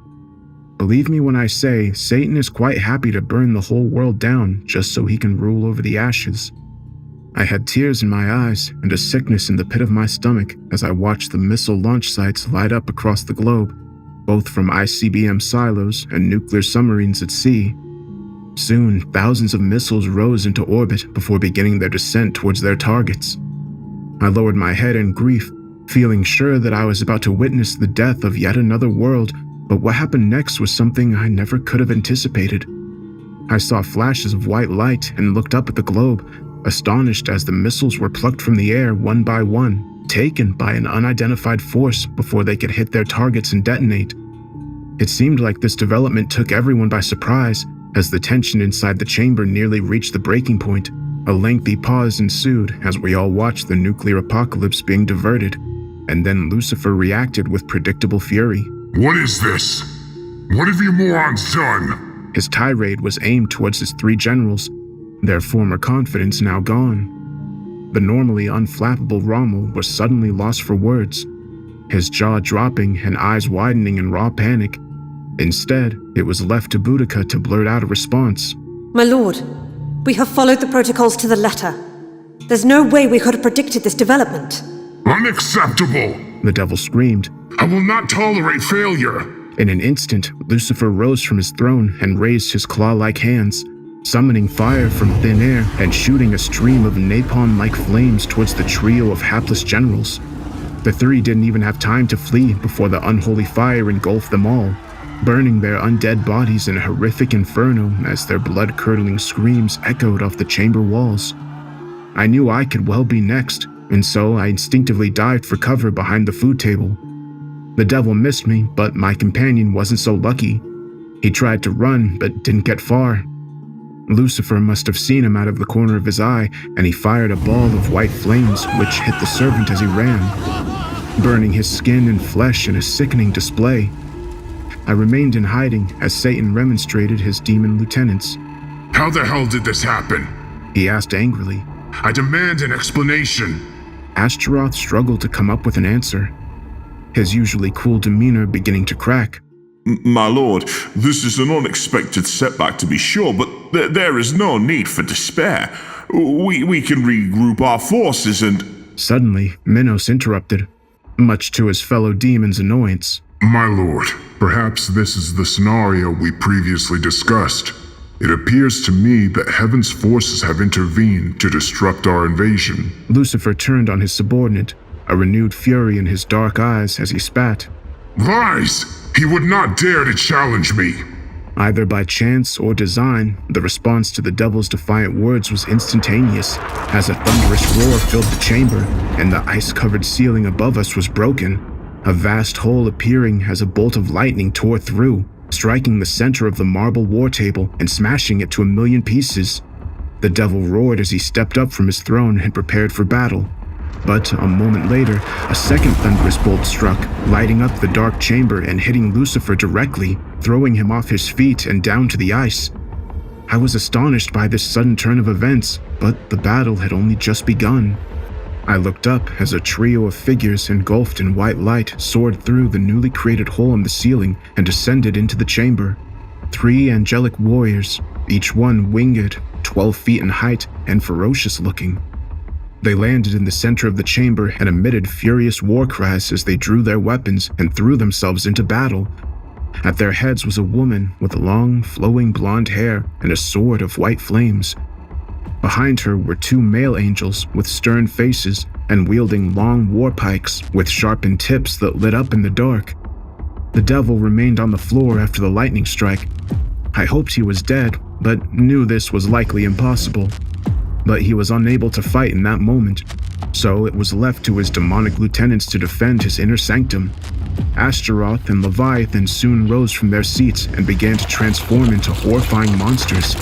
Believe me when I say Satan is quite happy to burn the whole world down just so he can rule over the ashes. I had tears in my eyes and a sickness in the pit of my stomach as I watched the missile launch sites light up across the globe, both from ICBM silos and nuclear submarines at sea. Soon, thousands of missiles rose into orbit before beginning their descent towards their targets. I lowered my head in grief, feeling sure that I was about to witness the death of yet another world, but what happened next was something I never could have anticipated. I saw flashes of white light and looked up at the globe, astonished as the missiles were plucked from the air one by one, taken by an unidentified force before they could hit their targets and detonate. It seemed like this development took everyone by surprise, as the tension inside the chamber nearly reached the breaking point. A lengthy pause ensued as we all watched the nuclear apocalypse being diverted, and then Lucifer reacted with predictable fury. What is this? What have you morons done? His tirade was aimed towards his 3 generals, their former confidence now gone. The normally unflappable Rommel was suddenly lost for words, his jaw dropping and eyes widening in raw panic. Instead, it was left to Boudica to blurt out a response. My lord, we have followed the protocols to the letter. There's no way we could have predicted this development. Unacceptable! The devil screamed. I will not tolerate failure! In an instant, Lucifer rose from his throne and raised his claw-like hands, summoning fire from thin air and shooting a stream of napalm-like flames towards the trio of hapless generals. The 3 didn't even have time to flee before the unholy fire engulfed them all, burning their undead bodies in a horrific inferno as their blood-curdling screams echoed off the chamber walls. I knew I could well be next, and so I instinctively dived for cover behind the food table. The devil missed me, but my companion wasn't so lucky. He tried to run, but didn't get far. Lucifer must have seen him out of the corner of his eye, and he fired a ball of white flames which hit the servant as he ran, burning his skin and flesh in a sickening display. I remained in hiding as Satan remonstrated his demon lieutenants. How the hell did this happen? He asked angrily. I demand an explanation. Ashtaroth struggled to come up with an answer, his usually cool demeanor beginning to crack. My lord, this is an unexpected setback to be sure, but there is no need for despair. We can regroup our forces and... Suddenly, Minos interrupted, much to his fellow demon's annoyance. My lord, perhaps this is the scenario we previously discussed. It appears to me that heaven's forces have intervened to disrupt our invasion. Lucifer turned on his subordinate, a renewed fury in his dark eyes as he spat. Lies! He would not dare to challenge me! Either by chance or design, the response to the devil's defiant words was instantaneous, as a thunderous roar filled the chamber, and the ice-covered ceiling above us was broken. a vast hole appearing as a bolt of lightning tore through, striking the center of the marble war table and smashing it to a million pieces. The devil roared as he stepped up from his throne and prepared for battle. But a moment later, a second thunderous bolt struck, lighting up the dark chamber and hitting Lucifer directly, throwing him off his feet and down to the ice. I was astonished by this sudden turn of events, but the battle had only just begun. I looked up as a trio of figures engulfed in white light soared through the newly created hole in the ceiling and descended into the chamber. 3 angelic warriors, each one winged, 12 feet in height and ferocious looking. They landed in the center of the chamber and emitted furious war cries as they drew their weapons and threw themselves into battle. At their heads was a woman with long, flowing blonde hair and a sword of white flames. Behind her were 2 male angels with stern faces and wielding long war pikes with sharpened tips that lit up in the dark. The devil remained on the floor after the lightning strike. I hoped he was dead, but knew this was likely impossible. But he was unable to fight in that moment, so it was left to his demonic lieutenants to defend his inner sanctum. Astaroth and Leviathan soon rose from their seats and began to transform into horrifying monsters.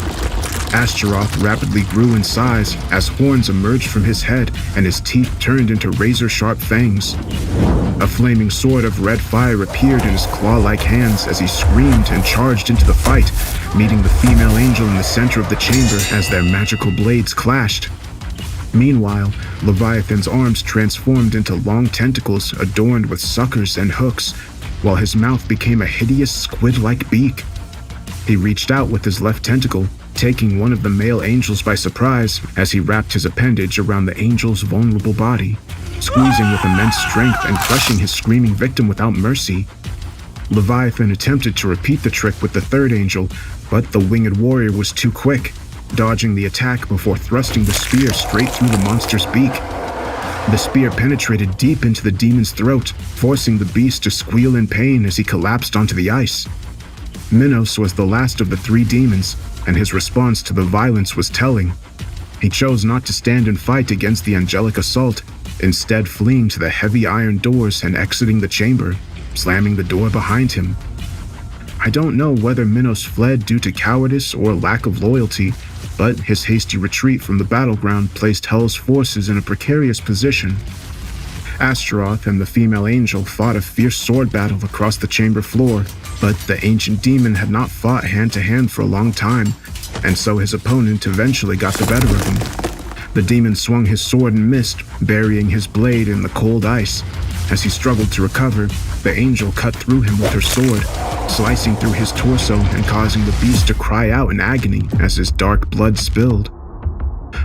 Astaroth rapidly grew in size as horns emerged from his head and his teeth turned into razor-sharp fangs. A flaming sword of red fire appeared in his claw-like hands as he screamed and charged into the fight, meeting the female angel in the center of the chamber as their magical blades clashed. Meanwhile, Leviathan's arms transformed into long tentacles adorned with suckers and hooks, while his mouth became a hideous squid-like beak. He reached out with his left tentacle, taking one of the male angels by surprise as he wrapped his appendage around the angel's vulnerable body, squeezing with immense strength and crushing his screaming victim without mercy. Leviathan attempted to repeat the trick with the third angel, but the winged warrior was too quick, dodging the attack before thrusting the spear straight through the monster's beak. The spear penetrated deep into the demon's throat, forcing the beast to squeal in pain as he collapsed onto the ice. Minos was the last of the 3 demons, and his response to the violence was telling. He chose not to stand and fight against the angelic assault, instead fleeing to the heavy iron doors and exiting the chamber, slamming the door behind him. I don't know whether Minos fled due to cowardice or lack of loyalty, but his hasty retreat from the battleground placed Hell's forces in a precarious position. Astaroth and the female angel fought a fierce sword battle across the chamber floor, but the ancient demon had not fought hand-to-hand for a long time, and so his opponent eventually got the better of him. The demon swung his sword and missed, burying his blade in the cold ice. As he struggled to recover, the angel cut through him with her sword, slicing through his torso and causing the beast to cry out in agony as his dark blood spilled.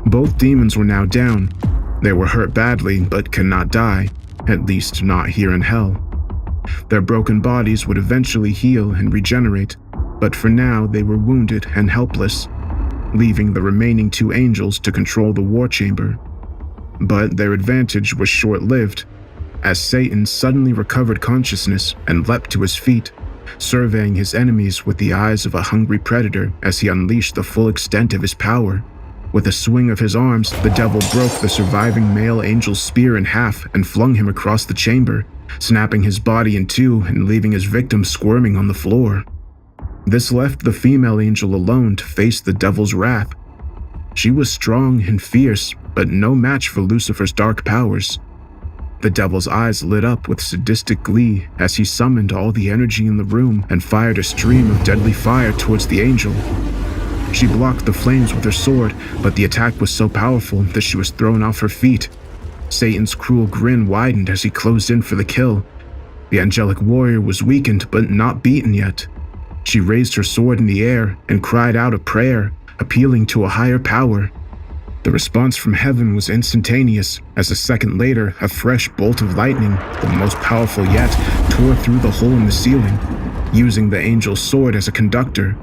Both demons were now down. They were hurt badly, but could not die, at least not here in Hell. Their broken bodies would eventually heal and regenerate, but for now they were wounded and helpless, leaving the remaining 2 angels to control the war chamber. But their advantage was short-lived, as Satan suddenly recovered consciousness and leapt to his feet, surveying his enemies with the eyes of a hungry predator as he unleashed the full extent of his power. With a swing of his arms, the devil broke the surviving male angel's spear in half and flung him across the chamber, snapping his body in 2 and leaving his victim squirming on the floor. This left the female angel alone to face the devil's wrath. She was strong and fierce, but no match for Lucifer's dark powers. The devil's eyes lit up with sadistic glee as he summoned all the energy in the room and fired a stream of deadly fire towards the angel. She blocked the flames with her sword, but the attack was so powerful that she was thrown off her feet. Satan's cruel grin widened as he closed in for the kill. The angelic warrior was weakened but not beaten yet. She raised her sword in the air and cried out a prayer, appealing to a higher power. The response from heaven was instantaneous, as a second later, a fresh bolt of lightning, the most powerful yet, tore through the hole in the ceiling, using the angel's sword as a conductor.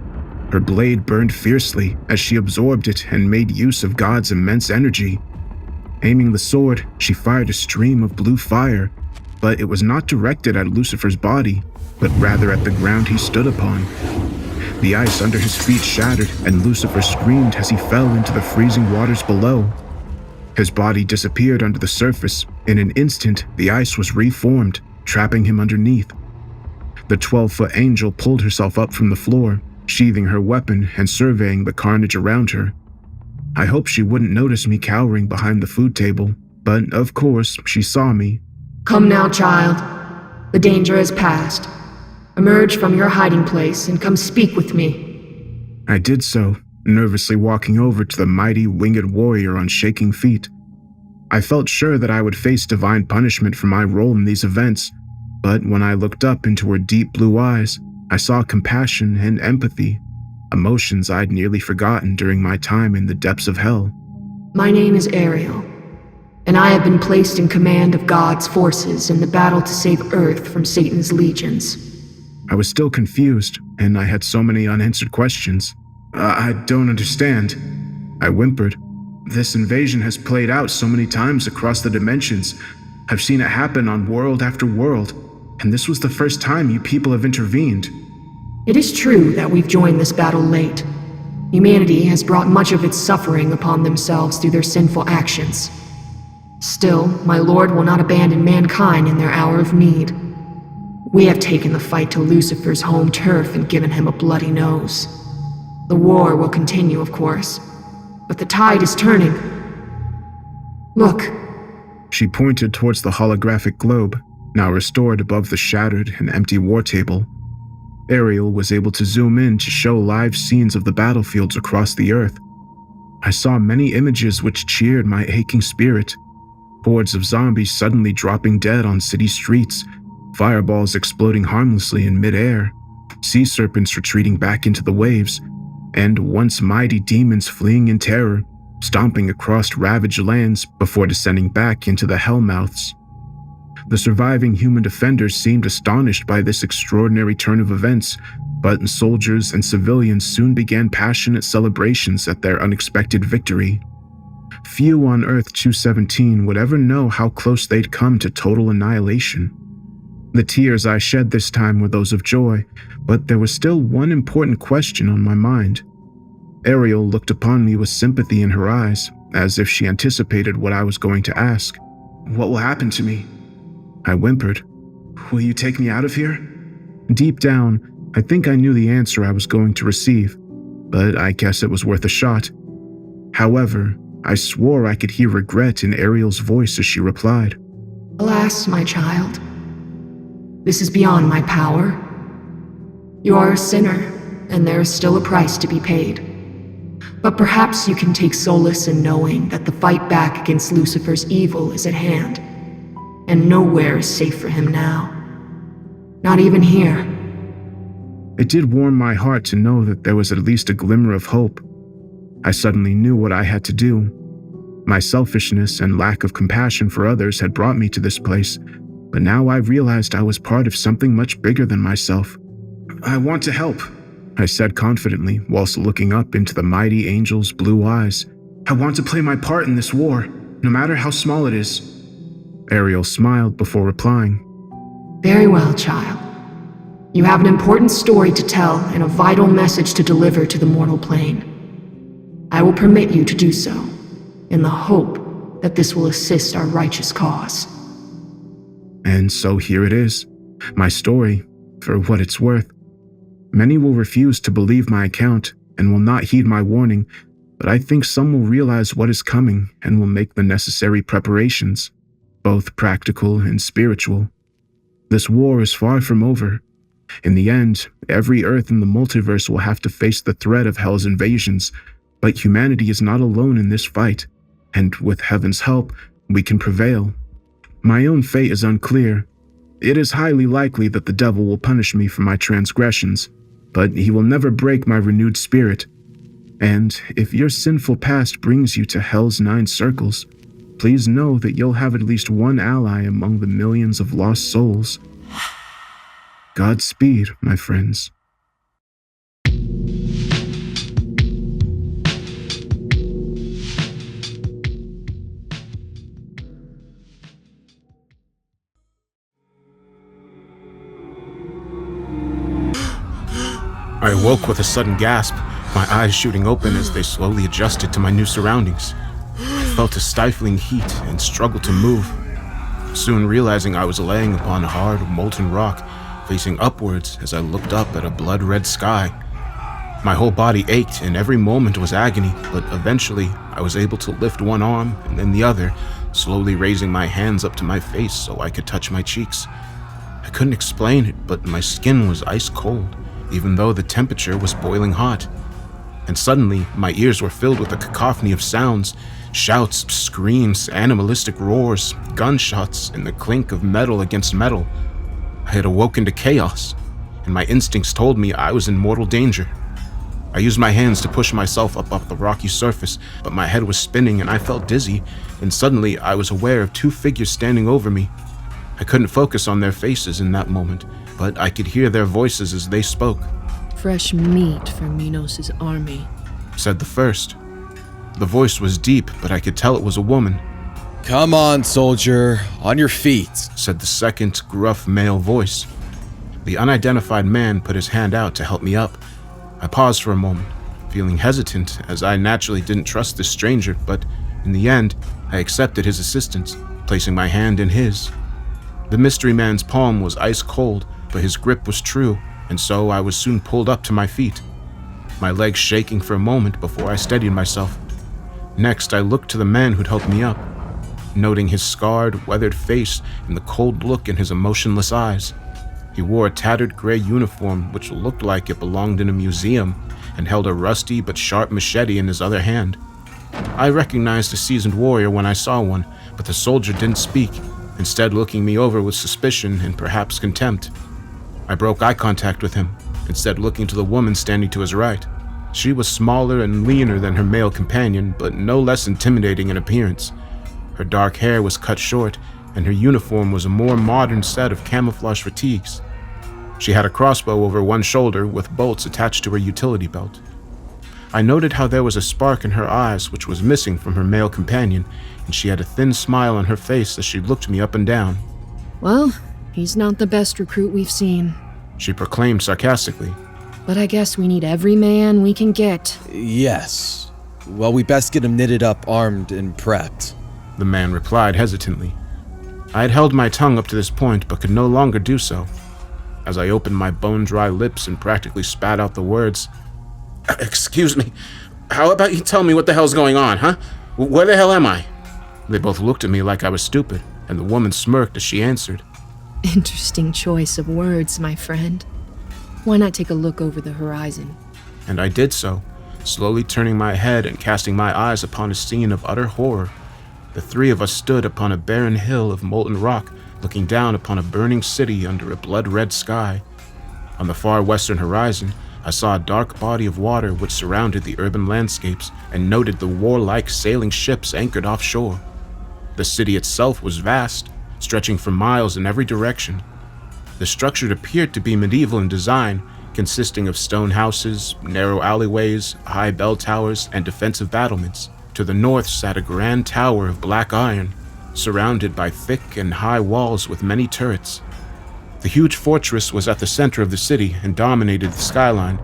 Her blade burned fiercely as she absorbed it and made use of God's immense energy. Aiming the sword, she fired a stream of blue fire, but it was not directed at Lucifer's body, but rather at the ground he stood upon. The ice under his feet shattered, and Lucifer screamed as he fell into the freezing waters below. His body disappeared under the surface. In an instant, the ice was reformed, trapping him underneath. The 12-foot angel pulled herself up from the floor, sheathing her weapon and surveying the carnage around her. I hoped she wouldn't notice me cowering behind the food table, but of course she saw me. Come now, child. The danger has passed. Emerge from your hiding place and come speak with me. I did so, nervously walking over to the mighty winged warrior on shaking feet. I felt sure that I would face divine punishment for my role in these events, but when I looked up into her deep blue eyes, I saw compassion and empathy, emotions I'd nearly forgotten during my time in the depths of hell. My name is Ariel, and I have been placed in command of God's forces in the battle to save Earth from Satan's legions. I was still confused, and I had so many unanswered questions. I don't understand, I whimpered. This invasion has played out so many times across the dimensions. I've seen it happen on world after world, and this was the first time you people have intervened. It is true that we've joined this battle late. Humanity has brought much of its suffering upon themselves through their sinful actions. Still, my Lord will not abandon mankind in their hour of need. We have taken the fight to Lucifer's home turf and given him a bloody nose. The war will continue, of course, but the tide is turning. Look. She pointed towards the holographic globe, now restored above the shattered and empty war table. Ariel was able to zoom in to show live scenes of the battlefields across the earth. I saw many images which cheered my aching spirit. Hordes of zombies suddenly dropping dead on city streets, fireballs exploding harmlessly in midair, sea serpents retreating back into the waves, and once mighty demons fleeing in terror, stomping across ravaged lands before descending back into the hellmouths. The surviving human defenders seemed astonished by this extraordinary turn of events, but soldiers and civilians soon began passionate celebrations at their unexpected victory. Few on Earth 217 would ever know how close they'd come to total annihilation. The tears I shed this time were those of joy, but there was still one important question on my mind. Ariel looked upon me with sympathy in her eyes, as if she anticipated what I was going to ask. What will happen to me? I whimpered. Will you take me out of here? Deep down, I think I knew the answer I was going to receive, but I guess it was worth a shot. However, I swore I could hear regret in Ariel's voice as she replied. Alas, my child. This is beyond my power. You are a sinner, and there is still a price to be paid. But perhaps you can take solace in knowing that the fight back against Lucifer's evil is at hand, and nowhere is safe for him now. Not even here. It did warm my heart to know that there was at least a glimmer of hope. I suddenly knew what I had to do. My selfishness and lack of compassion for others had brought me to this place, but now I realized I was part of something much bigger than myself. I want to help, I said confidently, whilst looking up into the mighty angel's blue eyes. I want to play my part in this war, no matter how small it is. Ariel smiled before replying. Very well, child. You have an important story to tell and a vital message to deliver to the mortal plane. I will permit you to do so, in the hope that this will assist our righteous cause. And so here it is, my story, for what it's worth. Many will refuse to believe my account and will not heed my warning, but I think some will realize what is coming and will make the necessary preparations, both practical and spiritual. This war is far from over. In the end, every Earth in the multiverse will have to face the threat of Hell's invasions, but humanity is not alone in this fight, and with Heaven's help, we can prevail. My own fate is unclear. It is highly likely that the devil will punish me for my transgressions, but he will never break my renewed spirit. And if your sinful past brings you to Hell's 9 circles, please know that you'll have at least one ally among the millions of lost souls. Godspeed, my friends. I awoke with a sudden gasp, my eyes shooting open as they slowly adjusted to my new surroundings. I felt a stifling heat and struggled to move. soon realizing I was laying upon hard, molten rock, facing upwards as I looked up at a blood-red sky. My whole body ached and every moment was agony, but eventually I was able to lift one arm and then the other, slowly raising my hands up to my face so I could touch my cheeks. I couldn't explain it, but my skin was ice cold, even though the temperature was boiling hot. And suddenly, my ears were filled with a cacophony of sounds, shouts, screams, animalistic roars, gunshots, and the clink of metal against metal. I had awoken to chaos, and my instincts told me I was in mortal danger. I used my hands to push myself up off the rocky surface, but my head was spinning and I felt dizzy, and suddenly I was aware of two figures standing over me. I couldn't focus on their faces in that moment, but I could hear their voices as they spoke. "Fresh meat for Minos' army," said the first. The voice was deep, but I could tell it was a woman. "Come on, soldier, on your feet," said the second, gruff male voice. The unidentified man put his hand out to help me up. I paused for a moment, feeling hesitant as I naturally didn't trust this stranger, but in the end, I accepted his assistance, placing my hand in his. The mystery man's palm was ice cold, but his grip was true, and so I was soon pulled up to my feet, my legs shaking for a moment before I steadied myself. Next, I looked to the man who'd helped me up, noting his scarred, weathered face and the cold look in his emotionless eyes. He wore a tattered gray uniform which looked like it belonged in a museum and held a rusty but sharp machete in his other hand. I recognized a seasoned warrior when I saw one, but the soldier didn't speak, instead looking me over with suspicion and perhaps contempt. I broke eye contact with him, instead looking to the woman standing to his right. She was smaller and leaner than her male companion, but no less intimidating in appearance. Her dark hair was cut short, and her uniform was a more modern set of camouflage fatigues. She had a crossbow over one shoulder with bolts attached to her utility belt. I noted how there was a spark in her eyes which was missing from her male companion, and she had a thin smile on her face as she looked me up and down. "Well, he's not the best recruit we've seen," she proclaimed sarcastically. "but I guess we need every man we can get." "Yes. Well, we best get him knitted up, armed, and prepped," the man replied hesitantly. I had held my tongue up to this point, but could no longer do so. As I opened my bone-dry lips and practically spat out the words, "Excuse me, how about you tell me what the hell's going on, huh? Where the hell am I?" They both looked at me like I was stupid, and the woman smirked as she answered. "Interesting choice of words, my friend. Why not take a look over the horizon?" And I did so, slowly turning my head and casting my eyes upon a scene of utter horror. The three of us stood upon a barren hill of molten rock, looking down upon a burning city under a blood-red sky. On the far western horizon, I saw a dark body of water which surrounded the urban landscapes and noted the warlike sailing ships anchored offshore. The city itself was vast, stretching for miles in every direction. The structure appeared to be medieval in design, consisting of stone houses, narrow alleyways, high bell towers, and defensive battlements. To the north sat a grand tower of black iron, surrounded by thick and high walls with many turrets. The huge fortress was at the center of the city and dominated the skyline,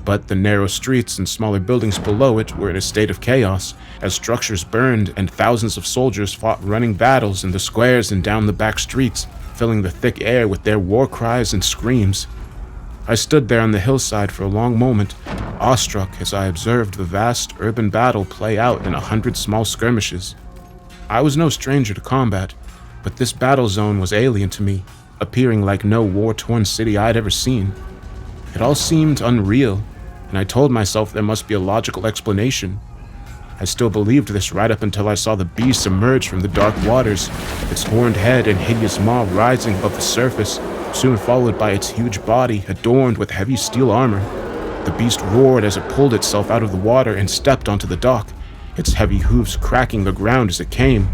but the narrow streets and smaller buildings below it were in a state of chaos, as structures burned and thousands of soldiers fought running battles in the squares and down the back streets, filling the thick air with their war cries and screams. I stood there on the hillside for a long moment, awestruck as I observed the vast urban battle play out in 100 small skirmishes. I was no stranger to combat, but this battle zone was alien to me, appearing like no war-torn city I'd ever seen. It all seemed unreal, and I told myself there must be a logical explanation. I still believed this right up until I saw the beast emerge from the dark waters, its horned head and hideous maw rising above the surface, soon followed by its huge body adorned with heavy steel armor. The beast roared as it pulled itself out of the water and stepped onto the dock, its heavy hooves cracking the ground as it came.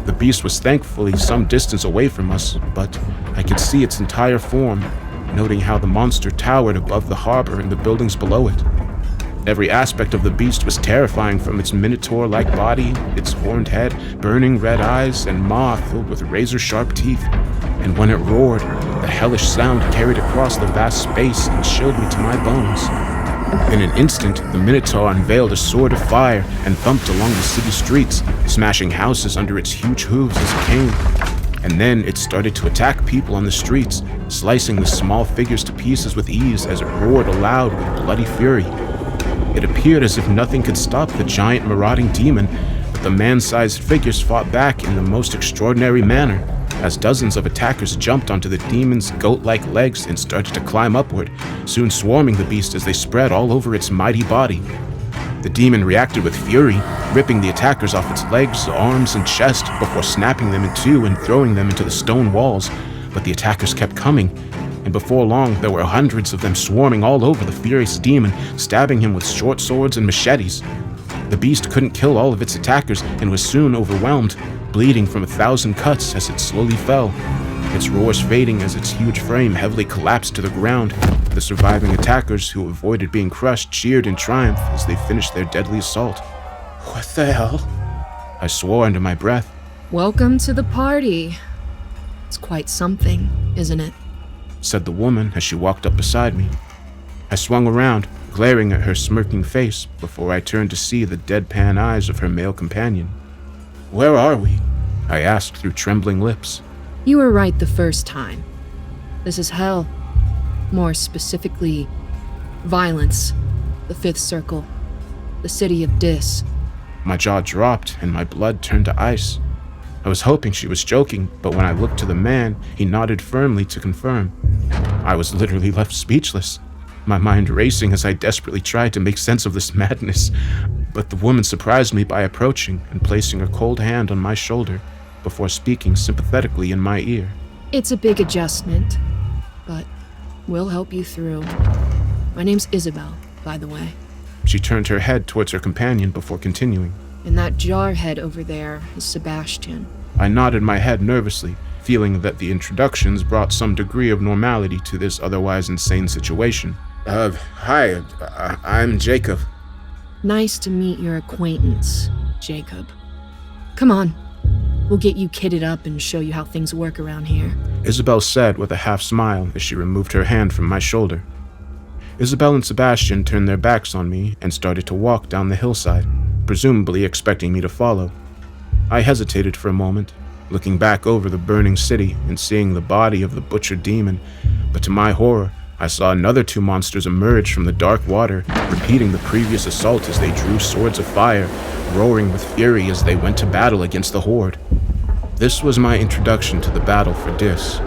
The beast was thankfully some distance away from us, but I could see its entire form, noting how the monster towered above the harbor and the buildings below it. Every aspect of the beast was terrifying, from its minotaur-like body, its horned head, burning red eyes, and maw filled with razor-sharp teeth. And when it roared, the hellish sound carried across the vast space and chilled me to my bones. In an instant, the Minotaur unveiled a sword of fire and thumped along the city streets, smashing houses under its huge hooves as it came. and then it started to attack people on the streets, slicing the small figures to pieces with ease as it roared aloud with bloody fury. It appeared as if nothing could stop the giant marauding demon, but the man-sized figures fought back in the most extraordinary manner, as dozens of attackers jumped onto the demon's goat-like legs and started to climb upward, soon swarming the beast as they spread all over its mighty body. The demon reacted with fury, ripping the attackers off its legs, arms, and chest before snapping them in two and throwing them into the stone walls, but the attackers kept coming, and before long there were hundreds of them swarming all over the furious demon, stabbing him with short swords and machetes. The beast couldn't kill all of its attackers and was soon overwhelmed, bleeding from 1,000 cuts as it slowly fell, its roars fading as its huge frame heavily collapsed to the ground. The surviving attackers, who avoided being crushed, cheered in triumph as they finished their deadly assault. "What the hell?" I swore under my breath. Welcome to the party. It's quite something, isn't it? Said the woman as she walked up beside me. I swung around, glaring at her smirking face before I turned to see the deadpan eyes of her male companion. "Where are we?" I asked through trembling lips. You were right the first time. This is hell. More specifically, violence. The Fifth Circle. The city of Dis. My jaw dropped and my blood turned to ice. I was hoping she was joking, but when I looked to the man, he nodded firmly to confirm. I was literally left speechless, my mind racing as I desperately tried to make sense of this madness. But the woman surprised me by approaching and placing a cold hand on my shoulder before speaking sympathetically in my ear. It's a big adjustment, but we'll help you through. My name's Isabel, by the way. She turned her head towards her companion before continuing. And that jarhead over there is Sebastian. I nodded my head nervously, feeling that the introductions brought some degree of normality to this otherwise insane situation. Hi, I'm Jacob. Nice to meet your acquaintance, Jacob. Come on, we'll get you kitted up and show you how things work around here. Isabel said with a half smile as she removed her hand from my shoulder. Isabel and Sebastian turned their backs on me and started to walk down the hillside, presumably expecting me to follow. I hesitated for a moment, looking back over the burning city and seeing the body of the butchered demon, but to my horror, I saw another two monsters emerge from the dark water, repeating the previous assault as they drew swords of fire, roaring with fury as they went to battle against the horde. This was my introduction to the battle for Dis,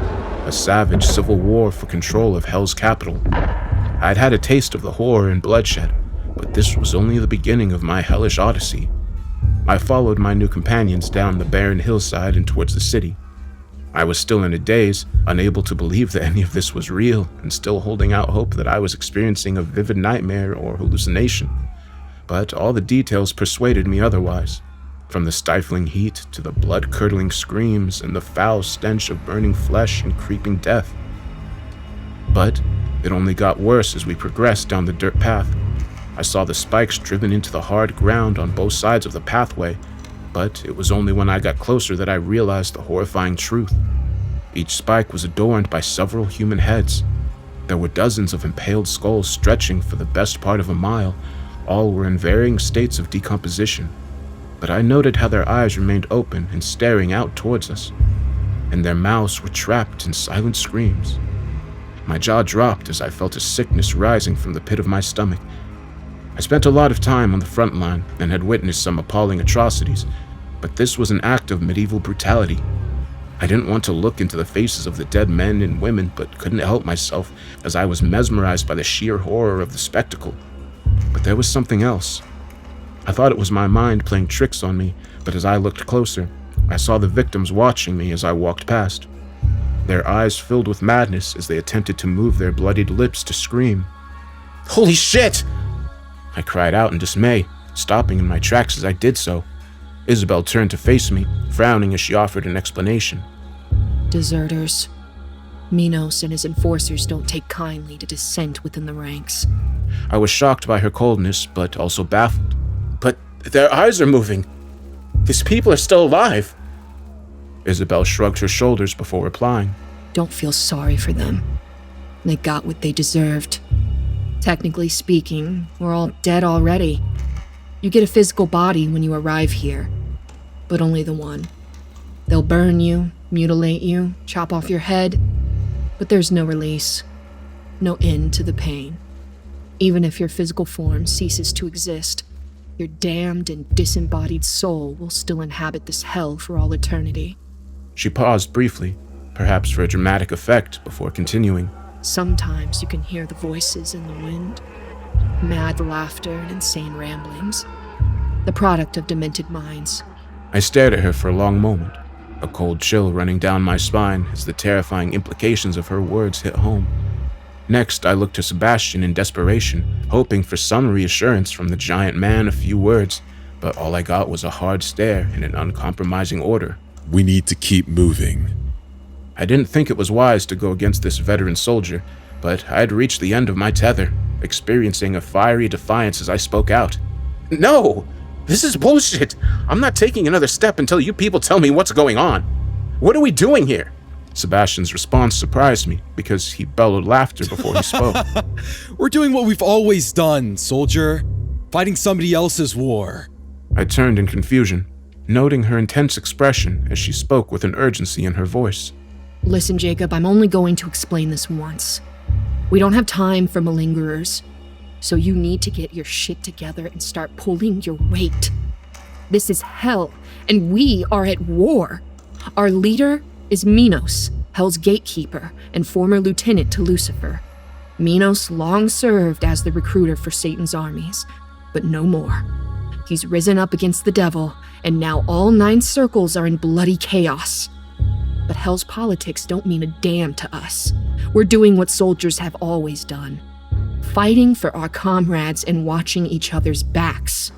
a savage civil war for control of Hell's capital. I'd had a taste of the horror and bloodshed, but this was only the beginning of my hellish odyssey. I followed my new companions down the barren hillside and towards the city. I was still in a daze, unable to believe that any of this was real, and still holding out hope that I was experiencing a vivid nightmare or hallucination. But all the details persuaded me otherwise, from the stifling heat to the blood-curdling screams and the foul stench of burning flesh and creeping death. But it only got worse as we progressed down the dirt path. I saw the spikes driven into the hard ground on both sides of the pathway, but it was only when I got closer that I realized the horrifying truth. Each spike was adorned by several human heads. There were dozens of impaled skulls stretching for the best part of a mile. All were in varying states of decomposition, but I noted how their eyes remained open and staring out towards us, and their mouths were trapped in silent screams. My jaw dropped as I felt a sickness rising from the pit of my stomach. I spent a lot of time on the front line and had witnessed some appalling atrocities, but this was an act of medieval brutality. I didn't want to look into the faces of the dead men and women, but couldn't help myself as I was mesmerized by the sheer horror of the spectacle. But there was something else. I thought it was my mind playing tricks on me, but as I looked closer, I saw the victims watching me as I walked past. Their eyes filled with madness as they attempted to move their bloodied lips to scream. "Holy shit!" I cried out in dismay, stopping in my tracks as I did so. Isabel turned to face me, frowning as she offered an explanation. Deserters. Minos and his enforcers don't take kindly to dissent within the ranks. I was shocked by her coldness, but also baffled. "But their eyes are moving. These people are still alive." Isabel shrugged her shoulders before replying. Don't feel sorry for them. They got what they deserved. Technically speaking, we're all dead already. You get a physical body when you arrive here, but only the one. They'll burn you, mutilate you, chop off your head, but there's no release, no end to the pain. Even if your physical form ceases to exist, your damned and disembodied soul will still inhabit this hell for all eternity. She paused briefly, perhaps for a dramatic effect, before continuing. Sometimes you can hear the voices in the wind, mad laughter and insane ramblings, the product of demented minds. I stared at her for a long moment, a cold chill running down my spine as the terrifying implications of her words hit home. Next, I looked to Sebastian in desperation, hoping for some reassurance from the giant man, a few words, but all I got was a hard stare and an uncompromising order. We need to keep moving. I didn't think it was wise to go against this veteran soldier, but I had reached the end of my tether, experiencing a fiery defiance as I spoke out. No! This is bullshit! I'm not taking another step until you people tell me what's going on. What are we doing here? Sebastian's response surprised me because he bellowed laughter before he spoke. We're doing what we've always done, soldier. Fighting somebody else's war. I turned in confusion, noting her intense expression as she spoke with an urgency in her voice. Listen, Jacob, I'm only going to explain this once. We don't have time for malingerers, so you need to get your shit together and start pulling your weight. This is hell, and we are at war. Our leader is Minos, Hell's gatekeeper and former lieutenant to Lucifer. Minos long served as the recruiter for Satan's armies, but no more. He's risen up against the devil, and now all 9 circles are in bloody chaos. But Hell's politics don't mean a damn to us. We're doing what soldiers have always done. Fighting for our comrades and watching each other's backs.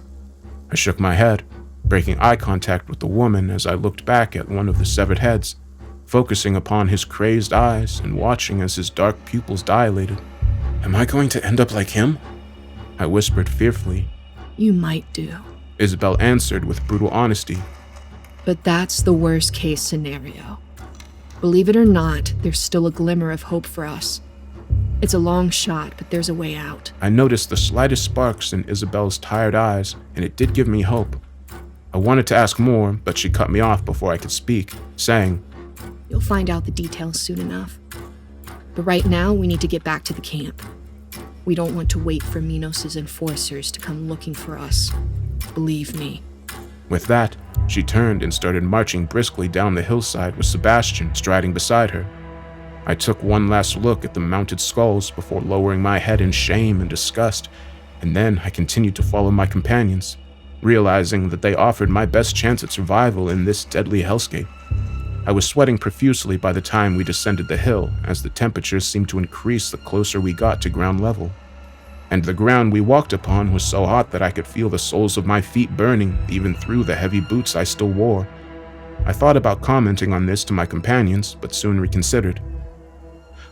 I shook my head, breaking eye contact with the woman as I looked back at one of the severed heads, focusing upon his crazed eyes and watching as his dark pupils dilated. Am I going to end up like him? I whispered fearfully. You might do. Isabel answered with brutal honesty. But that's the worst case scenario. Believe it or not, there's still a glimmer of hope for us. It's a long shot, but there's a way out. I noticed the slightest sparks in Isabel's tired eyes, and it did give me hope. I wanted to ask more, but she cut me off before I could speak, saying, You'll find out the details soon enough. But right now, we need to get back to the camp. We don't want to wait for Minos' enforcers to come looking for us. Believe me. With that, she turned and started marching briskly down the hillside with Sebastian striding beside her. I took one last look at the mounted skulls before lowering my head in shame and disgust, and then I continued to follow my companions, realizing that they offered my best chance at survival in this deadly hellscape. I was sweating profusely by the time we descended the hill, as the temperatures seemed to increase the closer we got to ground level. And the ground we walked upon was so hot that I could feel the soles of my feet burning, even through the heavy boots I still wore. I thought about commenting on this to my companions, but soon reconsidered.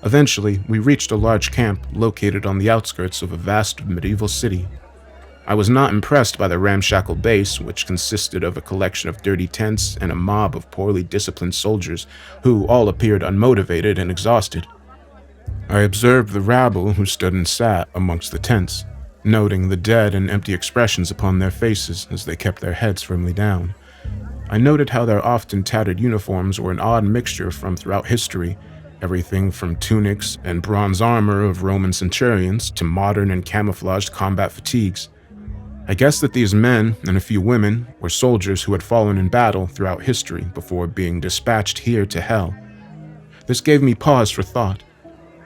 Eventually, we reached a large camp located on the outskirts of a vast medieval city. I was not impressed by the ramshackle base, which consisted of a collection of dirty tents and a mob of poorly disciplined soldiers who all appeared unmotivated and exhausted. I observed the rabble who stood and sat amongst the tents, noting the dead and empty expressions upon their faces as they kept their heads firmly down. I noted how their often tattered uniforms were an odd mixture from throughout history, everything from tunics and bronze armor of Roman centurions to modern and camouflaged combat fatigues. I guessed that these men, and a few women, were soldiers who had fallen in battle throughout history before being dispatched here to hell. This gave me pause for thought.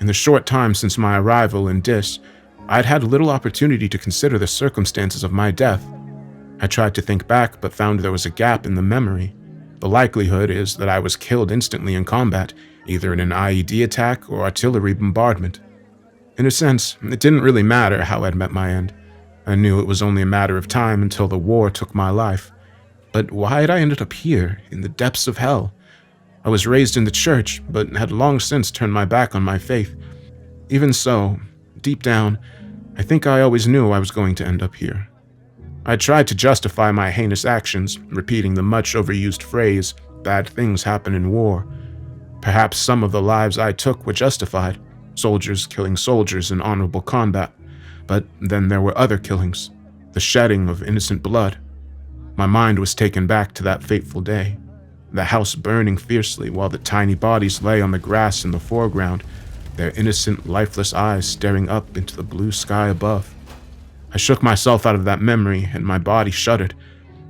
In the short time since my arrival in Dis, I had had little opportunity to consider the circumstances of my death. I tried to think back, but found there was a gap in the memory. The likelihood is that I was killed instantly in combat, either in an IED attack or artillery bombardment. In a sense, it didn't really matter how I'd met my end. I knew it was only a matter of time until the war took my life. But why had I ended up here, in the depths of hell? I was raised in the church, but had long since turned my back on my faith. Even so, deep down, I think I always knew I was going to end up here. I tried to justify my heinous actions, repeating the much overused phrase, "bad things happen in war." Perhaps some of the lives I took were justified, soldiers killing soldiers in honorable combat. But then there were other killings, the shedding of innocent blood. My mind was taken back to that fateful day. the house burning fiercely while the tiny bodies lay on the grass in the foreground, their innocent, lifeless eyes staring up into the blue sky above. I shook myself out of that memory, and my body shuddered.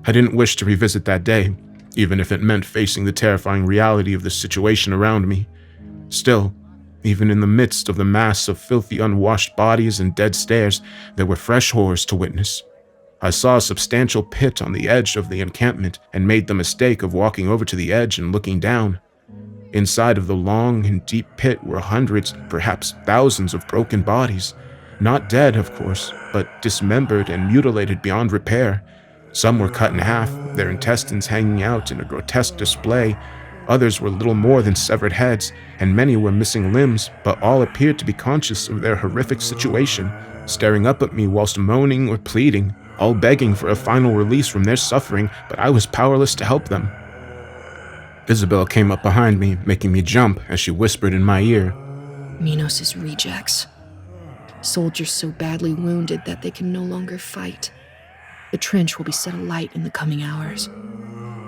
I didn't wish to revisit that day, even if it meant facing the terrifying reality of the situation around me. Still, even in the midst of the mass of filthy, unwashed bodies and dead stares, there were fresh horrors to witness. I saw a substantial pit on the edge of the encampment and made the mistake of walking over to the edge and looking down. Inside of the long and deep pit were hundreds, perhaps thousands of broken bodies. Not dead, of course, but dismembered and mutilated beyond repair. Some were cut in half, their intestines hanging out in a grotesque display. Others were little more than severed heads, and many were missing limbs, but all appeared to be conscious of their horrific situation, staring up at me whilst moaning or pleading, all begging for a final release from their suffering, but I was powerless to help them. Isabel came up behind me, making me jump as she whispered in my ear, Minos' rejects. Soldiers so badly wounded that they can no longer fight. The trench will be set alight in the coming hours.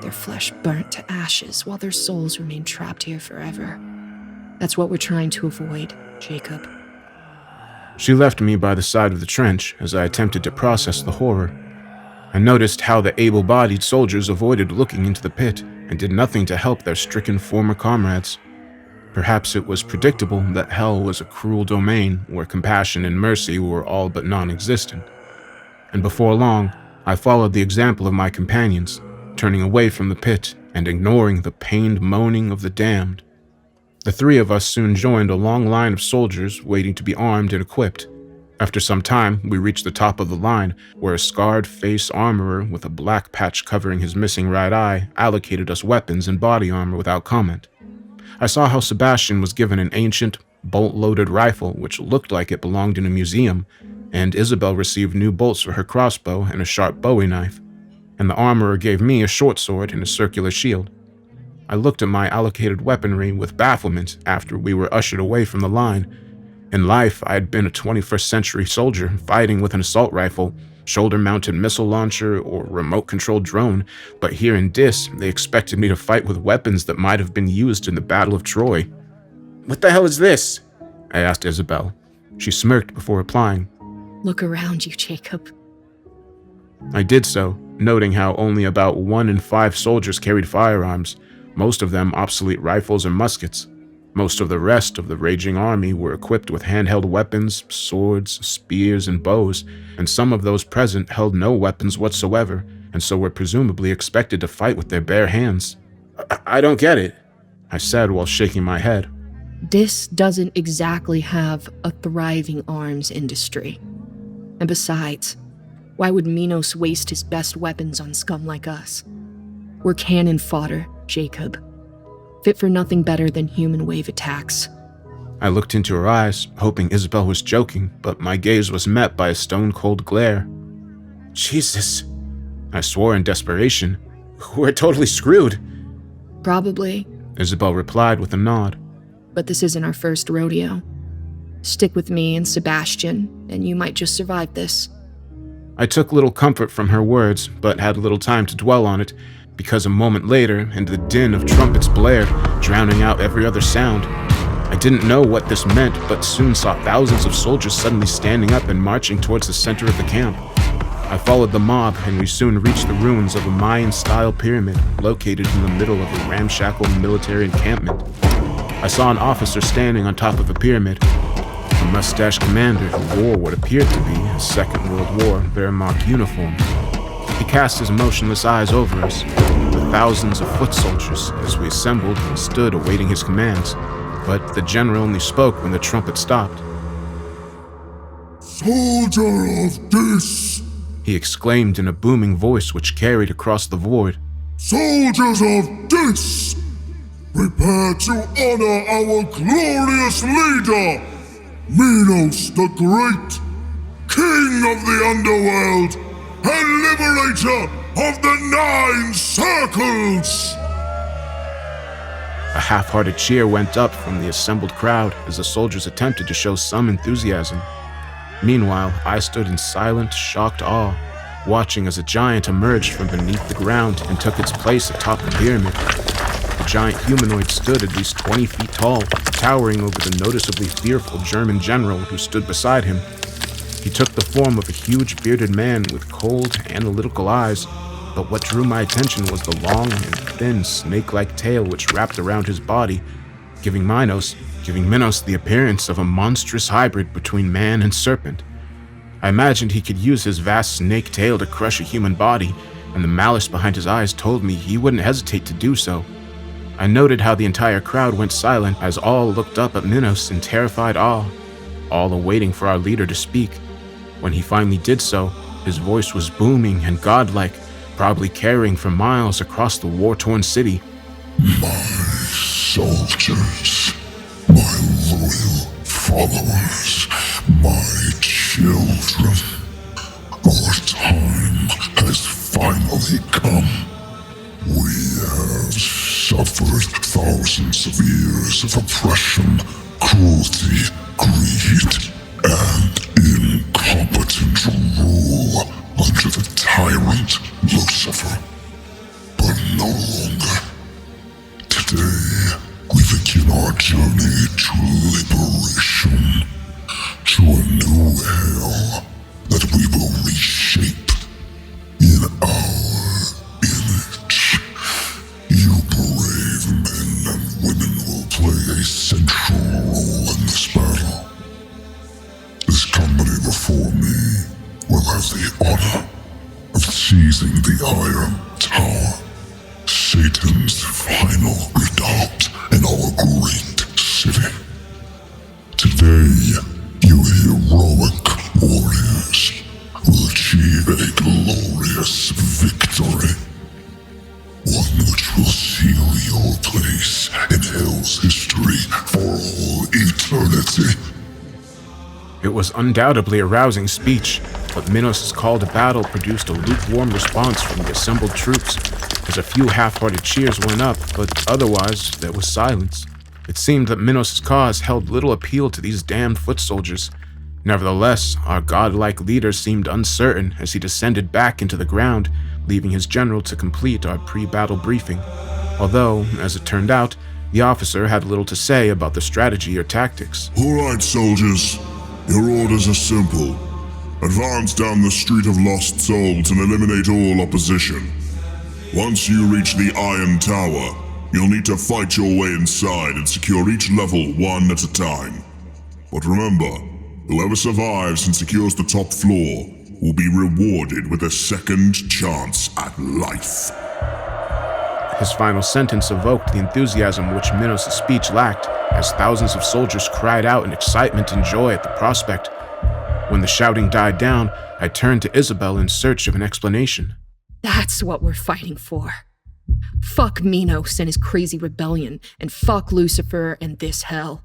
Their flesh burnt to ashes while their souls remain trapped here forever. That's what we're trying to avoid, Jacob. She left me by the side of the trench as I attempted to process the horror. I noticed how the able-bodied soldiers avoided looking into the pit and did nothing to help their stricken former comrades. Perhaps it was predictable that hell was a cruel domain where compassion and mercy were all but non-existent. And before long, I followed the example of my companions, turning away from the pit and ignoring the pained moaning of the damned. The three of us soon joined a long line of soldiers waiting to be armed and equipped. After some time, we reached the top of the line, where a scarred-faced armorer with a black patch covering his missing right eye allocated us weapons and body armor without comment. I saw how Sebastian was given an ancient, bolt-loaded rifle which looked like it belonged in a museum, and Isabel received new bolts for her crossbow and a sharp bowie knife, and the armorer gave me a short sword and a circular shield. I looked at my allocated weaponry with bafflement after we were ushered away from the line. In life, I had been a 21st century soldier fighting with an assault rifle, shoulder-mounted missile launcher, or remote-controlled drone, but here in Dis, they expected me to fight with weapons that might have been used in the Battle of Troy. "What the hell is this?" I asked Isabel. She smirked before replying. Look around you, Jacob. I did so, noting how only about 1 in 5 soldiers carried firearms, most of them obsolete rifles and muskets. Most of the rest of the raging army were equipped with handheld weapons, swords, spears, and bows, and some of those present held no weapons whatsoever, and so were presumably expected to fight with their bare hands. I don't get it, I said while shaking my head. Dis doesn't exactly have a thriving arms industry. And besides, why would Minos waste his best weapons on scum like us? We're cannon fodder, Jacob. Fit for nothing better than human wave attacks. I looked into her eyes, hoping Isabel was joking, but my gaze was met by a stone-cold glare. Jesus, I swore in desperation. We're totally screwed. Probably, Isabel replied with a nod. But this isn't our first rodeo. Stick with me and Sebastian, and you might just survive this. I took little comfort from her words, but had little time to dwell on it, because a moment later, and the din of trumpets blared, drowning out every other sound. I didn't know what this meant, but soon saw thousands of soldiers suddenly standing up and marching towards the center of the camp. I followed the mob, and we soon reached the ruins of a Mayan-style pyramid located in the middle of a ramshackle military encampment. I saw an officer standing on top of the pyramid, a mustached commander who wore what appeared to be a Second World War Wehrmacht uniform. He cast his motionless eyes over us, with thousands of foot soldiers, as we assembled and stood awaiting his commands, but the general only spoke when the trumpet stopped. "Soldier of Dis!" he exclaimed in a booming voice which carried across the void. "Soldiers of Dis! Prepare to honor our glorious leader, Minos the Great, King of the Underworld, and Liberator of the 9 Circles!" A half-hearted cheer went up from the assembled crowd as the soldiers attempted to show some enthusiasm. Meanwhile, I stood in silent, shocked awe, watching as a giant emerged from beneath the ground and took its place atop the pyramid. The giant humanoid stood at least 20 feet tall, towering over the noticeably fearful German general who stood beside him. He took the form of a huge bearded man with cold, analytical eyes, but what drew my attention was the long and thin snake-like tail which wrapped around his body, giving Minos the appearance of a monstrous hybrid between man and serpent. I imagined he could use his vast snake tail to crush a human body, and the malice behind his eyes told me he wouldn't hesitate to do so. I noted how the entire crowd went silent as all looked up at Minos in terrified awe, all awaiting for our leader to speak. When he finally did so, his voice was booming and godlike, probably carrying for miles across the war-torn city. My soldiers, my loyal followers, my children, our time has finally come. We have suffered thousands of years of oppression, cruelty, greed, and incompetent rule under the tyrant Lucifer. But no longer. Today, we begin our journey to liberation, to a new hell that we will reshape in our image. You brave men and women will play a central role in this battle. This company before me will have the honor of seizing the Iron Tower, Satan's final redoubt in our great city. Today, you heroic warriors will achieve a glorious victory, one which will seal your place in Hell's history for all eternity. It was undoubtedly a rousing speech, but Minos' call to battle produced a lukewarm response from the assembled troops, as a few half-hearted cheers went up, but otherwise there was silence. It seemed that Minos' cause held little appeal to these damned foot soldiers. Nevertheless, our godlike leader seemed uncertain as he descended back into the ground, leaving his general to complete our pre-battle briefing. Although, as it turned out, the officer had little to say about the strategy or tactics. All right, soldiers. Your orders are simple. Advance down the Street of Lost Souls and eliminate all opposition. Once you reach the Iron Tower, you'll need to fight your way inside and secure each level one at a time. But remember, whoever survives and secures the top floor will be rewarded with a second chance at life. His final sentence evoked the enthusiasm which Minos' speech lacked, as thousands of soldiers cried out in excitement and joy at the prospect. When the shouting died down, I turned to Isabel in search of an explanation. That's what we're fighting for. Fuck Minos and his crazy rebellion, and fuck Lucifer and this hell.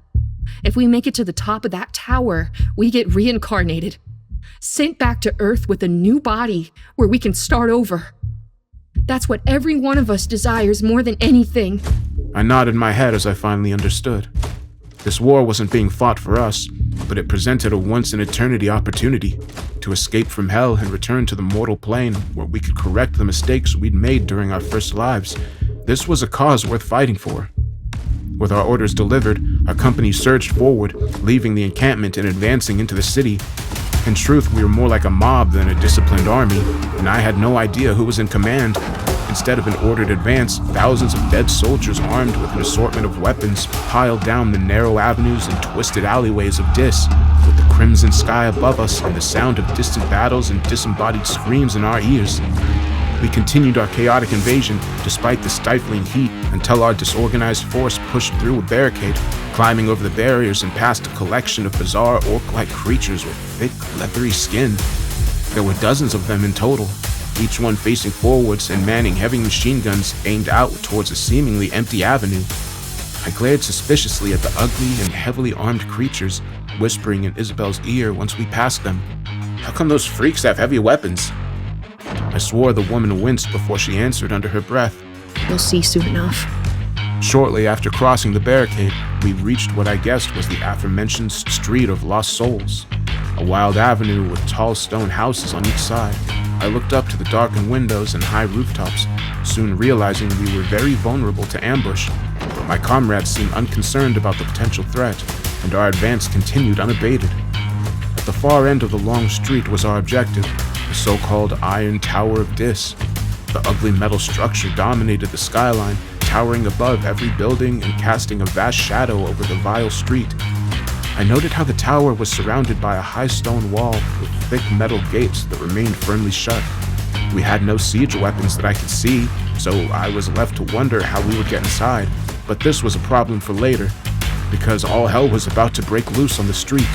If we make it to the top of that tower, we get reincarnated, sent back to Earth with a new body where we can start over. That's what every one of us desires more than anything. I nodded my head as I finally understood. This war wasn't being fought for us, but it presented a once-in-eternity opportunity to escape from hell and return to the mortal plane where we could correct the mistakes we'd made during our first lives. This was a cause worth fighting for. With our orders delivered, our company surged forward, leaving the encampment and advancing into the city. In truth, we were more like a mob than a disciplined army, and I had no idea who was in command. Instead of an ordered advance, thousands of dead soldiers armed with an assortment of weapons piled down the narrow avenues and twisted alleyways of Dis, with the crimson sky above us and the sound of distant battles and disembodied screams in our ears. We continued our chaotic invasion despite the stifling heat until our disorganized force pushed through a barricade, climbing over the barriers and past a collection of bizarre orc-like creatures with thick, leathery skin. There were dozens of them in total, each one facing forwards and manning heavy machine guns aimed out towards a seemingly empty avenue. I glared suspiciously at the ugly and heavily armed creatures, whispering in Isabel's ear once we passed them. How come those freaks have heavy weapons? I swore the woman winced before she answered under her breath. You'll see soon enough. Shortly after crossing the barricade, we reached what I guessed was the aforementioned Street of Lost Souls, a wild avenue with tall stone houses on each side. I looked up to the darkened windows and high rooftops, soon realizing we were very vulnerable to ambush, but my comrades seemed unconcerned about the potential threat, and our advance continued unabated. At the far end of the long street was our objective, the so-called Iron Tower of Dis. The ugly metal structure dominated the skyline, towering above every building and casting a vast shadow over the vile street. I noted how the tower was surrounded by a high stone wall with thick metal gates that remained firmly shut. We had no siege weapons that I could see, so I was left to wonder how we would get inside, but this was a problem for later, because all hell was about to break loose on the street.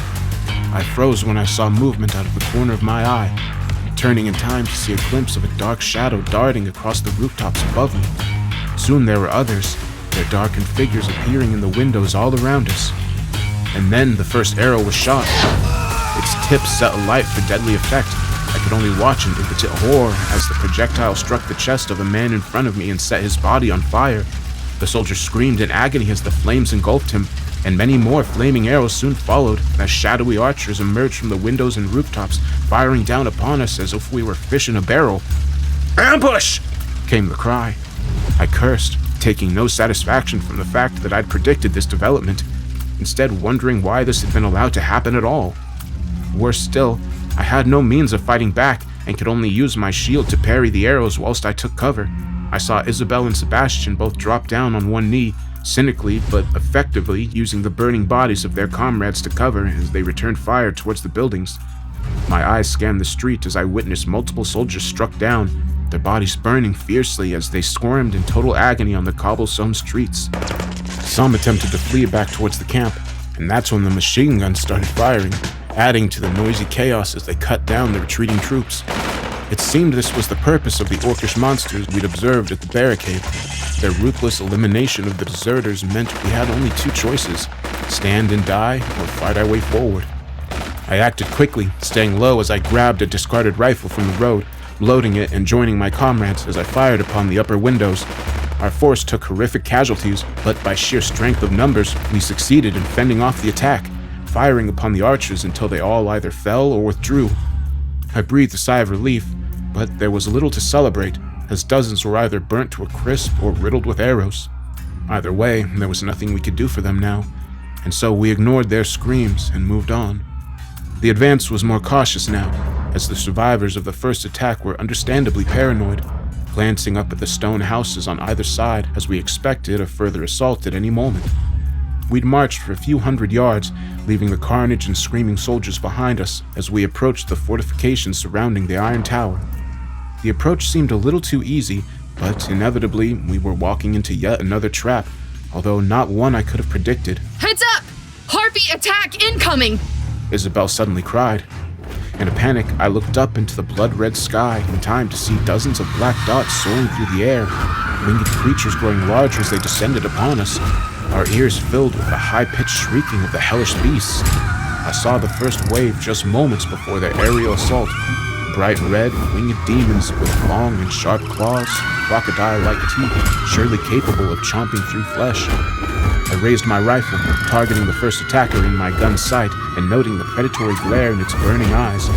I froze when I saw movement out of the corner of my eye, turning in time to see a glimpse of a dark shadow darting across the rooftops above me. Soon there were others, their darkened figures appearing in the windows all around us. And then the first arrow was shot. Its tip set alight for deadly effect. I could only watch in impotent horror as the projectile struck the chest of a man in front of me and set his body on fire. The soldier screamed in agony as the flames engulfed him, and many more flaming arrows soon followed as shadowy archers emerged from the windows and rooftops, firing down upon us as if we were fish in a barrel. "Ambush!" came the cry. I cursed, taking no satisfaction from the fact that I'd predicted this development, instead wondering why this had been allowed to happen at all. Worse still, I had no means of fighting back and could only use my shield to parry the arrows whilst I took cover. I saw Isabel and Sebastian both drop down on one knee, cynically but effectively using the burning bodies of their comrades to cover as they returned fire towards the buildings. My eyes scanned the street as I witnessed multiple soldiers struck down, their bodies burning fiercely as they squirmed in total agony on the cobblestone streets. Some attempted to flee back towards the camp, and that's when the machine guns started firing, adding to the noisy chaos as they cut down the retreating troops. It seemed this was the purpose of the orcish monsters we'd observed at the barricade. Their ruthless elimination of the deserters meant we had only two choices: stand and die, or fight our way forward. I acted quickly, staying low as I grabbed a discarded rifle from the road, loading it and joining my comrades as I fired upon the upper windows. Our force took horrific casualties, but by sheer strength of numbers, we succeeded in fending off the attack, firing upon the archers until they all either fell or withdrew. I breathed a sigh of relief, but there was little to celebrate, as dozens were either burnt to a crisp or riddled with arrows. Either way, there was nothing we could do for them now, and so we ignored their screams and moved on. The advance was more cautious now, as the survivors of the first attack were understandably paranoid, glancing up at the stone houses on either side as we expected a further assault at any moment. We'd marched for a few hundred yards, leaving the carnage and screaming soldiers behind us as we approached the fortifications surrounding the Iron Tower. The approach seemed a little too easy, but inevitably we were walking into yet another trap, although not one I could have predicted. Heads up! Harpy attack incoming! Isabel suddenly cried. In a panic, I looked up into the blood-red sky in time to see dozens of black dots soaring through the air, winged creatures growing larger as they descended upon us, our ears filled with the high-pitched shrieking of the hellish beasts. I saw the first wave just moments before their aerial assault. Bright red, winged demons with long and sharp claws, crocodile-like teeth, surely capable of chomping through flesh. I raised my rifle, targeting the first attacker in my gun's sight and noting the predatory glare in its burning eyes.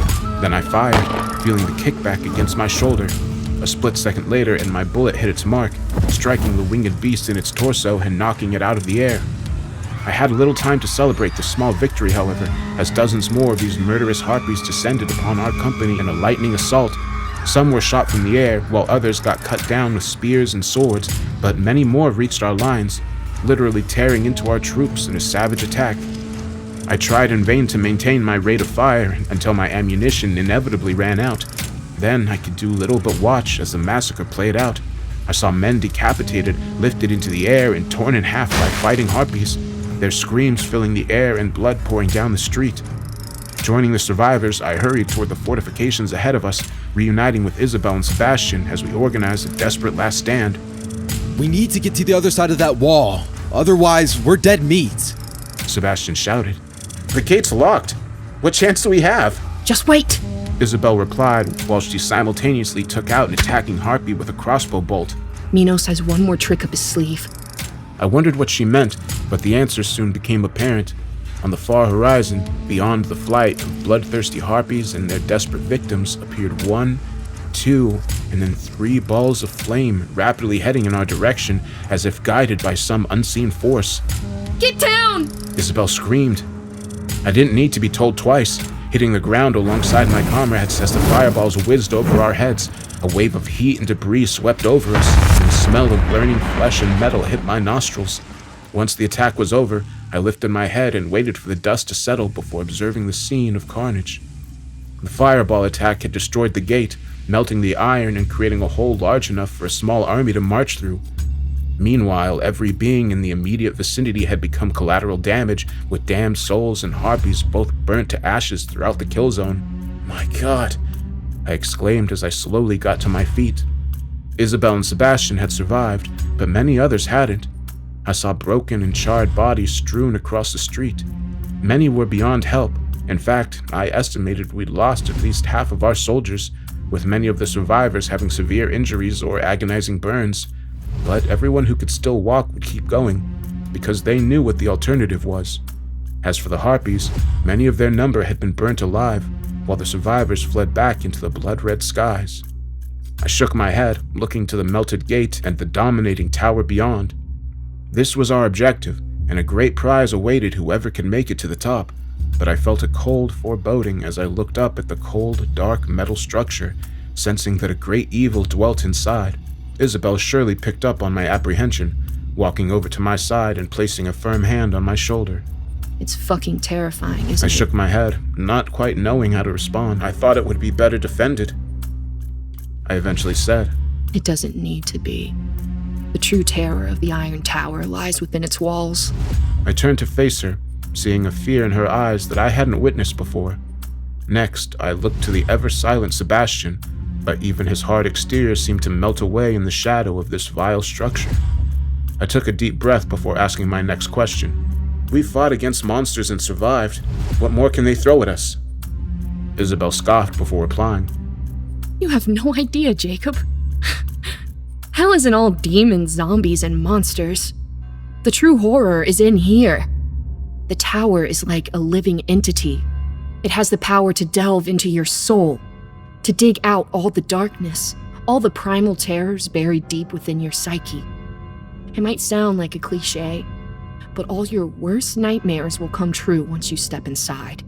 Then I fired, feeling the kickback against my shoulder. A split second later, and my bullet hit its mark, striking the winged beast in its torso and knocking it out of the air. I had little time to celebrate this small victory, however, as dozens more of these murderous harpies descended upon our company in a lightning assault. Some were shot from the air, while others got cut down with spears and swords, but many more reached our lines, literally tearing into our troops in a savage attack. I tried in vain to maintain my rate of fire until my ammunition inevitably ran out. Then I could do little but watch as the massacre played out. I saw men decapitated, lifted into the air, and torn in half by fighting harpies, their screams filling the air and blood pouring down the street. Joining the survivors, I hurried toward the fortifications ahead of us, reuniting with Isabel and Sebastian as we organized a desperate last stand. We need to get to the other side of that wall, otherwise we're dead meat, Sebastian shouted. The gate's locked. What chance do we have? Just wait! Isabel replied while she simultaneously took out an attacking harpy with a crossbow bolt. Minos has one more trick up his sleeve. I wondered what she meant, but the answer soon became apparent. On the far horizon, beyond the flight of bloodthirsty harpies and their desperate victims, appeared one 2, and then 3 balls of flame rapidly heading in our direction as if guided by some unseen force. Get down! Isabel screamed. I didn't need to be told twice. Hitting the ground alongside my comrades as the fireballs whizzed over our heads. A wave of heat and debris swept over us, and the smell of burning flesh and metal hit my nostrils. Once the attack was over, I lifted my head and waited for the dust to settle before observing the scene of carnage. The fireball attack had destroyed the gate, melting the iron and creating a hole large enough for a small army to march through. Meanwhile, every being in the immediate vicinity had become collateral damage, with damned souls and harpies both burnt to ashes throughout the kill zone. My God, I exclaimed as I slowly got to my feet. Isabel and Sebastian had survived, but many others hadn't. I saw broken and charred bodies strewn across the street. Many were beyond help. In fact, I estimated we'd lost at least half of our soldiers, with many of the survivors having severe injuries or agonizing burns. But everyone who could still walk would keep going, because they knew what the alternative was. As for the harpies, many of their number had been burnt alive, while the survivors fled back into the blood-red skies. I shook my head, looking to the melted gate and the dominating tower beyond. This was our objective, and a great prize awaited whoever could make it to the top, but I felt a cold foreboding as I looked up at the cold, dark metal structure, sensing that a great evil dwelt inside. Isabel surely picked up on my apprehension, walking over to my side and placing a firm hand on my shoulder. It's fucking terrifying, isn't it? I shook my head, not quite knowing how to respond. I thought it would be better defended. I eventually said, It doesn't need to be. The true terror of the Iron Tower lies within its walls. I turned to face her, seeing a fear in her eyes that I hadn't witnessed before. Next, I looked to the ever-silent Sebastian, but even his hard exterior seemed to melt away in the shadow of this vile structure. I took a deep breath before asking my next question. We fought against monsters and survived. What more can they throw at us? Isabel scoffed before replying. You have no idea, Jacob. Hell isn't all demons, zombies, and monsters. The true horror is in here. The tower is like a living entity. It has the power to delve into your soul, to dig out all the darkness, all the primal terrors buried deep within your psyche. It might sound like a cliche, but all your worst nightmares will come true once you step inside.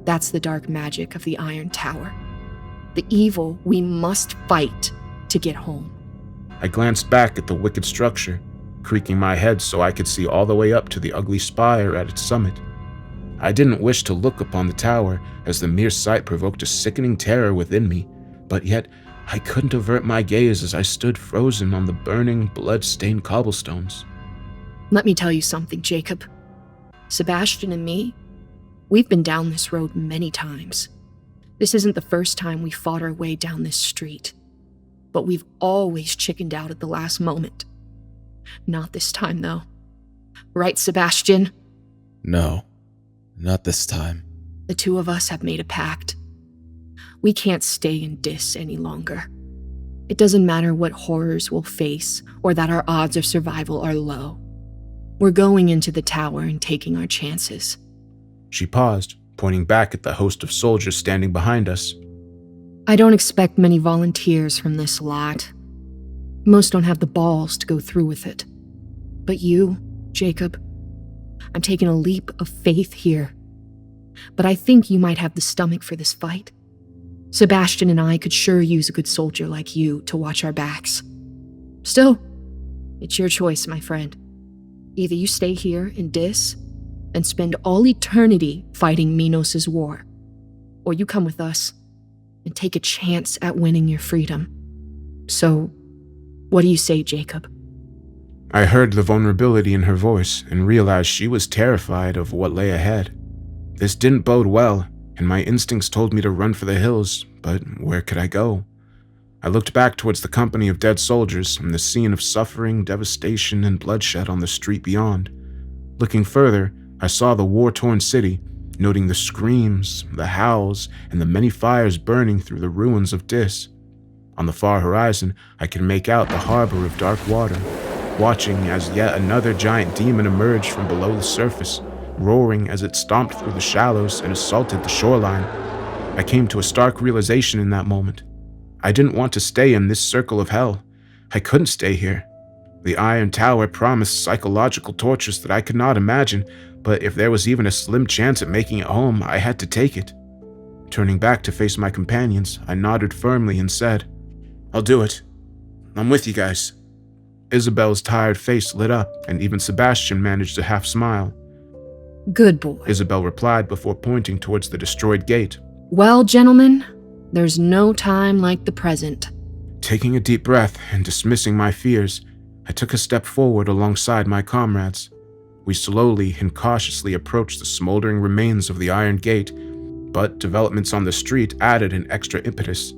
That's the dark magic of the Iron Tower. The evil we must fight to get home. I glanced back at the wicked structure, creaking my head so I could see all the way up to the ugly spire at its summit. I didn't wish to look upon the tower, as the mere sight provoked a sickening terror within me, but yet I couldn't avert my gaze as I stood frozen on the burning, blood-stained cobblestones. Let me tell you something, Jacob. Sebastian and me, we've been down this road many times. This isn't the first time we fought our way down this street, but we've always chickened out at the last moment. Not this time, though. Right, Sebastian? No, not this time. The two of us have made a pact. We can't stay in Dis any longer. It doesn't matter what horrors we'll face or that our odds of survival are low. We're going into the tower and taking our chances. She paused, pointing back at the host of soldiers standing behind us. I don't expect many volunteers from this lot. Most don't have the balls to go through with it. But you, Jacob, I'm taking a leap of faith here. But I think you might have the stomach for this fight. Sebastian and I could sure use a good soldier like you to watch our backs. Still, it's your choice, my friend. Either you stay here in Dis and spend all eternity fighting Minos' war, or you come with us and take a chance at winning your freedom. So, what do you say, Jacob? I heard the vulnerability in her voice and realized she was terrified of what lay ahead. This didn't bode well, and my instincts told me to run for the hills, but where could I go? I looked back towards the company of dead soldiers and the scene of suffering, devastation, and bloodshed on the street beyond. Looking further, I saw the war-torn city, noting the screams, the howls, and the many fires burning through the ruins of Dis. On the far horizon, I could make out the harbor of dark water, watching as yet another giant demon emerged from below the surface, roaring as it stomped through the shallows and assaulted the shoreline. I came to a stark realization in that moment. I didn't want to stay in this circle of hell. I couldn't stay here. The Iron Tower promised psychological tortures that I could not imagine, but if there was even a slim chance at making it home, I had to take it. Turning back to face my companions, I nodded firmly and said, "I'll do it. I'm with you guys." Isabel's tired face lit up, and even Sebastian managed to half smile. Good boy. Isabel replied before pointing towards the destroyed gate. Well, gentlemen, there's no time like the present. Taking a deep breath and dismissing my fears, I took a step forward alongside my comrades. We slowly and cautiously approached the smoldering remains of the iron gate, but developments on the street added an extra impetus.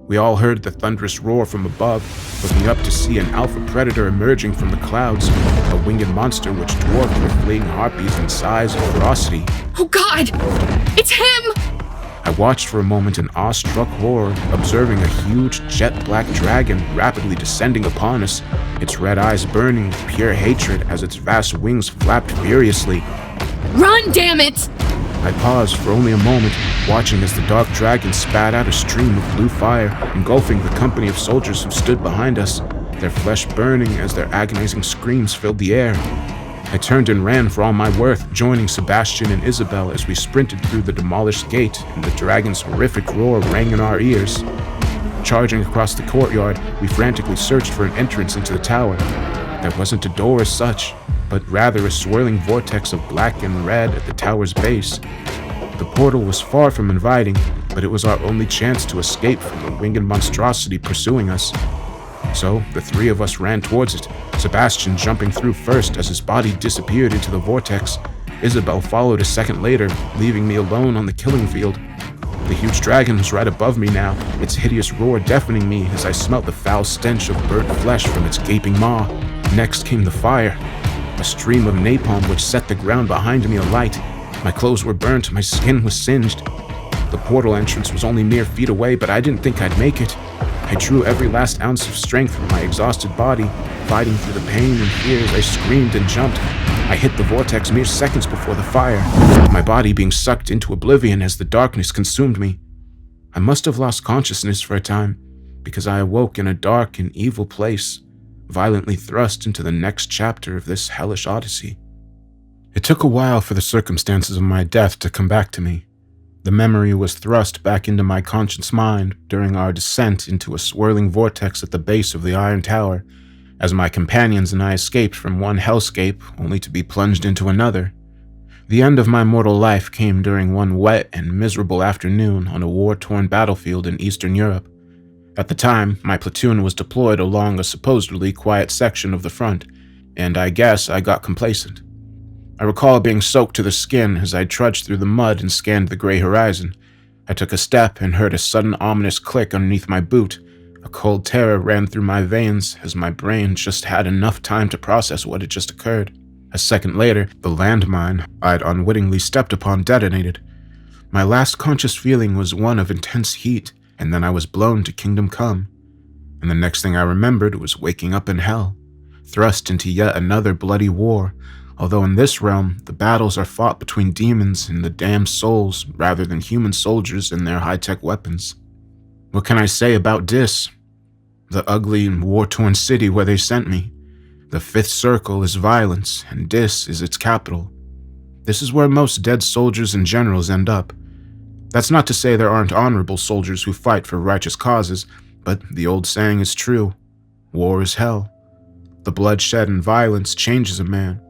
We all heard the thunderous roar from above, looking up to see an alpha predator emerging from the clouds, a winged monster which dwarfed the fleeing harpies in size and ferocity. Oh God! It's him! I watched for a moment in awestruck horror, observing a huge jet-black dragon rapidly descending upon us, its red eyes burning with pure hatred as its vast wings flapped furiously. Run, damn it! I paused for only a moment, watching as the dark dragon spat out a stream of blue fire, engulfing the company of soldiers who stood behind us, their flesh burning as their agonizing screams filled the air. I turned and ran for all my worth, joining Sebastian and Isabel as we sprinted through the demolished gate, and the dragon's horrific roar rang in our ears. Charging across the courtyard, we frantically searched for an entrance into the tower. There wasn't a door as such, but rather a swirling vortex of black and red at the tower's base. The portal was far from inviting, but it was our only chance to escape from the winged monstrosity pursuing us. So the three of us ran towards it, Sebastian jumping through first as his body disappeared into the vortex. Isabel followed a second later, leaving me alone on the killing field. The huge dragon was right above me now, its hideous roar deafening me as I smelt the foul stench of burnt flesh from its gaping maw. Next came the fire, a stream of napalm which set the ground behind me alight. My clothes were burnt, my skin was singed. The portal entrance was only mere feet away, but I didn't think I'd make it. I drew every last ounce of strength from my exhausted body, fighting through the pain and fear as I screamed and jumped. I hit the vortex mere seconds before the fire, my body being sucked into oblivion as the darkness consumed me. I must have lost consciousness for a time, because I awoke in a dark and evil place, violently thrust into the next chapter of this hellish odyssey. It took a while for the circumstances of my death to come back to me. The memory was thrust back into my conscious mind during our descent into a swirling vortex at the base of the Iron Tower, as my companions and I escaped from one hellscape only to be plunged into another. The end of my mortal life came during one wet and miserable afternoon on a war-torn battlefield in Eastern Europe. At the time, my platoon was deployed along a supposedly quiet section of the front, and I guess I got complacent. I recall being soaked to the skin as I trudged through the mud and scanned the gray horizon. I took a step and heard a sudden ominous click underneath my boot. A cold terror ran through my veins as my brain just had enough time to process what had just occurred. A second later, the landmine I'd unwittingly stepped upon detonated. My last conscious feeling was one of intense heat, and then I was blown to Kingdom Come. And the next thing I remembered was waking up in hell, thrust into yet another bloody war, although in this realm, the battles are fought between demons and the damned souls rather than human soldiers and their high-tech weapons. What can I say about Dis? The ugly and war-torn city where they sent me. The fifth circle is violence, and Dis is its capital. This is where most dead soldiers and generals end up. That's not to say there aren't honorable soldiers who fight for righteous causes, but the old saying is true. War is hell. The bloodshed and violence changes a man.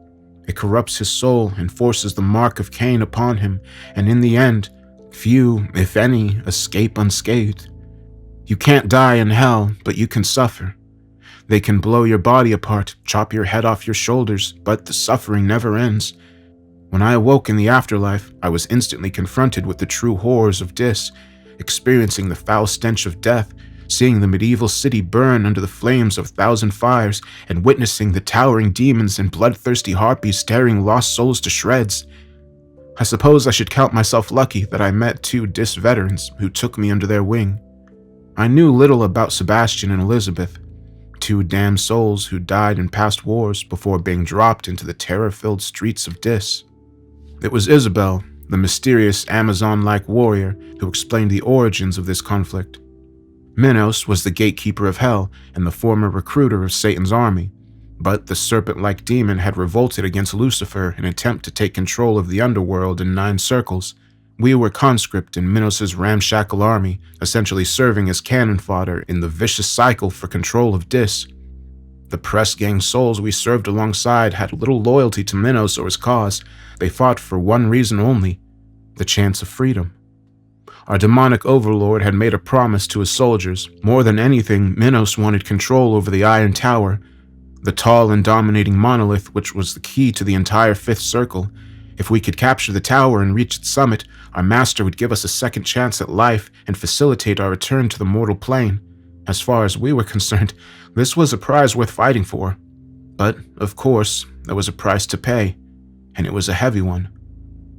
It corrupts his soul and forces the mark of Cain upon him, and in the end, few, if any, escape unscathed. You can't die in hell, but you can suffer. They can blow your body apart, chop your head off your shoulders, but the suffering never ends. When I awoke in the afterlife, I was instantly confronted with the true horrors of Dis, experiencing the foul stench of death, seeing the medieval city burn under the flames of 1,000 fires, and witnessing the towering demons and bloodthirsty harpies tearing lost souls to shreds. I suppose I should count myself lucky that I met 2 Dis veterans who took me under their wing. I knew little about Sebastian and Elizabeth, 2 damned souls who died in past wars before being dropped into the terror-filled streets of Dis. It was Isabel, the mysterious Amazon-like warrior, who explained the origins of this conflict. Minos was the gatekeeper of hell and the former recruiter of Satan's army, but the serpent-like demon had revolted against Lucifer in an attempt to take control of the underworld in 9 circles. We were conscript in Minos' ramshackle army, essentially serving as cannon fodder in the vicious cycle for control of Dis. The press gang souls we served alongside had little loyalty to Minos or his cause. They fought for one reason only: the chance of freedom. Our demonic overlord had made a promise to his soldiers. More than anything, Minos wanted control over the Iron Tower, the tall and dominating monolith which was the key to the entire 5th circle. If we could capture the tower and reach its summit, our master would give us a second chance at life and facilitate our return to the mortal plane. As far as we were concerned, this was a prize worth fighting for. But, of course, there was a price to pay, and it was a heavy one.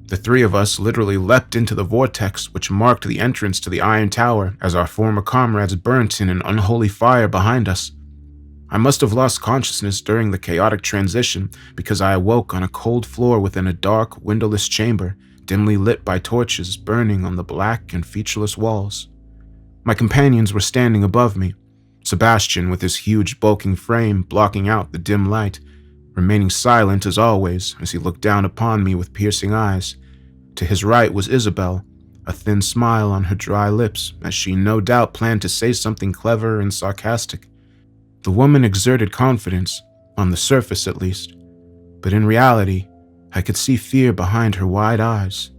The 3 of us literally leapt into the vortex which marked the entrance to the Iron Tower as our former comrades burnt in an unholy fire behind us. I must have lost consciousness during the chaotic transition because I awoke on a cold floor within a dark, windowless chamber, dimly lit by torches burning on the black and featureless walls. My companions were standing above me, Sebastian with his huge bulking frame blocking out the dim light, remaining silent as always as he looked down upon me with piercing eyes. To his right was Isabel, a thin smile on her dry lips as she no doubt planned to say something clever and sarcastic. The woman exerted confidence, on the surface at least, but in reality, I could see fear behind her wide eyes.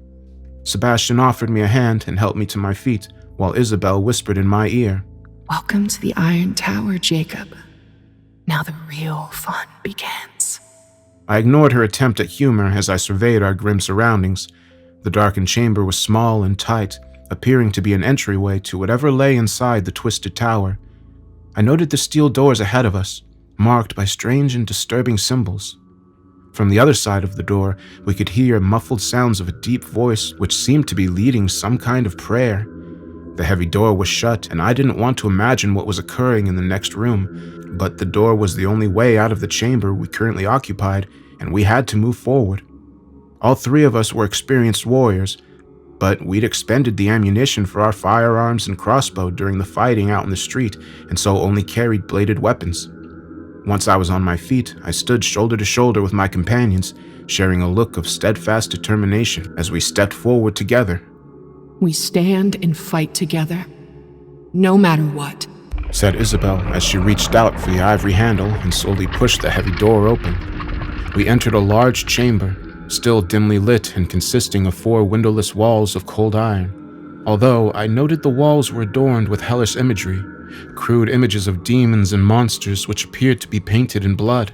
Sebastian offered me a hand and helped me to my feet, while Isabel whispered in my ear, Welcome to the Iron Tower, Jacob. Now the real fun begins. I ignored her attempt at humor as I surveyed our grim surroundings. The darkened chamber was small and tight, appearing to be an entryway to whatever lay inside the twisted tower. I noted the steel doors ahead of us, marked by strange and disturbing symbols. From the other side of the door, we could hear muffled sounds of a deep voice which seemed to be leading some kind of prayer. The heavy door was shut, and I didn't want to imagine what was occurring in the next room, but the door was the only way out of the chamber we currently occupied, and we had to move forward. All 3 of us were experienced warriors, but we'd expended the ammunition for our firearms and crossbow during the fighting out in the street, and so only carried bladed weapons. Once I was on my feet, I stood shoulder to shoulder with my companions, sharing a look of steadfast determination as we stepped forward together. We stand and fight together, no matter what, said Isabel as she reached out for the ivory handle and slowly pushed the heavy door open. We entered a large chamber, still dimly lit and consisting of 4 windowless walls of cold iron. Although I noted the walls were adorned with hellish imagery, crude images of demons and monsters which appeared to be painted in blood.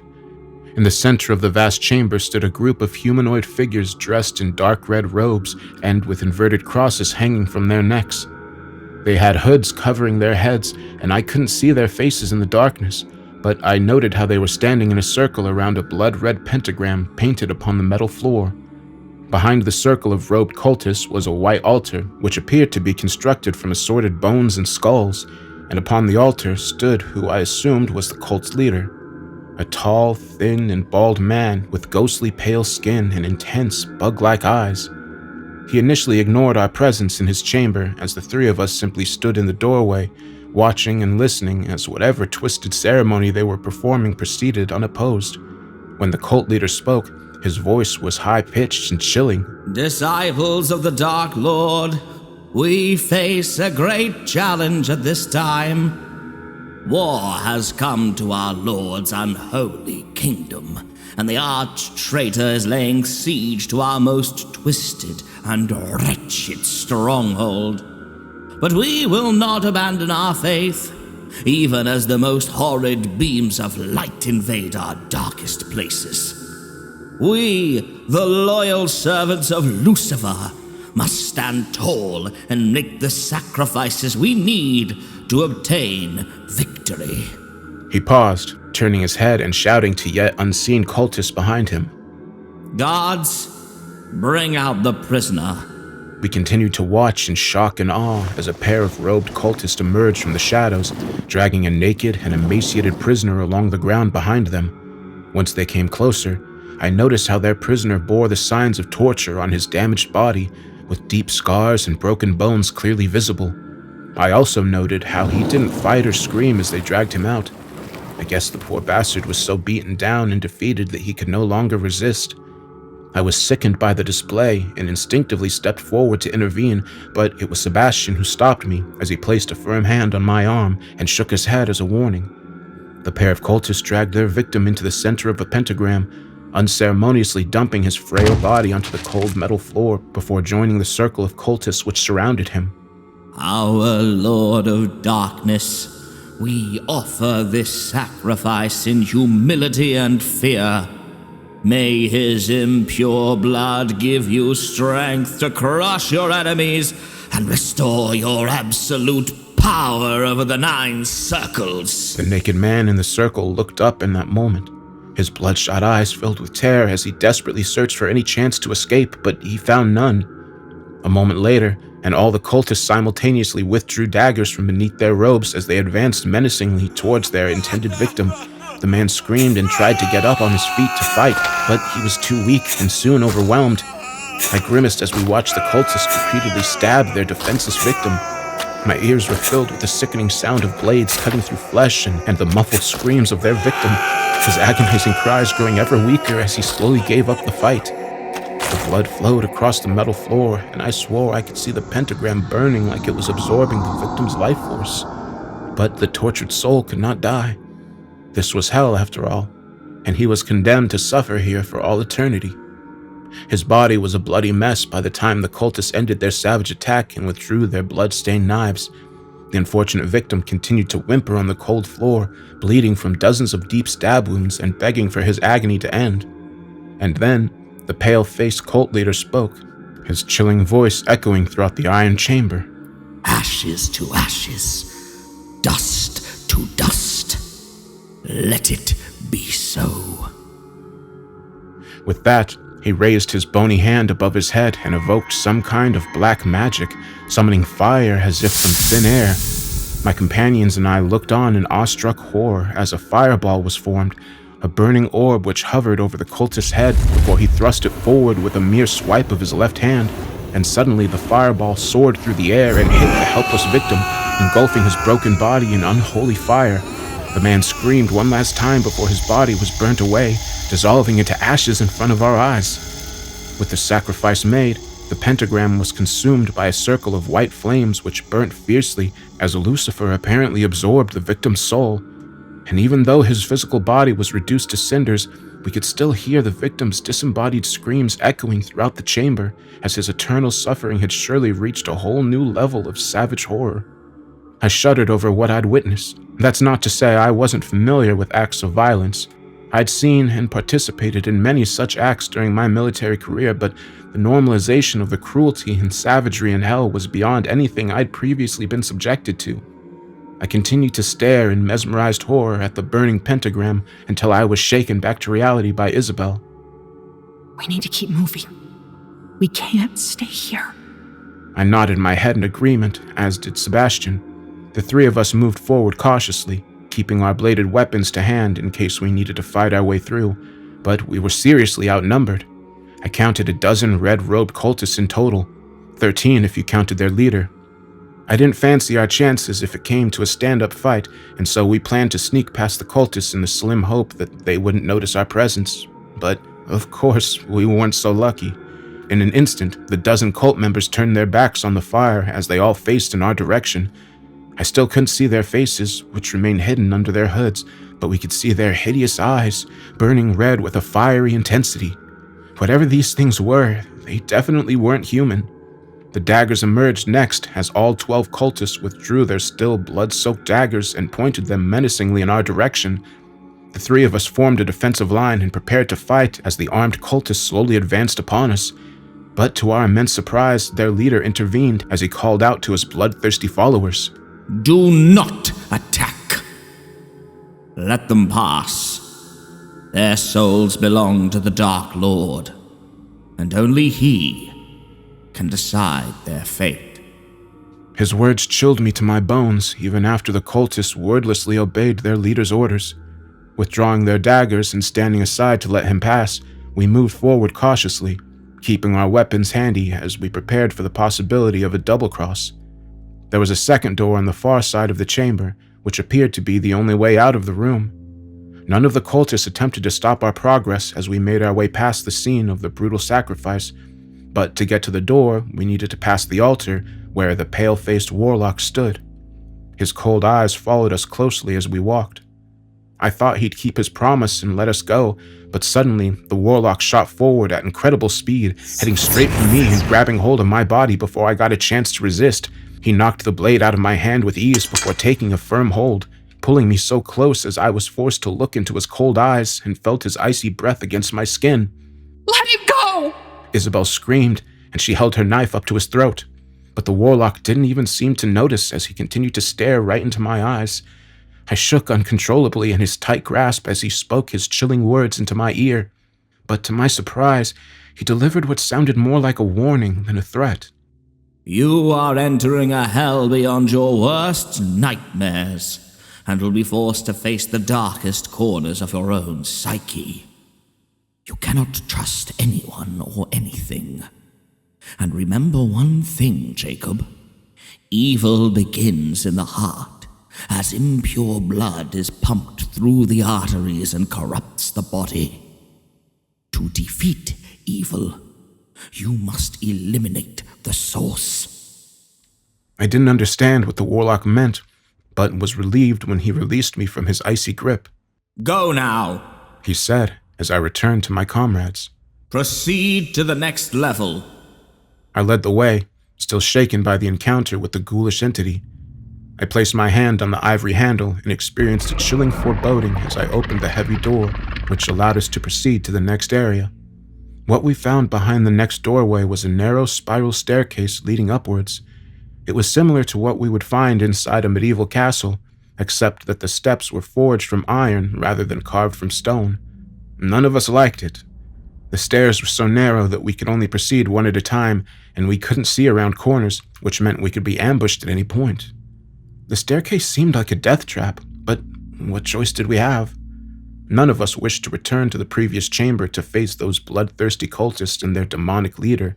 In the center of the vast chamber stood a group of humanoid figures dressed in dark red robes and with inverted crosses hanging from their necks. They had hoods covering their heads, and I couldn't see their faces in the darkness, but I noted how they were standing in a circle around a blood-red pentagram painted upon the metal floor. Behind the circle of robed cultists was a white altar, which appeared to be constructed from assorted bones and skulls, and upon the altar stood who I assumed was the cult's leader. A tall, thin, and bald man with ghostly pale skin and intense, bug-like eyes. He initially ignored our presence in his chamber as the 3 of us simply stood in the doorway, watching and listening as whatever twisted ceremony they were performing proceeded unopposed. When the cult leader spoke, his voice was high-pitched and chilling. Disciples of the Dark Lord, we face a great challenge at this time. War has come to our Lord's unholy kingdom, and the arch-traitor is laying siege to our most twisted and wretched stronghold. But we will not abandon our faith, even as the most horrid beams of light invade our darkest places. We, the loyal servants of Lucifer, must stand tall and make the sacrifices we need to obtain victory. He paused, turning his head and shouting to yet unseen cultists behind him. Guards, bring out the prisoner. We continued to watch in shock and awe as a pair of robed cultists emerged from the shadows, dragging a naked and emaciated prisoner along the ground behind them. Once they came closer, I noticed how their prisoner bore the signs of torture on his damaged body, with deep scars and broken bones clearly visible. I also noted how he didn't fight or scream as they dragged him out. I guess the poor bastard was so beaten down and defeated that he could no longer resist. I was sickened by the display and instinctively stepped forward to intervene, but it was Sebastian who stopped me as he placed a firm hand on my arm and shook his head as a warning. The pair of cultists dragged their victim into the center of a pentagram, unceremoniously dumping his frail body onto the cold metal floor before joining the circle of cultists which surrounded him. Our Lord of Darkness, we offer this sacrifice in humility and fear. May his impure blood give you strength to crush your enemies and restore your absolute power over the 9 circles. The naked man in the circle looked up in that moment. His bloodshot eyes filled with terror as he desperately searched for any chance to escape, but he found none. A moment later, and all the cultists simultaneously withdrew daggers from beneath their robes as they advanced menacingly towards their intended victim. The man screamed and tried to get up on his feet to fight, but he was too weak and soon overwhelmed. I grimaced as we watched the cultists repeatedly stab their defenseless victim. My ears were filled with the sickening sound of blades cutting through flesh and the muffled screams of their victim, his agonizing cries growing ever weaker as he slowly gave up the fight. The blood flowed across the metal floor, and I swore I could see the pentagram burning like it was absorbing the victim's life force. But the tortured soul could not die. This was hell, after all, and he was condemned to suffer here for all eternity. His body was a bloody mess by the time the cultists ended their savage attack and withdrew their blood-stained knives. The unfortunate victim continued to whimper on the cold floor, bleeding from dozens of deep stab wounds and begging for his agony to end. And then, the pale-faced cult leader spoke, his chilling voice echoing throughout the iron chamber. Ashes to ashes, dust to dust. Let it be so. With that, he raised his bony hand above his head and evoked some kind of black magic, summoning fire as if from thin air. My companions and I looked on in awestruck horror as a fireball was formed, a burning orb which hovered over the cultist's head before he thrust it forward with a mere swipe of his left hand, and suddenly the fireball soared through the air and hit the helpless victim, engulfing his broken body in unholy fire. The man screamed one last time before his body was burnt away, dissolving into ashes in front of our eyes. With the sacrifice made, the pentagram was consumed by a circle of white flames which burnt fiercely as Lucifer apparently absorbed the victim's soul. And even though his physical body was reduced to cinders, we could still hear the victim's disembodied screams echoing throughout the chamber, as his eternal suffering had surely reached a whole new level of savage horror. I shuddered over what I'd witnessed. That's not to say I wasn't familiar with acts of violence. I'd seen and participated in many such acts during my military career, but the normalization of the cruelty and savagery in hell was beyond anything I'd previously been subjected to. I continued to stare in mesmerized horror at the burning pentagram until I was shaken back to reality by Isabel. We need to keep moving. We can't stay here. I nodded my head in agreement, as did Sebastian. The 3 of us moved forward cautiously, keeping our bladed weapons to hand in case we needed to fight our way through, but we were seriously outnumbered. I counted a dozen red-robed cultists in total, 13 if you counted their leader. I didn't fancy our chances if it came to a stand-up fight, and so we planned to sneak past the cultists in the slim hope that they wouldn't notice our presence. But, of course, we weren't so lucky. In an instant, the dozen cult members turned their backs on the fire as they all faced in our direction. I still couldn't see their faces, which remained hidden under their hoods, but we could see their hideous eyes, burning red with a fiery intensity. Whatever these things were, they definitely weren't human. The daggers emerged next as all 12 cultists withdrew their still blood-soaked daggers and pointed them menacingly in our direction. The 3 of us formed a defensive line and prepared to fight as the armed cultists slowly advanced upon us. But to our immense surprise, their leader intervened as he called out to his bloodthirsty followers. Do not attack. Let them pass. Their souls belong to the Dark Lord, and only He can decide their fate. His words chilled me to my bones even after the cultists wordlessly obeyed their leader's orders. Withdrawing their daggers and standing aside to let him pass, we moved forward cautiously, keeping our weapons handy as we prepared for the possibility of a double cross. There was a second door on the far side of the chamber, which appeared to be the only way out of the room. None of the cultists attempted to stop our progress as we made our way past the scene of the brutal sacrifice, but to get to the door, we needed to pass the altar where the pale-faced warlock stood. His cold eyes followed us closely as we walked. I thought he'd keep his promise and let us go, but suddenly the warlock shot forward at incredible speed, heading straight for me and grabbing hold of my body before I got a chance to resist. He knocked the blade out of my hand with ease before taking a firm hold, pulling me so close as I was forced to look into his cold eyes and felt his icy breath against my skin. Let him go! Isabel screamed, and she held her knife up to his throat. But the warlock didn't even seem to notice as he continued to stare right into my eyes. I shook uncontrollably in his tight grasp as he spoke his chilling words into my ear. But to my surprise, he delivered what sounded more like a warning than a threat. You are entering a hell beyond your worst nightmares, and will be forced to face the darkest corners of your own psyche. You cannot trust anyone or anything. And remember one thing, Jacob. Evil begins in the heart, as impure blood is pumped through the arteries and corrupts the body. To defeat evil, you must eliminate the source. I didn't understand what the warlock meant, but was relieved when he released me from his icy grip. Go now, he said as I returned to my comrades. Proceed to the next level. I led the way, still shaken by the encounter with the ghoulish entity. I placed my hand on the ivory handle and experienced a chilling foreboding as I opened the heavy door, which allowed us to proceed to the next area. What we found behind the next doorway was a narrow spiral staircase leading upwards. It was similar to what we would find inside a medieval castle, except that the steps were forged from iron rather than carved from stone. None of us liked it. The stairs were so narrow that we could only proceed one at a time, and we couldn't see around corners, which meant we could be ambushed at any point. The staircase seemed like a death trap, but what choice did we have? None of us wished to return to the previous chamber to face those bloodthirsty cultists and their demonic leader,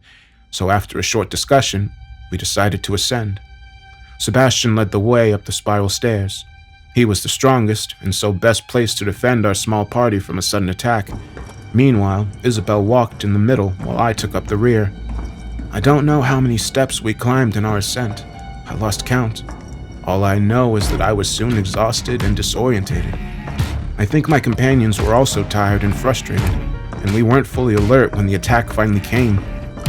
so after a short discussion, we decided to ascend. Sebastian led the way up the spiral stairs. He was the strongest, and so best placed to defend our small party from a sudden attack. Meanwhile, Isabel walked in the middle while I took up the rear. I don't know how many steps we climbed in our ascent. I lost count. All I know is that I was soon exhausted and disorientated. I think my companions were also tired and frustrated, and we weren't fully alert when the attack finally came.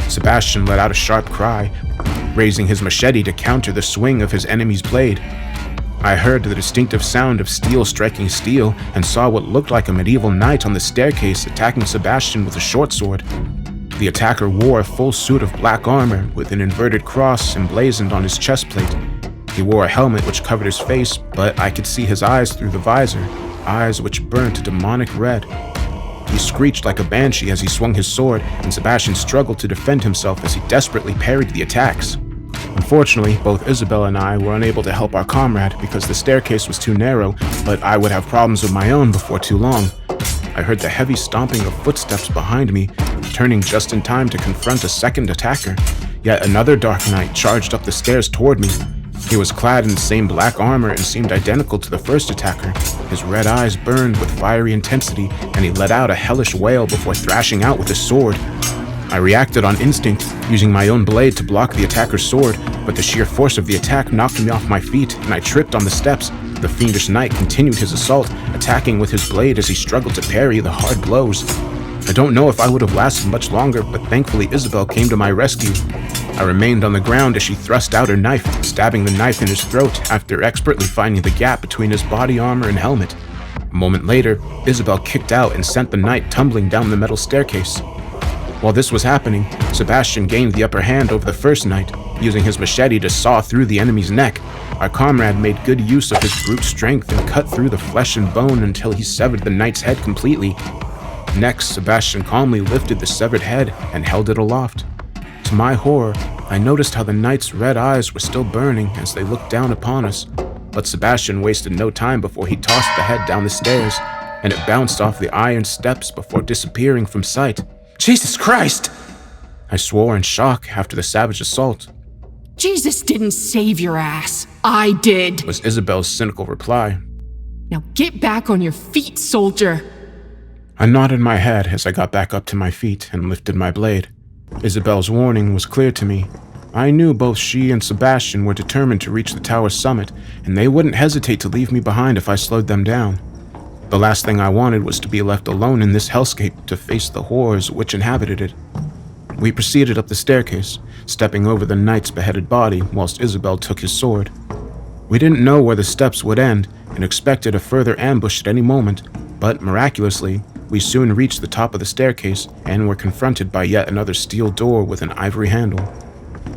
Sebastian let out a sharp cry, raising his machete to counter the swing of his enemy's blade. I heard the distinctive sound of steel striking steel and saw what looked like a medieval knight on the staircase attacking Sebastian with a short sword. The attacker wore a full suit of black armor with an inverted cross emblazoned on his chest plate. He wore a helmet which covered his face, but I could see his eyes through the visor, eyes which burnt a demonic red. He screeched like a banshee as he swung his sword, and Sebastian struggled to defend himself as he desperately parried the attacks. Unfortunately, both Isabel and I were unable to help our comrade because the staircase was too narrow, but I would have problems of my own before too long. I heard the heavy stomping of footsteps behind me, turning just in time to confront a second attacker. Yet another dark knight charged up the stairs toward me. He was clad in the same black armor and seemed identical to the first attacker. His red eyes burned with fiery intensity, and he let out a hellish wail before thrashing out with his sword. I reacted on instinct, using my own blade to block the attacker's sword, but the sheer force of the attack knocked me off my feet, and I tripped on the steps. The fiendish knight continued his assault, attacking with his blade as he struggled to parry the hard blows. I don't know if I would have lasted much longer, but thankfully Isabel came to my rescue. I remained on the ground as she thrust out her knife, stabbing the knife in his throat after expertly finding the gap between his body armor and helmet. A moment later, Isabel kicked out and sent the knight tumbling down the metal staircase. While this was happening, Sebastian gained the upper hand over the first knight, using his machete to saw through the enemy's neck. Our comrade made good use of his brute strength and cut through the flesh and bone until he severed the knight's head completely. Next, Sebastian calmly lifted the severed head and held it aloft. To my horror, I noticed how the knight's red eyes were still burning as they looked down upon us, but Sebastian wasted no time before he tossed the head down the stairs, and it bounced off the iron steps before disappearing from sight. Jesus Christ! I swore in shock after the savage assault. Jesus didn't save your ass. I did. Was Isabel's cynical reply. Now get back on your feet, soldier. I nodded my head as I got back up to my feet and lifted my blade. Isabel's warning was clear to me. I knew both she and Sebastian were determined to reach the tower's summit, and they wouldn't hesitate to leave me behind if I slowed them down. The last thing I wanted was to be left alone in this hellscape to face the horrors which inhabited it. We proceeded up the staircase, stepping over the knight's beheaded body whilst Isabel took his sword. We didn't know where the steps would end and expected a further ambush at any moment, but miraculously, we soon reached the top of the staircase and were confronted by yet another steel door with an ivory handle.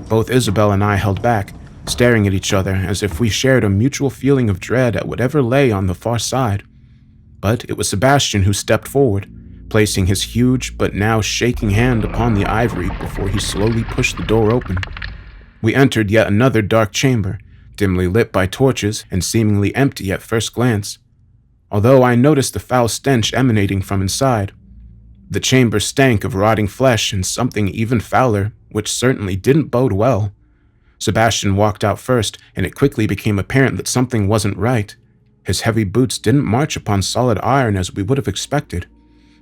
Both Isabel and I held back, staring at each other as if we shared a mutual feeling of dread at whatever lay on the far side. But it was Sebastian who stepped forward, placing his huge but now shaking hand upon the ivory before he slowly pushed the door open. We entered yet another dark chamber, dimly lit by torches and seemingly empty at first glance, although I noticed the foul stench emanating from inside. The chamber stank of rotting flesh and something even fouler, which certainly didn't bode well. Sebastian walked out first, and it quickly became apparent that something wasn't right. His heavy boots didn't march upon solid iron as we would have expected.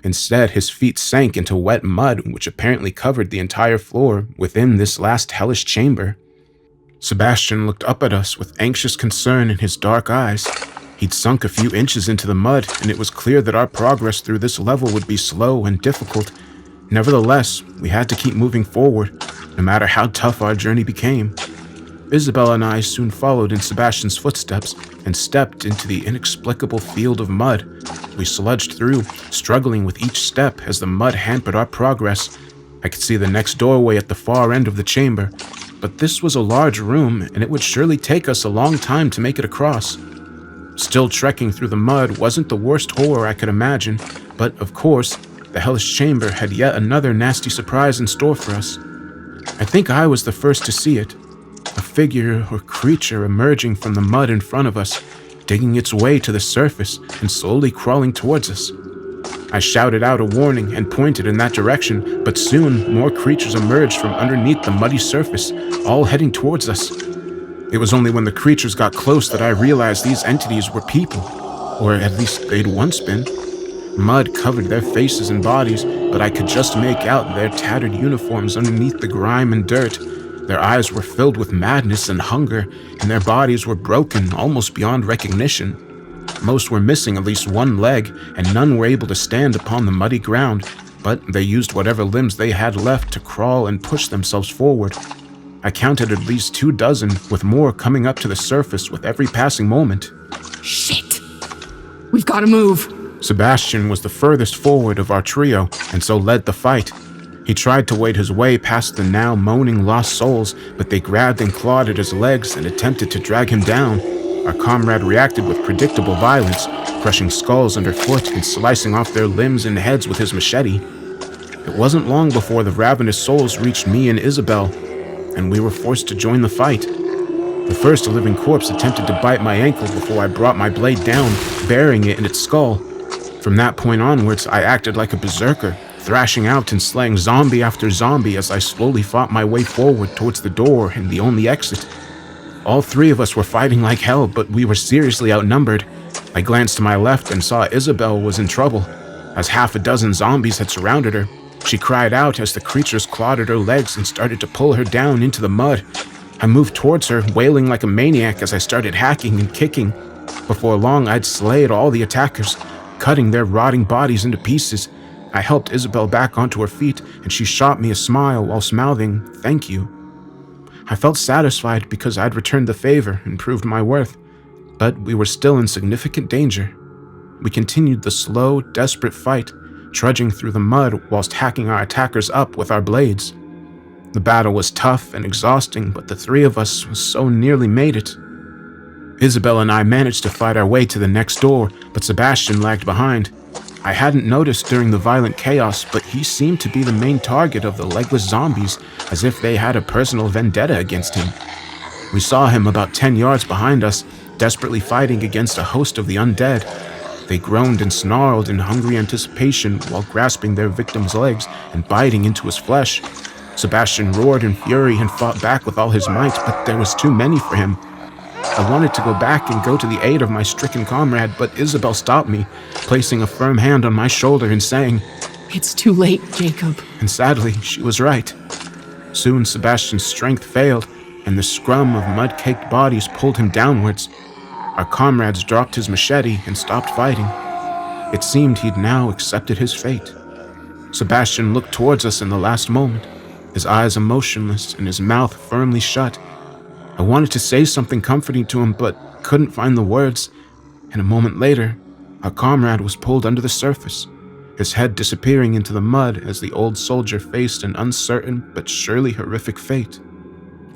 Instead, his feet sank into wet mud, which apparently covered the entire floor within this last hellish chamber. Sebastian looked up at us with anxious concern in his dark eyes. He'd sunk a few inches into the mud, and it was clear that our progress through this level would be slow and difficult. Nevertheless, we had to keep moving forward, no matter how tough our journey became. Isabel and I soon followed in Sebastian's footsteps and stepped into the inexplicable field of mud. We sludged through, struggling with each step as the mud hampered our progress. I could see the next doorway at the far end of the chamber, but this was a large room, and it would surely take us a long time to make it across. Still trekking through the mud wasn't the worst horror I could imagine, but of course, the hellish chamber had yet another nasty surprise in store for us. I think I was the first to see it. A figure or creature emerging from the mud in front of us, digging its way to the surface and slowly crawling towards us. I shouted out a warning and pointed in that direction, but soon more creatures emerged from underneath the muddy surface, all heading towards us. It was only when the creatures got close that I realized these entities were people, or at least they'd once been. Mud covered their faces and bodies, but I could just make out their tattered uniforms underneath the grime and dirt. Their eyes were filled with madness and hunger, and their bodies were broken almost beyond recognition. Most were missing at least one leg, and none were able to stand upon the muddy ground, but they used whatever limbs they had left to crawl and push themselves forward. I counted at least 24, with more coming up to the surface with every passing moment. Shit! We've got to move! Sebastian was the furthest forward of our trio, and so led the fight. He tried to wade his way past the now moaning lost souls, but they grabbed and clawed at his legs and attempted to drag him down. Our comrade reacted with predictable violence, crushing skulls underfoot and slicing off their limbs and heads with his machete. It wasn't long before the ravenous souls reached me and Isabel, and we were forced to join the fight. The first living corpse attempted to bite my ankle before I brought my blade down, burying it in its skull. From that point onwards, I acted like a berserker, thrashing out and slaying zombie after zombie as I slowly fought my way forward towards the door and the only exit. All three of us were fighting like hell, but we were seriously outnumbered. I glanced to my left and saw Isabel was in trouble, as 6 zombies had surrounded her. She cried out as the creatures clawed at her legs and started to pull her down into the mud. I moved towards her, wailing like a maniac as I started hacking and kicking. Before long, I'd slayed all the attackers, cutting their rotting bodies into pieces. I helped Isabel back onto her feet, and she shot me a smile while mouthing, "Thank you." I felt satisfied because I'd returned the favor and proved my worth, but we were still in significant danger. We continued the slow, desperate fight, trudging through the mud whilst hacking our attackers up with our blades. The battle was tough and exhausting, but the three of us so nearly made it. Isabel and I managed to fight our way to the next door, but Sebastian lagged behind. I hadn't noticed during the violent chaos, but he seemed to be the main target of the legless zombies, as if they had a personal vendetta against him. We saw him about 10 yards behind us, desperately fighting against a host of the undead. They groaned and snarled in hungry anticipation while grasping their victim's legs and biting into his flesh. Sebastian roared in fury and fought back with all his might, but there was too many for him. I wanted to go back and go to the aid of my stricken comrade, but Isabel stopped me, placing a firm hand on my shoulder and saying, "It's too late, Jacob." And sadly, she was right. Soon Sebastian's strength failed, and the scrum of mud-caked bodies pulled him downwards. Our comrades dropped his machete and stopped fighting. It seemed he'd now accepted his fate. Sebastian looked towards us in the last moment, his eyes emotionless and his mouth firmly shut. I wanted to say something comforting to him, but couldn't find the words, and a moment later, our comrade was pulled under the surface, his head disappearing into the mud as the old soldier faced an uncertain but surely horrific fate.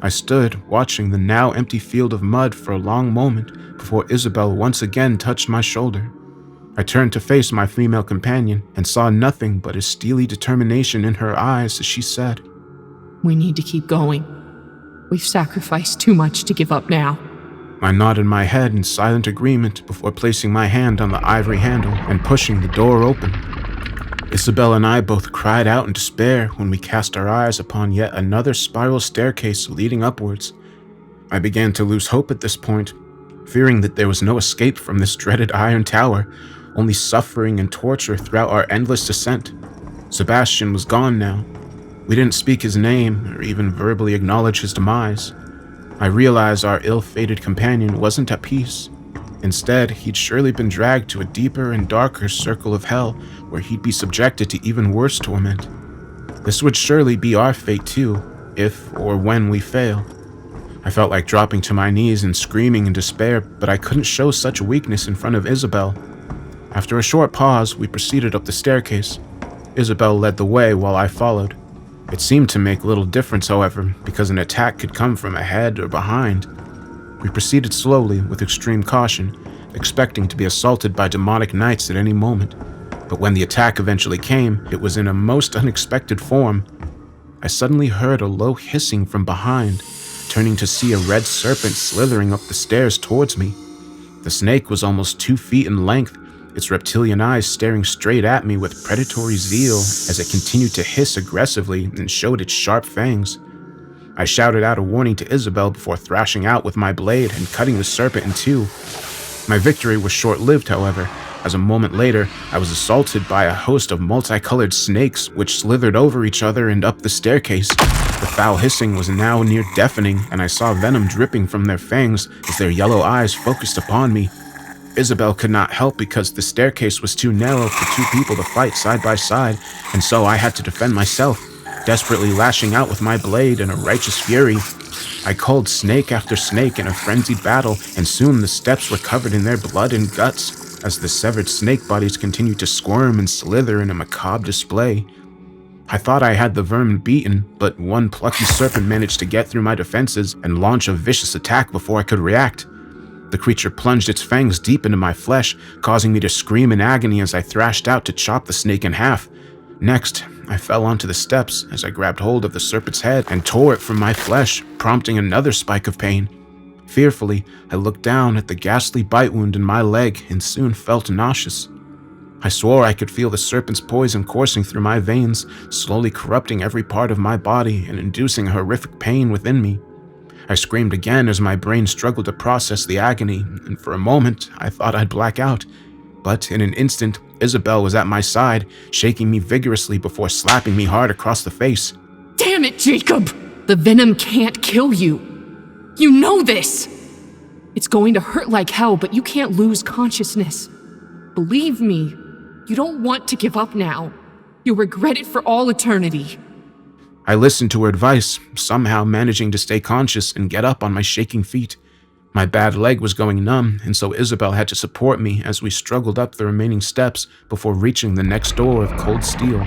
I stood watching the now empty field of mud for a long moment before Isabel once again touched my shoulder. I turned to face my female companion and saw nothing but a steely determination in her eyes as she said, "We need to keep going. We've sacrificed too much to give up now." I nodded my head in silent agreement before placing my hand on the ivory handle and pushing the door open. Isabel and I both cried out in despair when we cast our eyes upon yet another spiral staircase leading upwards. I began to lose hope at this point, fearing that there was no escape from this dreaded iron tower, only suffering and torture throughout our endless descent. Sebastian was gone now. We didn't speak his name or even verbally acknowledge his demise. I realized our ill-fated companion wasn't at peace. Instead, he'd surely been dragged to a deeper and darker circle of hell where he'd be subjected to even worse torment. This would surely be our fate too, if or when we fail. I felt like dropping to my knees and screaming in despair, but I couldn't show such weakness in front of Isabel. After a short pause, we proceeded up the staircase. Isabel led the way while I followed. It seemed to make little difference, however, because an attack could come from ahead or behind. We proceeded slowly with extreme caution, expecting to be assaulted by demonic knights at any moment. But when the attack eventually came, it was in a most unexpected form. I suddenly heard a low hissing from behind, turning to see a red serpent slithering up the stairs towards me. The snake was almost 2 feet in length, its reptilian eyes staring straight at me with predatory zeal as it continued to hiss aggressively and showed its sharp fangs. I shouted out a warning to Isabel before thrashing out with my blade and cutting the serpent in two. My victory was short-lived, however, as a moment later I was assaulted by a host of multicolored snakes which slithered over each other and up the staircase. The foul hissing was now near deafening, and I saw venom dripping from their fangs as their yellow eyes focused upon me. Isabel could not help because the staircase was too narrow for 2 people to fight side by side, and so I had to defend myself, desperately lashing out with my blade in a righteous fury. I culled snake after snake in a frenzied battle, and soon the steps were covered in their blood and guts, as the severed snake bodies continued to squirm and slither in a macabre display. I thought I had the vermin beaten, but one plucky serpent managed to get through my defenses and launch a vicious attack before I could react. The creature plunged its fangs deep into my flesh, causing me to scream in agony as I thrashed out to chop the snake in half. Next, I fell onto the steps as I grabbed hold of the serpent's head and tore it from my flesh, prompting another spike of pain. Fearfully, I looked down at the ghastly bite wound in my leg and soon felt nauseous. I swore I could feel the serpent's poison coursing through my veins, slowly corrupting every part of my body and inducing horrific pain within me. I screamed again as my brain struggled to process the agony, and for a moment I thought I'd black out. But in an instant, Isabel was at my side, shaking me vigorously before slapping me hard across the face. Damn it, Jacob! The venom can't kill you. You know this! It's going to hurt like hell, but you can't lose consciousness. Believe me, you don't want to give up now. You'll regret it for all eternity. I listened to her advice, somehow managing to stay conscious and get up on my shaking feet. My bad leg was going numb, and so Isabel had to support me as we struggled up the remaining steps before reaching the next door of cold steel.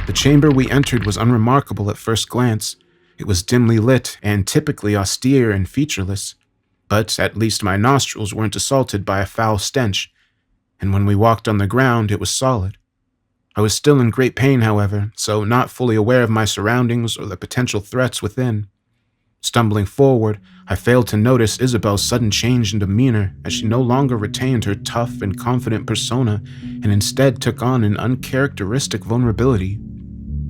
The chamber we entered was unremarkable at first glance. It was dimly lit and typically austere and featureless, but at least my nostrils weren't assaulted by a foul stench, and when we walked on the ground, it was solid. I was still in great pain, however, so not fully aware of my surroundings or the potential threats within. Stumbling forward, I failed to notice Isabel's sudden change in demeanor as she no longer retained her tough and confident persona and instead took on an uncharacteristic vulnerability.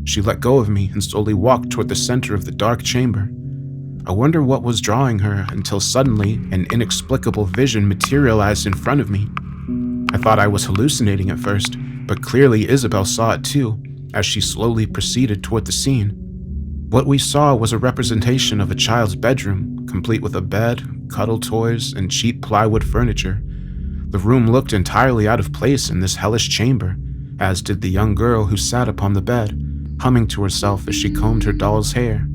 She let go of me and slowly walked toward the center of the dark chamber. I wonder what was drawing her until suddenly an inexplicable vision materialized in front of me. I thought I was hallucinating at first, but clearly Isabel saw it too, as she slowly proceeded toward the scene. What we saw was a representation of a child's bedroom, complete with a bed, cuddle toys, and cheap plywood furniture. The room looked entirely out of place in this hellish chamber, as did the young girl who sat upon the bed, humming to herself as she combed her doll's hair.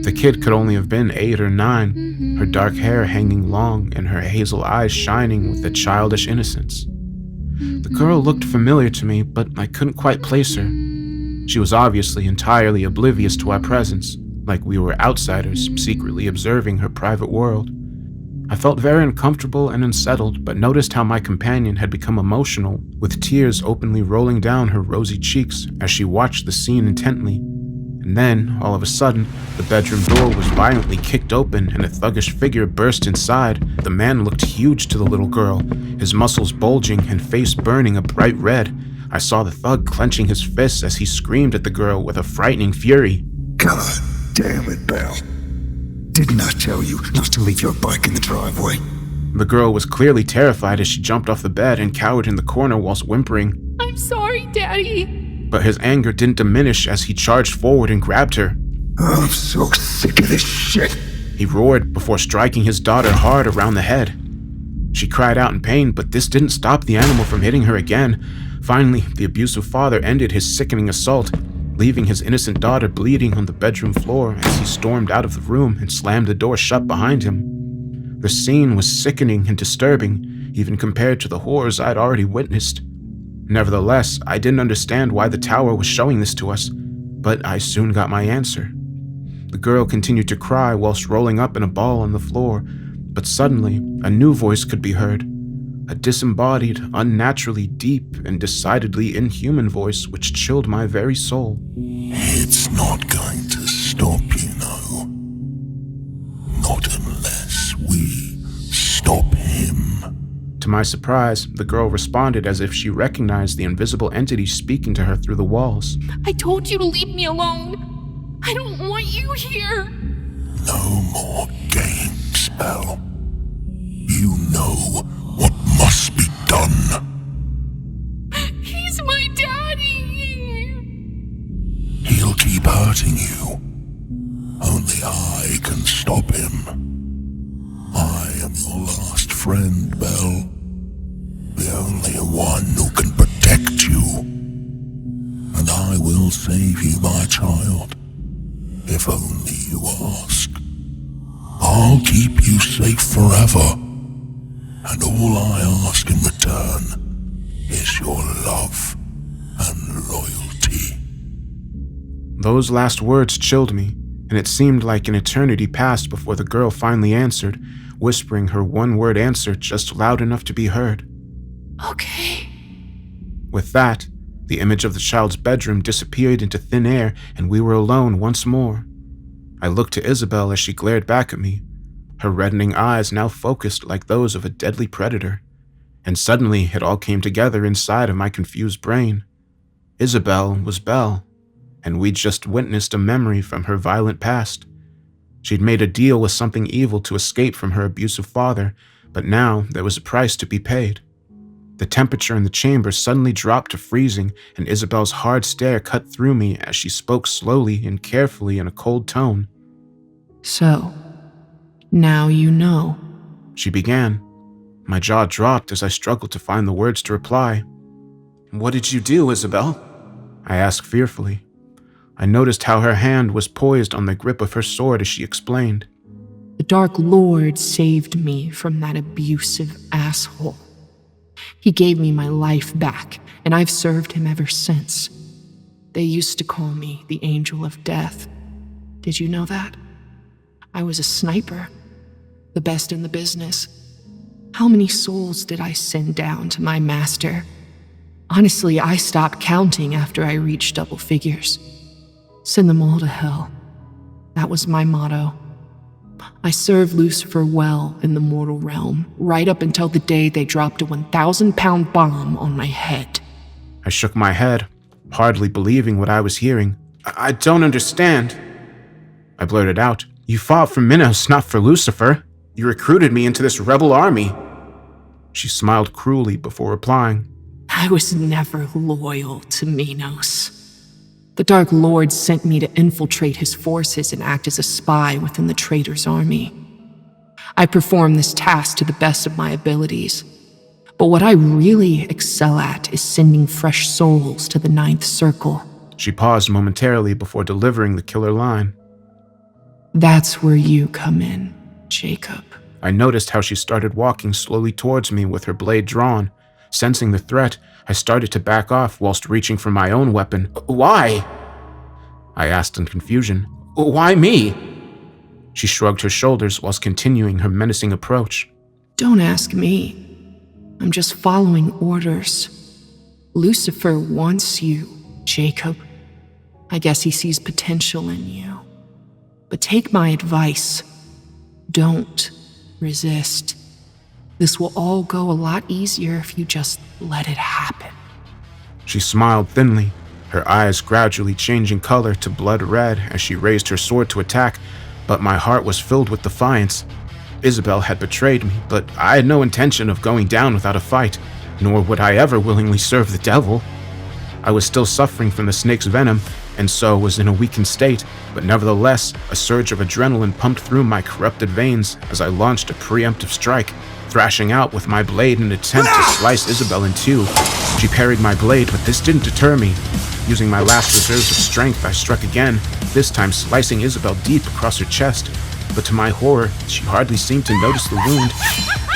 The kid could only have been 8 or 9, her dark hair hanging long and her hazel eyes shining with a childish innocence. The girl looked familiar to me, but I couldn't quite place her. She was obviously entirely oblivious to our presence, like we were outsiders secretly observing her private world. I felt very uncomfortable and unsettled, but noticed how my companion had become emotional, with tears openly rolling down her rosy cheeks as she watched the scene intently. And then, all of a sudden, the bedroom door was violently kicked open and a thuggish figure burst inside. The man looked huge to the little girl, his muscles bulging and face burning a bright red. I saw the thug clenching his fists as he screamed at the girl with a frightening fury. God damn it, Belle. Didn't I tell you not to leave your bike in the driveway? The girl was clearly terrified as she jumped off the bed and cowered in the corner whilst whimpering. I'm sorry, Daddy. But his anger didn't diminish as he charged forward and grabbed her. I'm so sick of this shit. He roared before striking his daughter hard around the head. She cried out in pain, but this didn't stop the animal from hitting her again. Finally, the abusive father ended his sickening assault, leaving his innocent daughter bleeding on the bedroom floor as he stormed out of the room and slammed the door shut behind him. The scene was sickening and disturbing, even compared to the horrors I'd already witnessed. Nevertheless, I didn't understand why the tower was showing this to us, but I soon got my answer. The girl continued to cry whilst rolling up in a ball on the floor, but suddenly a new voice could be heard. A disembodied, unnaturally deep, and decidedly inhuman voice which chilled my very soul. It's not going to stop, you know. Not unless we stop him. To my surprise, the girl responded as if she recognized the invisible entity speaking to her through the walls. I told you to leave me alone. I don't want you here. No more games, Belle. You know what must be done. He's my daddy. He'll keep hurting you. Only I can stop him. I am your last friend, Belle. The only one who can protect you. And I will save you, my child, if only you ask. I'll keep you safe forever. And all I ask in return is your love and loyalty. Those last words chilled me, and it seemed like an eternity passed before the girl finally answered, whispering her one-word answer just loud enough to be heard. Okay. With that, the image of the child's bedroom disappeared into thin air, and we were alone once more. I looked to Isabel as she glared back at me, her reddening eyes now focused like those of a deadly predator. And suddenly it all came together inside of my confused brain. Isabel was Belle, and we'd just witnessed a memory from her violent past. She'd made a deal with something evil to escape from her abusive father, but now there was a price to be paid. The temperature in the chamber suddenly dropped to freezing, and Isabel's hard stare cut through me as she spoke slowly and carefully in a cold tone. So, now you know. She began. My jaw dropped as I struggled to find the words to reply. What did you do, Isabel? I asked fearfully. I noticed how her hand was poised on the grip of her sword as she explained. The Dark Lord saved me from that abusive asshole. He gave me my life back, and I've served him ever since. They used to call me the Angel of Death. Did you know that? I was a sniper, the best in the business. How many souls did I send down to my master? Honestly, I stopped counting after I reached double figures. Send them all to hell. That was my motto. I served Lucifer well in the mortal realm, right up until the day they dropped a 1,000-pound bomb on my head. I shook my head, hardly believing what I was hearing. I don't understand. I blurted out. You fought for Minos, not for Lucifer. You recruited me into this rebel army. She smiled cruelly before replying. I was never loyal to Minos. The Dark Lord sent me to infiltrate his forces and act as a spy within the traitor's army. I performed this task to the best of my abilities, but what I really excel at is sending fresh souls to the Ninth Circle. She paused momentarily before delivering the killer line. That's where you come in, Jacob. I noticed how she started walking slowly towards me with her blade drawn. Sensing the threat, I started to back off whilst reaching for my own weapon. Why? I asked in confusion. Why me? She shrugged her shoulders whilst continuing her menacing approach. Don't ask me. I'm just following orders. Lucifer wants you, Jacob. I guess he sees potential in you. But take my advice. Don't resist. This will all go a lot easier if you just let it happen. She smiled thinly, her eyes gradually changing color to blood red as she raised her sword to attack, but my heart was filled with defiance. Isabel had betrayed me, but I had no intention of going down without a fight, nor would I ever willingly serve the devil. I was still suffering from the snake's venom, and so was in a weakened state, but nevertheless, a surge of adrenaline pumped through my corrupted veins as I launched a preemptive strike, thrashing out with my blade in an attempt to slice Isabel in two. She parried my blade, but this didn't deter me. Using my last reserves of strength, I struck again, this time slicing Isabel deep across her chest. But to my horror, she hardly seemed to notice the wound.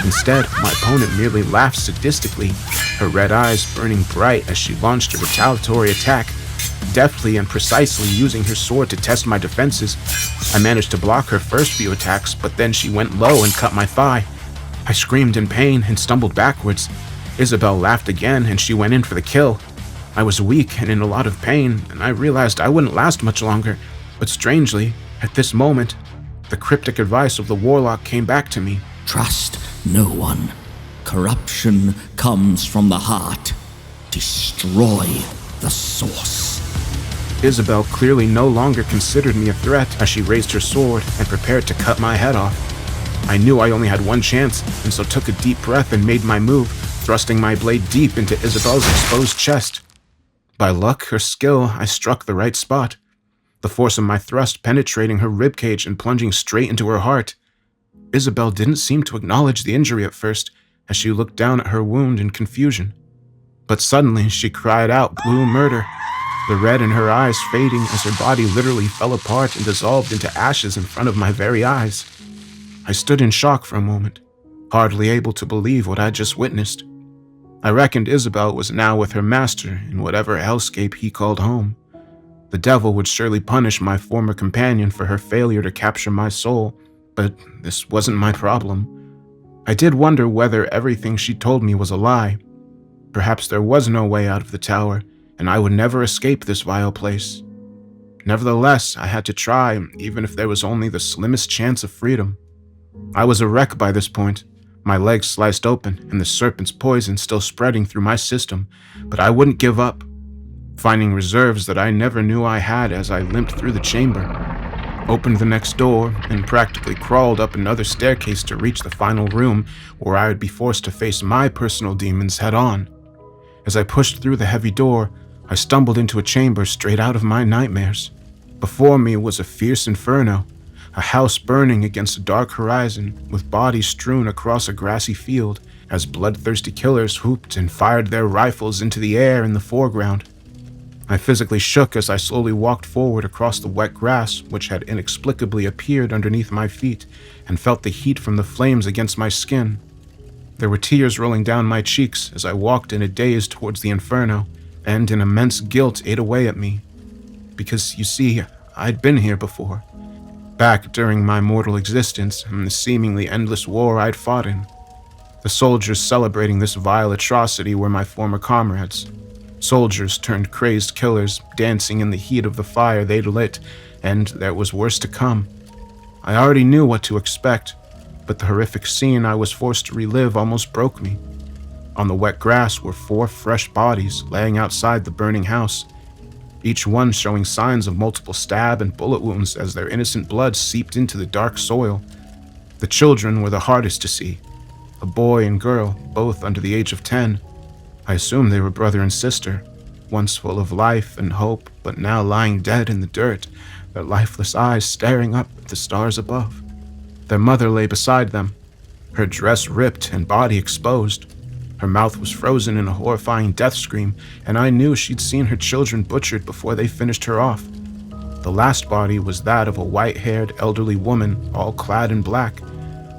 Instead, my opponent merely laughed sadistically, her red eyes burning bright as she launched a retaliatory attack. Deftly and precisely using her sword to test my defenses, I managed to block her first few attacks, but then she went low and cut my thigh. I screamed in pain and stumbled backwards. Isabel laughed again and she went in for the kill. I was weak and in a lot of pain, and I realized I wouldn't last much longer. But strangely, at this moment, the cryptic advice of the warlock came back to me. Trust no one. Corruption comes from the heart. Destroy the source. Isabel clearly no longer considered me a threat as she raised her sword and prepared to cut my head off. I knew I only had one chance, and so took a deep breath and made my move, thrusting my blade deep into Isabel's exposed chest. By luck or skill, I struck the right spot, the force of my thrust penetrating her ribcage and plunging straight into her heart. Isabel didn't seem to acknowledge the injury at first, as she looked down at her wound in confusion. But suddenly, she cried out blue murder, the red in her eyes fading as her body literally fell apart and dissolved into ashes in front of my very eyes. I stood in shock for a moment, hardly able to believe what I'd just witnessed. I reckoned Isabel was now with her master in whatever hellscape he called home. The devil would surely punish my former companion for her failure to capture my soul, but this wasn't my problem. I did wonder whether everything she told me was a lie. Perhaps there was no way out of the tower, and I would never escape this vile place. Nevertheless, I had to try, even if there was only the slimmest chance of freedom. I was a wreck by this point, my legs sliced open and the serpent's poison still spreading through my system, but I wouldn't give up, finding reserves that I never knew I had as I limped through the chamber, opened the next door, and practically crawled up another staircase to reach the final room where I would be forced to face my personal demons head-on. As I pushed through the heavy door, I stumbled into a chamber straight out of my nightmares. Before me was a fierce inferno, a house burning against a dark horizon, with bodies strewn across a grassy field as bloodthirsty killers whooped and fired their rifles into the air in the foreground. I physically shook as I slowly walked forward across the wet grass, which had inexplicably appeared underneath my feet, and felt the heat from the flames against my skin. There were tears rolling down my cheeks as I walked in a daze towards the inferno, and an immense guilt ate away at me. Because, you see, I'd been here before. Back during my mortal existence and the seemingly endless war I'd fought in. The soldiers celebrating this vile atrocity were my former comrades. Soldiers turned crazed killers, dancing in the heat of the fire they'd lit, and there was worse to come. I already knew what to expect, but the horrific scene I was forced to relive almost broke me. On the wet grass were 4 fresh bodies laying outside the burning house. each one showing signs of multiple stab and bullet wounds as their innocent blood seeped into the dark soil. The children were the hardest to see, a boy and girl, both under the age of 10. I assumed they were brother and sister, once full of life and hope, but now lying dead in the dirt, their lifeless eyes staring up at the stars above. Their mother lay beside them, her dress ripped and body exposed. Her mouth was frozen in a horrifying death scream, and I knew she'd seen her children butchered before they finished her off. The last body was that of a white-haired elderly woman, all clad in black.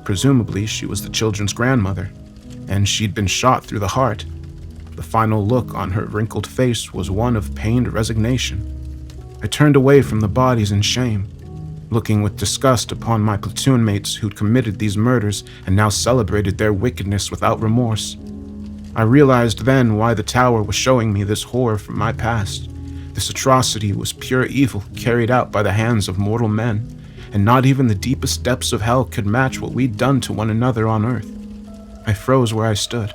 Presumably, she was the children's grandmother, and she'd been shot through the heart. The final look on her wrinkled face was one of pained resignation. I turned away from the bodies in shame, looking with disgust upon my platoon mates who'd committed these murders and now celebrated their wickedness without remorse. I realized then why the tower was showing me this horror from my past. This atrocity was pure evil carried out by the hands of mortal men, and not even the deepest depths of hell could match what we'd done to one another on Earth. I froze where I stood,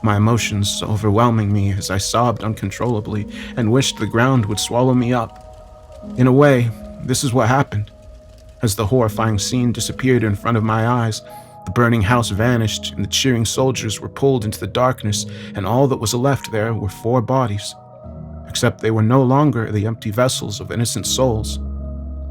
my emotions overwhelming me as I sobbed uncontrollably and wished the ground would swallow me up. In a way, this is what happened. As the horrifying scene disappeared in front of my eyes, the burning house vanished and the cheering soldiers were pulled into the darkness, and all that was left there were 4 bodies. Except they were no longer the empty vessels of innocent souls.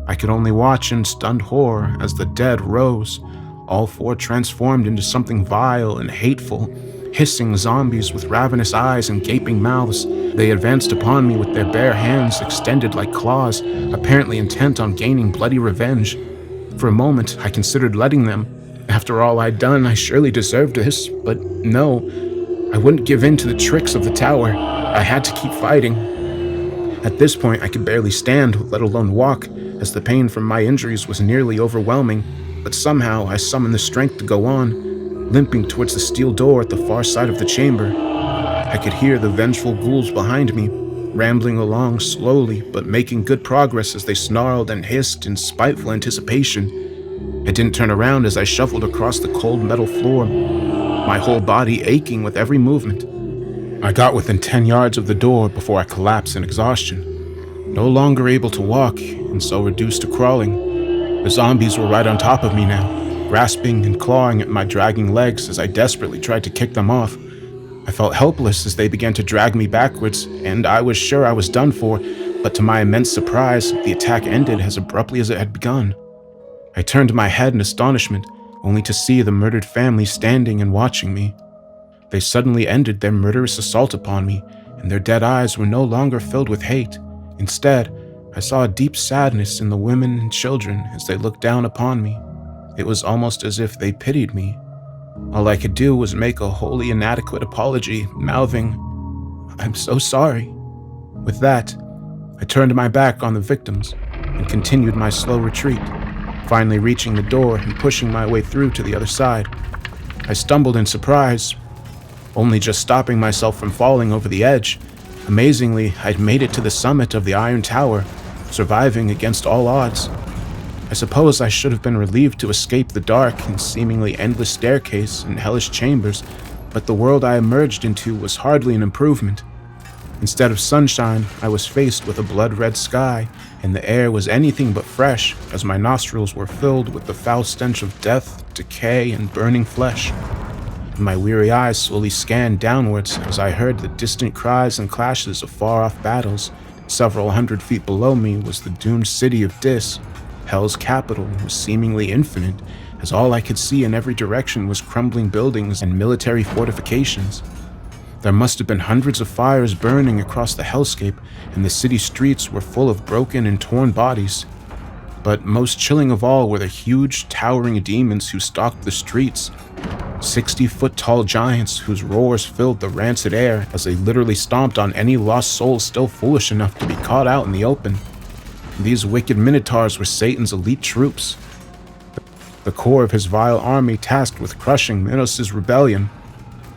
I could only watch in stunned horror as the dead rose, all 4 transformed into something vile and hateful, hissing zombies with ravenous eyes and gaping mouths. They advanced upon me with their bare hands extended like claws, apparently intent on gaining bloody revenge. For a moment, I considered letting them. After all I'd done, I surely deserved this, but no, I wouldn't give in to the tricks of the tower. I had to keep fighting. At this point, I could barely stand, let alone walk, as the pain from my injuries was nearly overwhelming, but somehow I summoned the strength to go on, limping towards the steel door at the far side of the chamber. I could hear the vengeful ghouls behind me, rambling along slowly, but making good progress as they snarled and hissed in spiteful anticipation. I didn't turn around as I shuffled across the cold metal floor, my whole body aching with every movement. I got within 10 yards of the door before I collapsed in exhaustion, no longer able to walk and so reduced to crawling. The zombies were right on top of me now, grasping and clawing at my dragging legs as I desperately tried to kick them off. I felt helpless as they began to drag me backwards, and I was sure I was done for, but to my immense surprise, the attack ended as abruptly as it had begun. I turned my head in astonishment, only to see the murdered family standing and watching me. They suddenly ended their murderous assault upon me, and their dead eyes were no longer filled with hate. Instead, I saw a deep sadness in the women and children as they looked down upon me. It was almost as if they pitied me. All I could do was make a wholly inadequate apology, mouthing, "I'm so sorry." With that, I turned my back on the victims and continued my slow retreat, finally reaching the door and pushing my way through to the other side. I stumbled in surprise, only just stopping myself from falling over the edge. Amazingly, I'd made it to the summit of the Iron Tower, surviving against all odds. I suppose I should have been relieved to escape the dark and seemingly endless staircase and hellish chambers, but the world I emerged into was hardly an improvement. Instead of sunshine, I was faced with a blood-red sky, and the air was anything but fresh, as my nostrils were filled with the foul stench of death, decay, and burning flesh. My weary eyes slowly scanned downwards as I heard the distant cries and clashes of far-off battles. Several hundred feet below me was the doomed city of Dis. Hell's capital was seemingly infinite, as all I could see in every direction was crumbling buildings and military fortifications. There must have been hundreds of fires burning across the hellscape, and the city streets were full of broken and torn bodies. But most chilling of all were the huge, towering demons who stalked the streets. 60-foot-tall giants whose roars filled the rancid air as they literally stomped on any lost soul still foolish enough to be caught out in the open. These wicked minotaurs were Satan's elite troops, the core of his vile army tasked with crushing Minos' rebellion.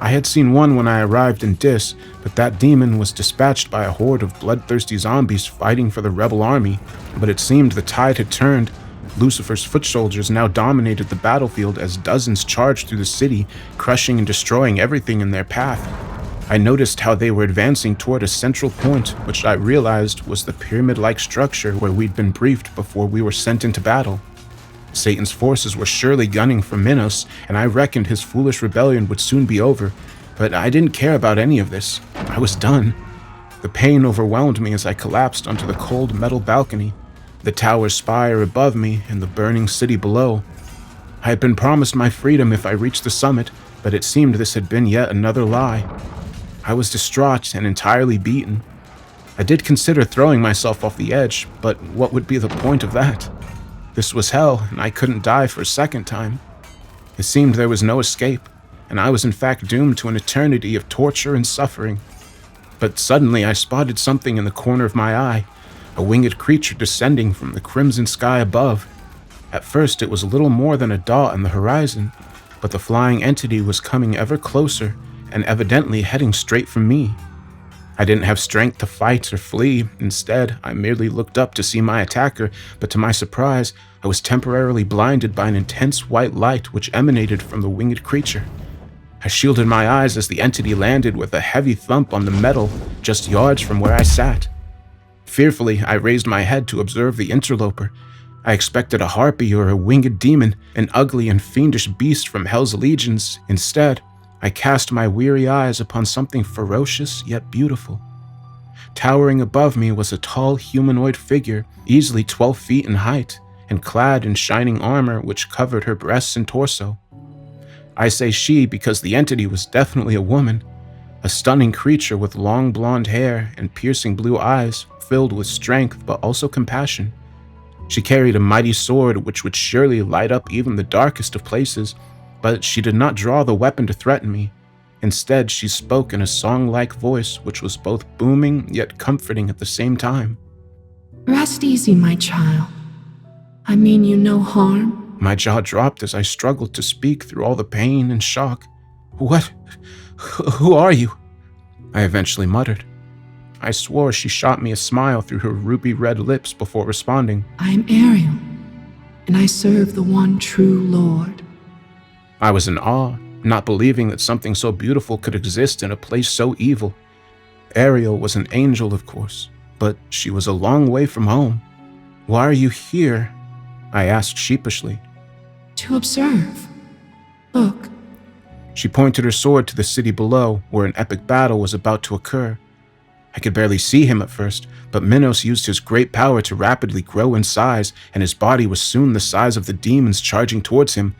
I had seen one when I arrived in Dis, but that demon was dispatched by a horde of bloodthirsty zombies fighting for the rebel army. But it seemed the tide had turned. Lucifer's foot soldiers now dominated the battlefield as dozens charged through the city, crushing and destroying everything in their path. I noticed how they were advancing toward a central point, which I realized was the pyramid-like structure where we'd been briefed before we were sent into battle. Satan's forces were surely gunning for Minos, and I reckoned his foolish rebellion would soon be over, but I didn't care about any of this. I was done. The pain overwhelmed me as I collapsed onto the cold metal balcony, the tower's spire above me and the burning city below. I had been promised my freedom if I reached the summit, but it seemed this had been yet another lie. I was distraught and entirely beaten. I did consider throwing myself off the edge, but what would be the point of that? This was hell, and I couldn't die for a second time. It seemed there was no escape, and I was in fact doomed to an eternity of torture and suffering. But suddenly I spotted something in the corner of my eye, a winged creature descending from the crimson sky above. At first it was little more than a dot on the horizon, but the flying entity was coming ever closer and evidently heading straight for me. I didn't have strength to fight or flee. Instead, I merely looked up to see my attacker, but to my surprise, I was temporarily blinded by an intense white light which emanated from the winged creature. I shielded my eyes as the entity landed with a heavy thump on the metal just yards from where I sat. Fearfully, I raised my head to observe the interloper. I expected a harpy or a winged demon, an ugly and fiendish beast from Hell's legions. Instead, I cast my weary eyes upon something ferocious yet beautiful. Towering above me was a tall humanoid figure, easily 12 feet in height, and clad in shining armor which covered her breasts and torso. I say she because the entity was definitely a woman, a stunning creature with long blonde hair and piercing blue eyes, filled with strength but also compassion. She carried a mighty sword which would surely light up even the darkest of places, but she did not draw the weapon to threaten me. Instead, she spoke in a song-like voice which was both booming yet comforting at the same time. Rest easy, my child. I mean you no harm. My jaw dropped as I struggled to speak through all the pain and shock. What? Who are you? I eventually muttered. I swore she shot me a smile through her ruby-red lips before responding. I'm Ariel, and I serve the one true Lord. I was in awe, not believing that something so beautiful could exist in a place so evil. Ariel was an angel, of course, but she was a long way from home. Why are you here? I asked sheepishly. To observe. Look. She pointed her sword to the city below, where an epic battle was about to occur. I could barely see him at first, but Minos used his great power to rapidly grow in size, and his body was soon the size of the demons charging towards him.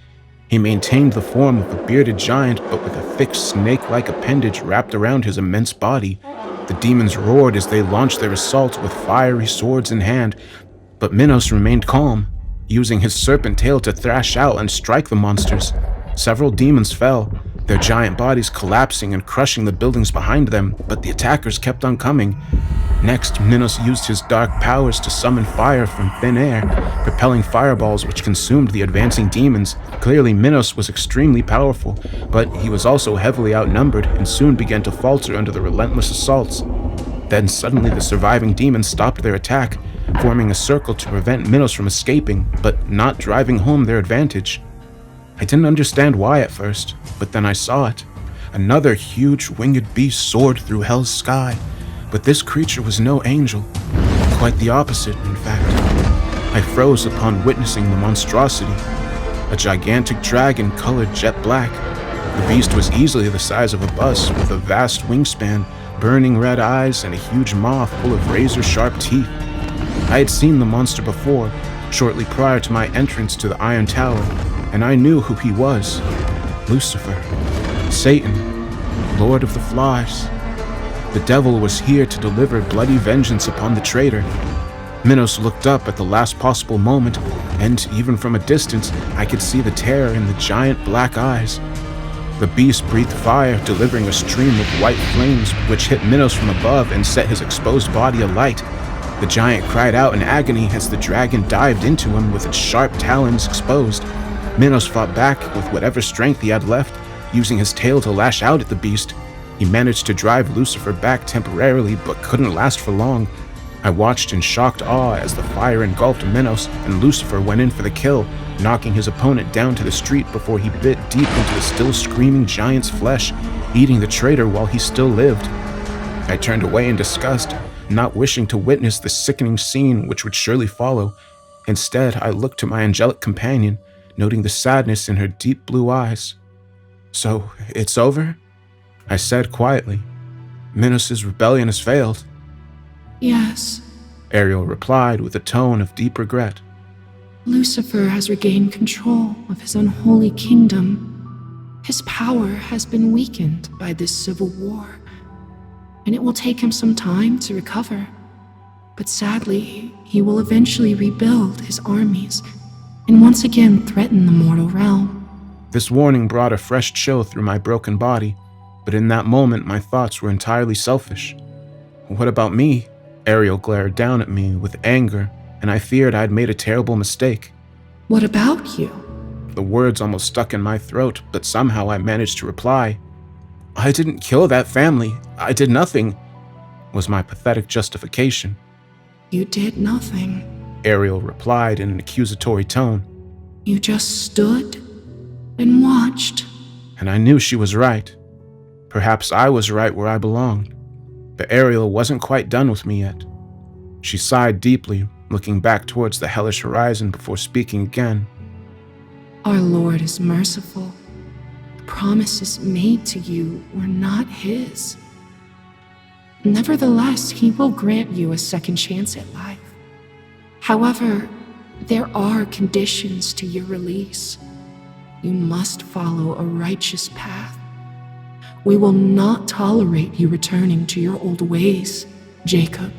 He maintained the form of a bearded giant, but with a thick snake-like appendage wrapped around his immense body. The demons roared as they launched their assault with fiery swords in hand, but Minos remained calm, using his serpent tail to thrash out and strike the monsters. Several demons fell, their giant bodies collapsing and crushing the buildings behind them, but the attackers kept on coming. Next, Minos used his dark powers to summon fire from thin air, propelling fireballs which consumed the advancing demons. Clearly, Minos was extremely powerful, but he was also heavily outnumbered and soon began to falter under the relentless assaults. Then suddenly the surviving demons stopped their attack, forming a circle to prevent Minos from escaping, but not driving home their advantage. I didn't understand why at first, but then I saw it. Another huge winged beast soared through Hell's sky, but this creature was no angel. Quite the opposite, in fact. I froze upon witnessing the monstrosity. A gigantic dragon colored jet black. The beast was easily the size of a bus, with a vast wingspan, burning red eyes, and a huge maw full of razor-sharp teeth. I had seen the monster before, shortly prior to my entrance to the Iron Tower, and I knew who he was. Lucifer. Satan. Lord of the Flies. The devil was here to deliver bloody vengeance upon the traitor. Minos looked up at the last possible moment, and even from a distance, I could see the terror in the giant black eyes. The beast breathed fire, delivering a stream of white flames which hit Minos from above and set his exposed body alight. The giant cried out in agony as the dragon dived into him with its sharp talons exposed. Minos fought back with whatever strength he had left, using his tail to lash out at the beast. He managed to drive Lucifer back temporarily, but couldn't last for long. I watched in shocked awe as the fire engulfed Minos and Lucifer went in for the kill, knocking his opponent down to the street before he bit deep into the still screaming giant's flesh, eating the traitor while he still lived. I turned away in disgust, not wishing to witness the sickening scene which would surely follow. Instead, I looked to my angelic companion, noting the sadness in her deep blue eyes. "So, it's over?" I said quietly. "Minos' rebellion has failed." Yes, Ariel replied with a tone of deep regret. Lucifer has regained control of his unholy kingdom. His power has been weakened by this civil war, and it will take him some time to recover. But sadly, he will eventually rebuild his armies and once again threaten the mortal realm. This warning brought a fresh chill through my broken body, but in that moment my thoughts were entirely selfish. What about me? Ariel glared down at me with anger, and I feared I'd made a terrible mistake. What about you? The words almost stuck in my throat, but somehow I managed to reply. "I didn't kill that family. I did nothing," was my pathetic justification. You did nothing. Ariel replied in an accusatory tone. You just stood and watched. And I knew she was right. Perhaps I was right where I belonged. But Ariel wasn't quite done with me yet. She sighed deeply, looking back towards the hellish horizon before speaking again. Our Lord is merciful. The promises made to you were not his. Nevertheless, he will grant you a second chance at life. However, there are conditions to your release. You must follow a righteous path. We will not tolerate you returning to your old ways, Jacob.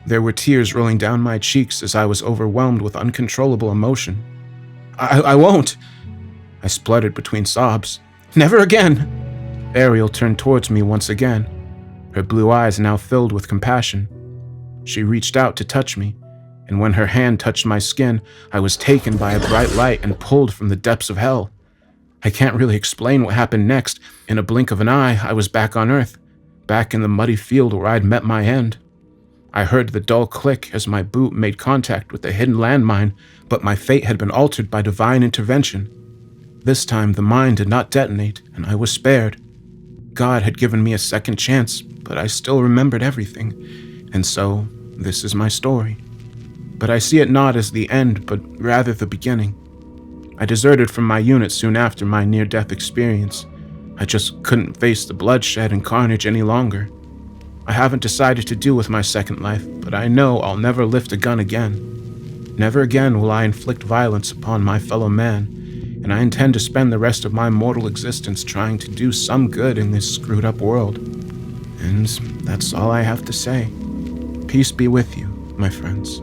There were tears rolling down my cheeks as I was overwhelmed with uncontrollable emotion. I won't, I spluttered between sobs. Never again. Ariel turned towards me once again, her blue eyes now filled with compassion. She reached out to touch me, and when her hand touched my skin, I was taken by a bright light and pulled from the depths of hell. I can't really explain what happened next. In a blink of an eye, I was back on Earth, back in the muddy field where I'd met my end. I heard the dull click as my boot made contact with the hidden landmine, but my fate had been altered by divine intervention. This time, the mine did not detonate, and I was spared. God had given me a second chance, but I still remembered everything, and so this is my story. But I see it not as the end, but rather the beginning. I deserted from my unit soon after my near-death experience. I just couldn't face the bloodshed and carnage any longer. I haven't decided to do with my second life, but I know I'll never lift a gun again. Never again will I inflict violence upon my fellow man, and I intend to spend the rest of my mortal existence trying to do some good in this screwed-up world. And that's all I have to say. Peace be with you, my friends.